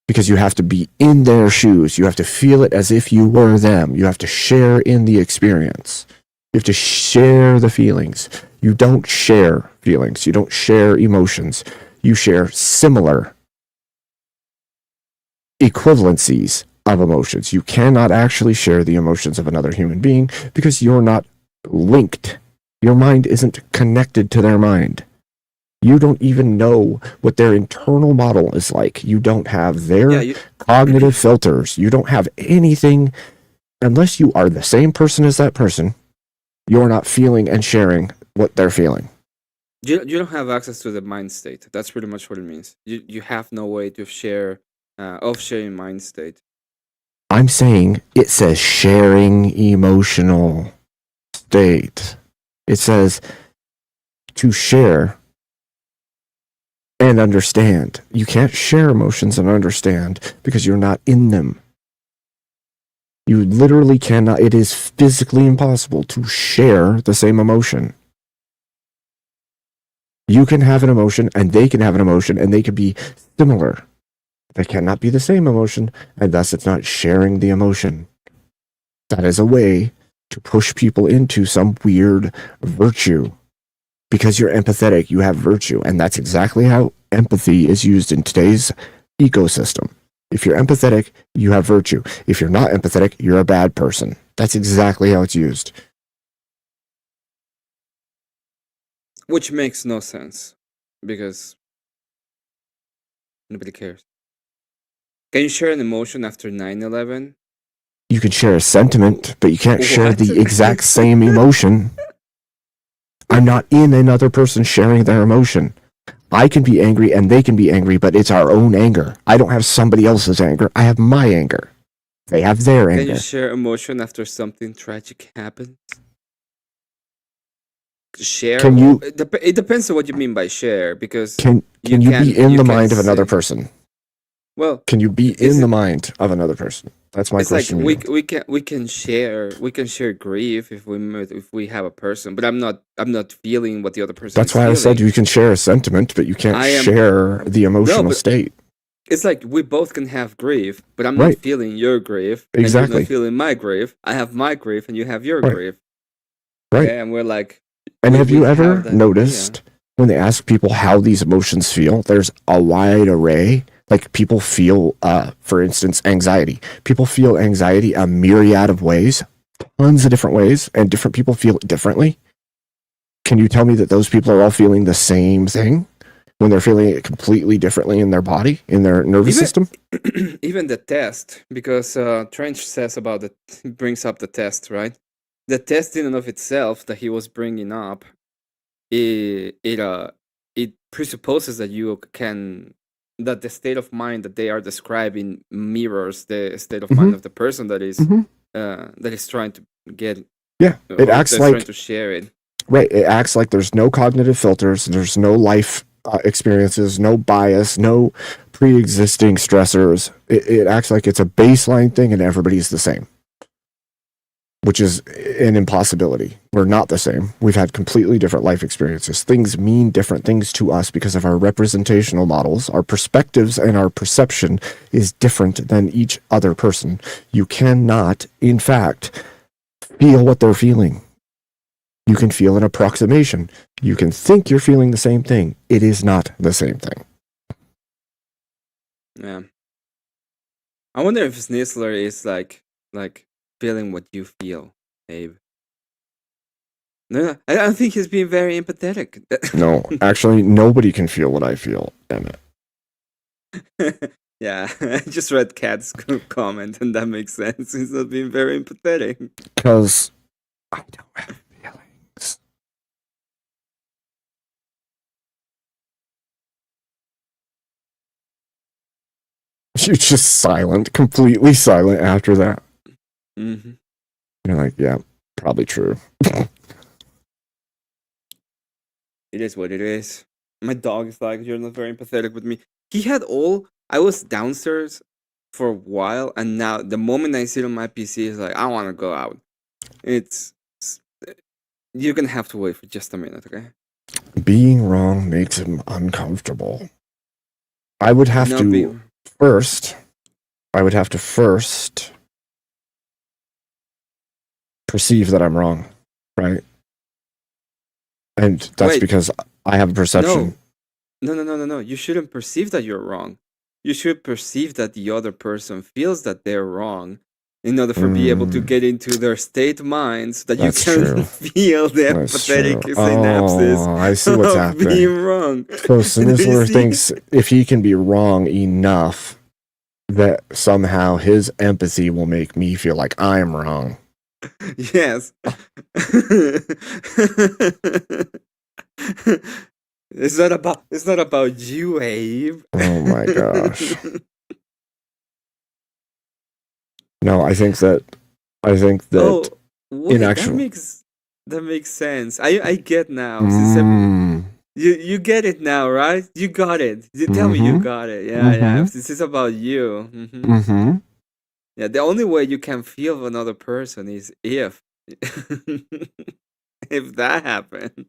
Because you have to be in their shoes. You have to feel it as if you were them. You have to share in the experience. You have to share the feelings. You don't share feelings. You don't share emotions. You share similar equivalencies of emotions. You cannot actually share the emotions of another human being because you're not linked. Your mind isn't connected to their mind. You don't even know what their internal model is like. You don't have their cognitive filters. You don't have anything. Unless you are the same person as that person, you're not feeling and sharing what they're feeling. You don't have access to the mind state. That's pretty much what it means. You have no way to share sharing mind state. I'm saying it says sharing emotional state. It says to share and understand. You can't share emotions and understand because you're not in them. You literally cannot. It is physically impossible to share the same emotion. You can have an emotion and they can have an emotion and they can be similar. They cannot be the same emotion, and thus it's not sharing the emotion. That is a way to push people into some weird virtue. Because you're empathetic, you have virtue, and that's exactly how empathy is used in today's ecosystem. If you're empathetic, you have virtue. If you're not empathetic, you're a bad person. That's exactly how it's used. Which makes no sense, because nobody cares. Can you share an emotion after 9/11? You can share a sentiment, but you can't share the exact same emotion. I'm not in another person sharing their emotion. I can be angry and they can be angry, but it's our own anger. I don't have somebody else's anger. I have my anger. They have their anger. Can you share emotion after something tragic happens? Share? Can you? It depends on what you mean by share, because can you be in the mind of another person? Well, can you be in the mind of another person? That's my It's like question. we can share grief if we have a person, but I'm not feeling what the other person That's is why I said feeling. you can share a sentiment, but you can't I am share the emotional but state. it's like we both can have grief, but I'm not Right. feeling your grief, and you're Exactly. not feeling my grief. I have my grief, and you have your Right. grief. Right. And we're like, And have you we ever have that, noticed when they ask people how these emotions feel, there's a wide array. Like people feel, for instance, anxiety. People feel anxiety a myriad of ways, tons of different ways, and different people feel it differently. Can you tell me that those people are all feeling the same thing when they're feeling it completely differently in their body, in their nervous system? Even the test, because Trench says about it, brings up the test, right? The test in and of itself that he was bringing up, it presupposes that that the state of mind that they are describing mirrors the state of mind of the person that is trying to get. Yeah, it acts like trying to share it. Right, it acts like there's no cognitive filters, there's no life experiences, no bias, no pre-existing stressors. It acts like it's a baseline thing and everybody's the same, which is an impossibility. We're not the same. We've had completely different life experiences. Things mean different things to us because of our representational models. Our perspectives and our perception is different than each other person. You cannot, in fact, feel what they're feeling. You can feel an approximation. You can think you're feeling the same thing. It is not the same thing. Yeah. I wonder if Snizzler is like feeling what you feel, Abe. No, I don't think he's being very empathetic. No, actually, nobody can feel what I feel. Damn it. Yeah, I just read Kat's comment, and that makes sense. He's not being very empathetic. Because I don't have feelings. You're just silent, completely silent after that. Mm-hmm. You're like, yeah, probably true. It is what it is. My dog is like, you're not very empathetic with me. I was downstairs for a while, and now the moment I sit on my PC, it's like, I want to go out. You're going to have to wait for just a minute, okay? Being wrong makes him uncomfortable. I would have to first perceive that I'm wrong, right? And that's because I have a perception. No. You shouldn't perceive that you're wrong. You should perceive that the other person feels that they're wrong in order for be able to get into their state minds that you can feel the empathetic synapses I see what's happening. Being wrong. So Snizzler thinks if he can be wrong enough that somehow his empathy will make me feel like I'm wrong. Yes. It's not about you, Abe. Oh my gosh. No, I think that wait, in actual that makes sense. I get now. You get it now, right? You got it. You tell me you got it. Yeah. This is about you. Yeah, the only way you can feel another person is if that happened.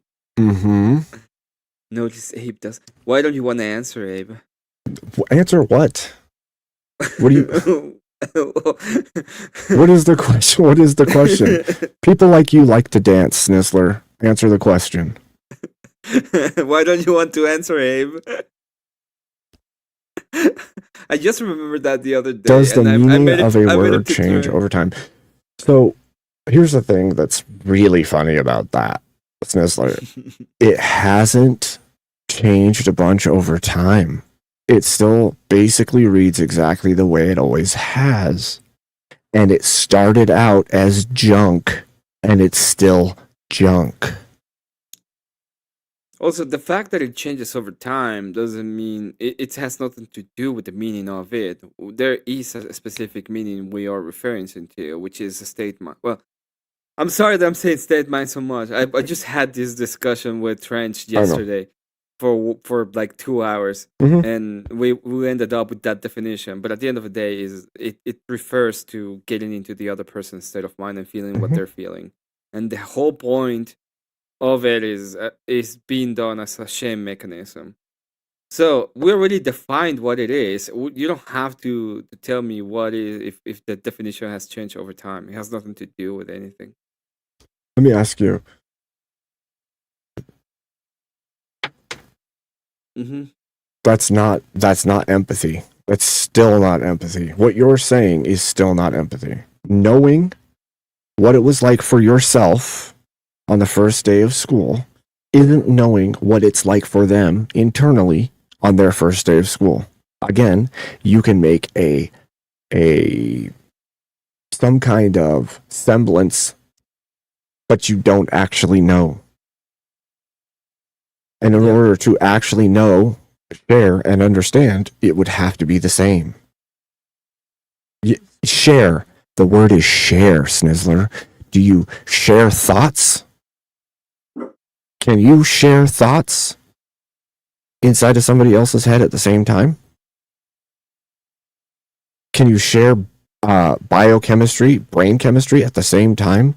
Notice Abe does. Why don't you want to answer, Abe? Answer what? What do you? What is the question? What is the question? People like you like to dance, Snizzler. Answer the question. Why don't you want to answer, Abe? I just remembered that the other day. Does the meaning of a word change over time? So here's the thing that's really funny about that, Snizzler. It hasn't changed a bunch over time. It still basically reads exactly the way it always has. And it started out as junk, and it's still junk. Also, the fact that it changes over time doesn't mean it has nothing to do with the meaning of it. There is a specific meaning we are referring to, which is a state mind. Well, I'm sorry that I'm saying state mind so much. I just had this discussion with Trench yesterday for like 2 hours, Mhm. and we ended up with that definition. But at the end of the day, it refers to getting into the other person's state of mind and feeling what Mhm. they're feeling, and the whole point of it is being done as a shame mechanism. So we already defined what it is. You don't have to tell me what is if the definition has changed over time. It has nothing to do with anything. Let me ask you. Mm-hmm. That's not empathy. That's still not empathy. What you're saying is still not empathy. Knowing what it was like for yourself on the first day of school isn't knowing what it's like for them internally on their first day of school. Again, you can make a some kind of semblance, but you don't actually know. And in order to actually know, share, and understand, it would have to be the same. Share. The word is share, Snizzler. Do you share thoughts? Can you share thoughts inside of somebody else's head at the same time? Can you share biochemistry, brain chemistry at the same time?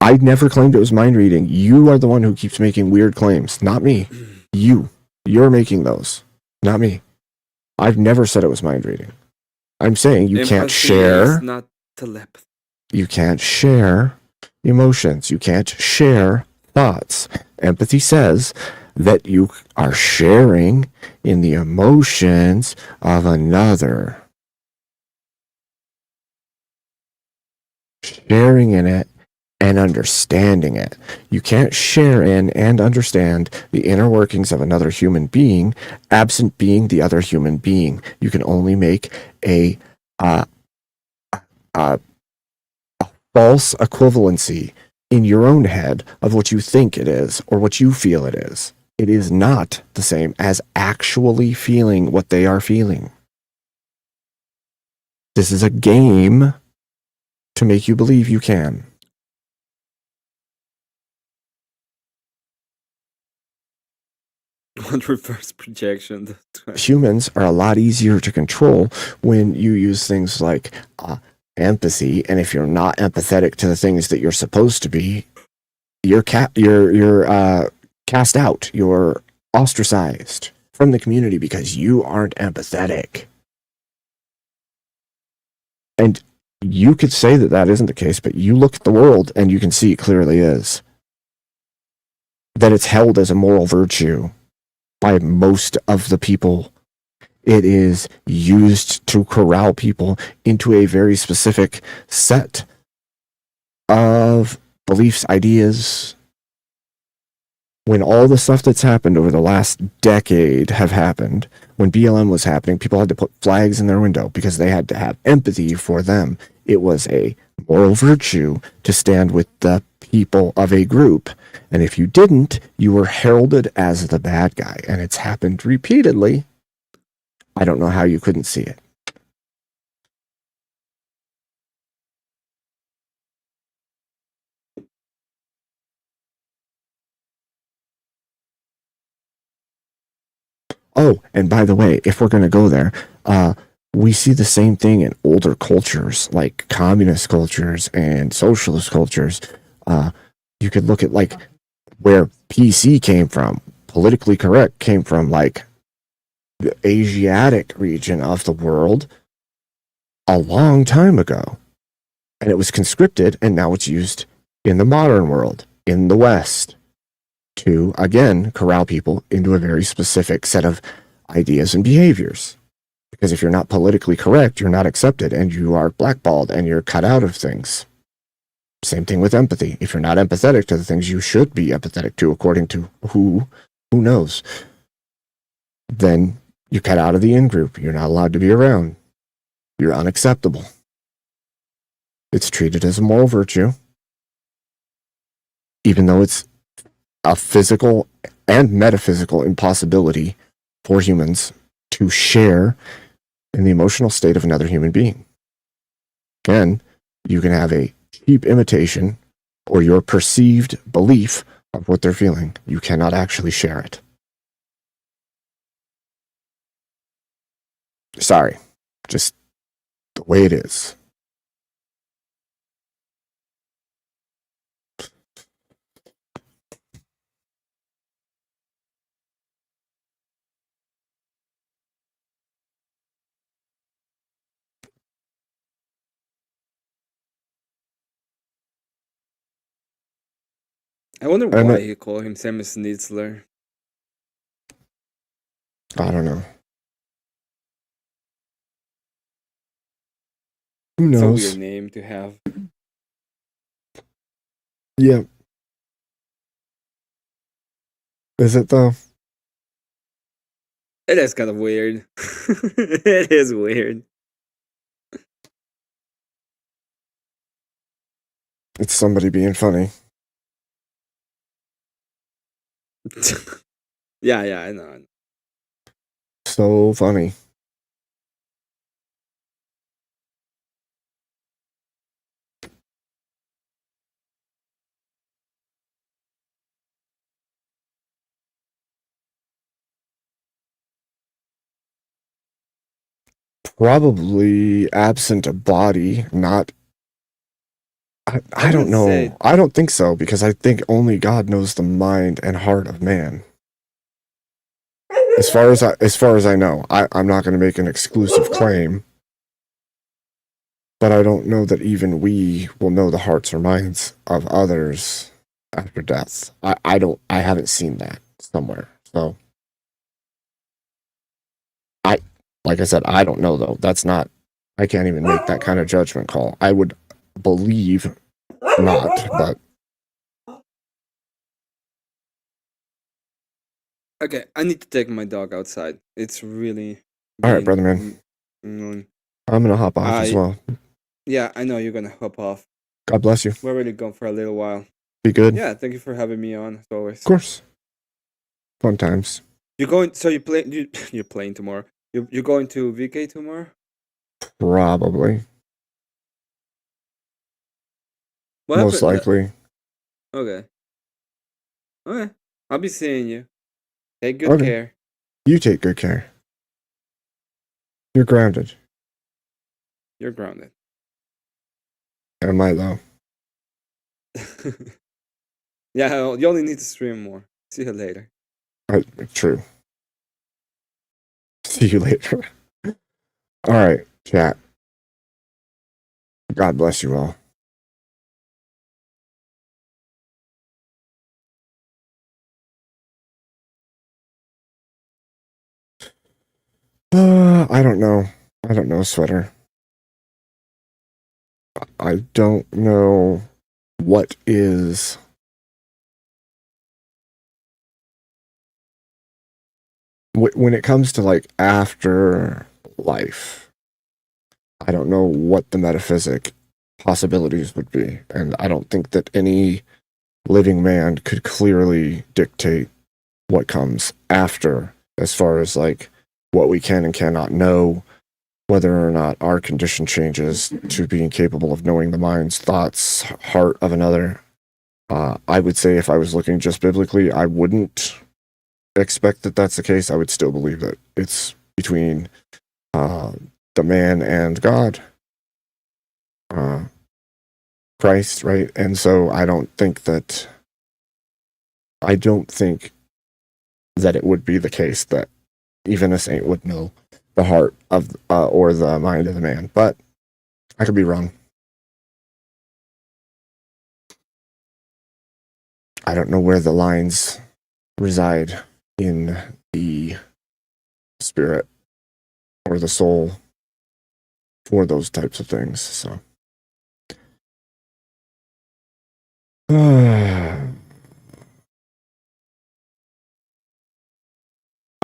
I never claimed it was mind reading. You are the one who keeps making weird claims, not me. You're making those, not me. I've never said it was mind reading. I'm saying you can't share. Is not telepathy. You can't share emotions. You can't share thoughts. Empathy says that you are sharing in the emotions of another. Sharing in it and understanding it. You can't share in and understand the inner workings of another human being absent being the other human being. You can only make a false equivalency in your own head of what you think it is or what you feel it is. It is not the same as actually feeling what they are feeling. This is a game to make you believe you can. What reverse projection? Humans are a lot easier to control when you use things like empathy, and if you're not empathetic to the things that you're supposed to be, you're cast out, you're ostracized from the community because you aren't empathetic. And you could say that that isn't the case, but you look at the world and you can see it clearly is. That it's held as a moral virtue by most of the people. It is used to corral people into a very specific set of beliefs, ideas. When all the stuff that's happened over the last decade have happened, when BLM was happening, people had to put flags in their window because they had to have empathy for them. It was a moral virtue to stand with the people of a group. And if you didn't, you were heralded as the bad guy. And it's happened repeatedly. I don't know how you couldn't see it. Oh, and by the way, if we're going to go there, we see the same thing in older cultures, like communist cultures and socialist cultures. You could look at like where PC came from, politically correct came from like the Asiatic region of the world a long time ago. And it was conscripted, and now it's used in the modern world, in the West, to, again, corral people into a very specific set of ideas and behaviors. Because if you're not politically correct, you're not accepted, and you are blackballed, and you're cut out of things. Same thing with empathy. If you're not empathetic to the things you should be empathetic to, according to who knows, then you're cut out of the in-group. You're not allowed to be around. You're unacceptable. It's treated as a moral virtue, even though it's a physical and metaphysical impossibility for humans to share in the emotional state of another human being. Again, you can have a cheap imitation or your perceived belief of what they're feeling. You cannot actually share it. Sorry, just the way it is. I wonder And why he called him Sam Schnitzler. I don't know. Who It's a knows? weird name to have. Yeah. Is it though? It is kind of weird. It is weird. It's somebody being funny. Yeah, I know. So funny. Probably absent a body, not. I don't know. say- I don't think so, because I think only God knows the mind and heart of man. As far as I know, I'm not going to make an exclusive claim, but I don't know that even we will know the hearts or minds of others after death. I haven't seen that somewhere. So like I said, I don't know though. I can't even make that kind of judgment call. I would believe not, but Okay, I need to take my dog outside. It's really. all right, being brother man. annoying. I'm going to hop off as well. Yeah, I know you're gonna hop off. God bless you. We're already gone for a little while. Be good. Yeah, thank you for having me on as always. Of course. Fun times. You're going. So you're playing tomorrow. You're going to VK tomorrow. Probably. What Most happened? likely. Okay. Okay. I'll be seeing you. Take good Okay. care. You take good care. You're grounded. You're grounded. Am I though? Yeah, you only need to stream more. See you later. True. See you later. All right, chat. God bless you all. I don't know. I don't know, Sweater. I don't know what is. When it comes to like after life, I don't know what the metaphysic possibilities would be. And I don't think that any living man could clearly dictate what comes after, as far as like what we can and cannot know, whether or not our condition changes to being capable of knowing the mind's thoughts, heart of another. I would say if I was looking just biblically, I wouldn't expect that that's the case. I would still believe that it's between the man and God, Christ, right? And so I don't think that it would be the case that even a saint would know the heart of or the mind of the man. But I could be wrong. I don't know where the lines reside in the spirit or the soul for those types of things. So, all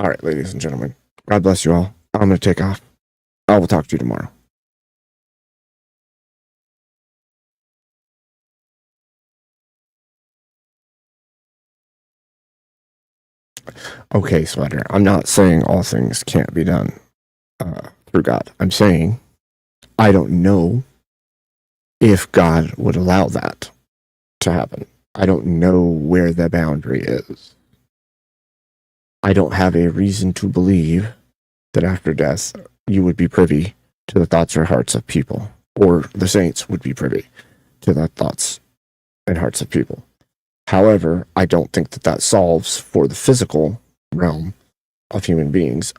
right, ladies and gentlemen, God bless you all. I'm going to take off. I will talk to you tomorrow. Okay, Sweater, I'm not saying all things can't be done through God. I'm saying I don't know if God would allow that to happen. I don't know where the boundary is. I don't have a reason to believe that after death you would be privy to the thoughts or hearts of people, or the saints would be privy to the thoughts and hearts of people. However, I don't think that that solves for the physical realm of human beings,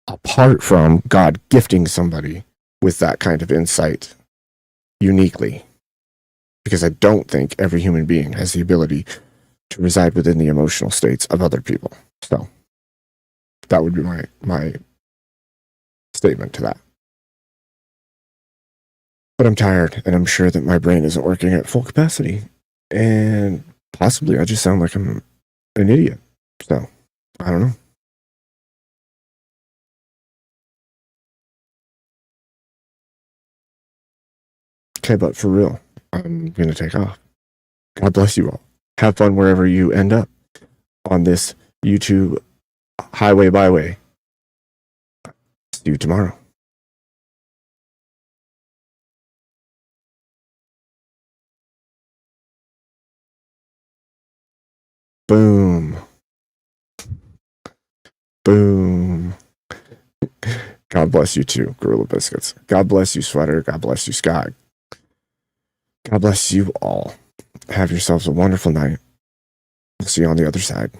apart from God gifting somebody with that kind of insight uniquely. Because I don't think every human being has the ability to reside within the emotional states of other people. So that would be my statement to that. But I'm tired, and I'm sure that my brain isn't working at full capacity. And possibly I just sound like I'm an idiot. So, I don't know. Okay, but for real, I'm going to take off. God bless you all. Have fun wherever you end up on this YouTube highway byway. See you tomorrow. Boom. Boom. God bless you too, Gorilla Biscuits. God bless you, Sweater. God bless you, Scott. God bless you all. Have yourselves a wonderful night. We'll see you on the other side.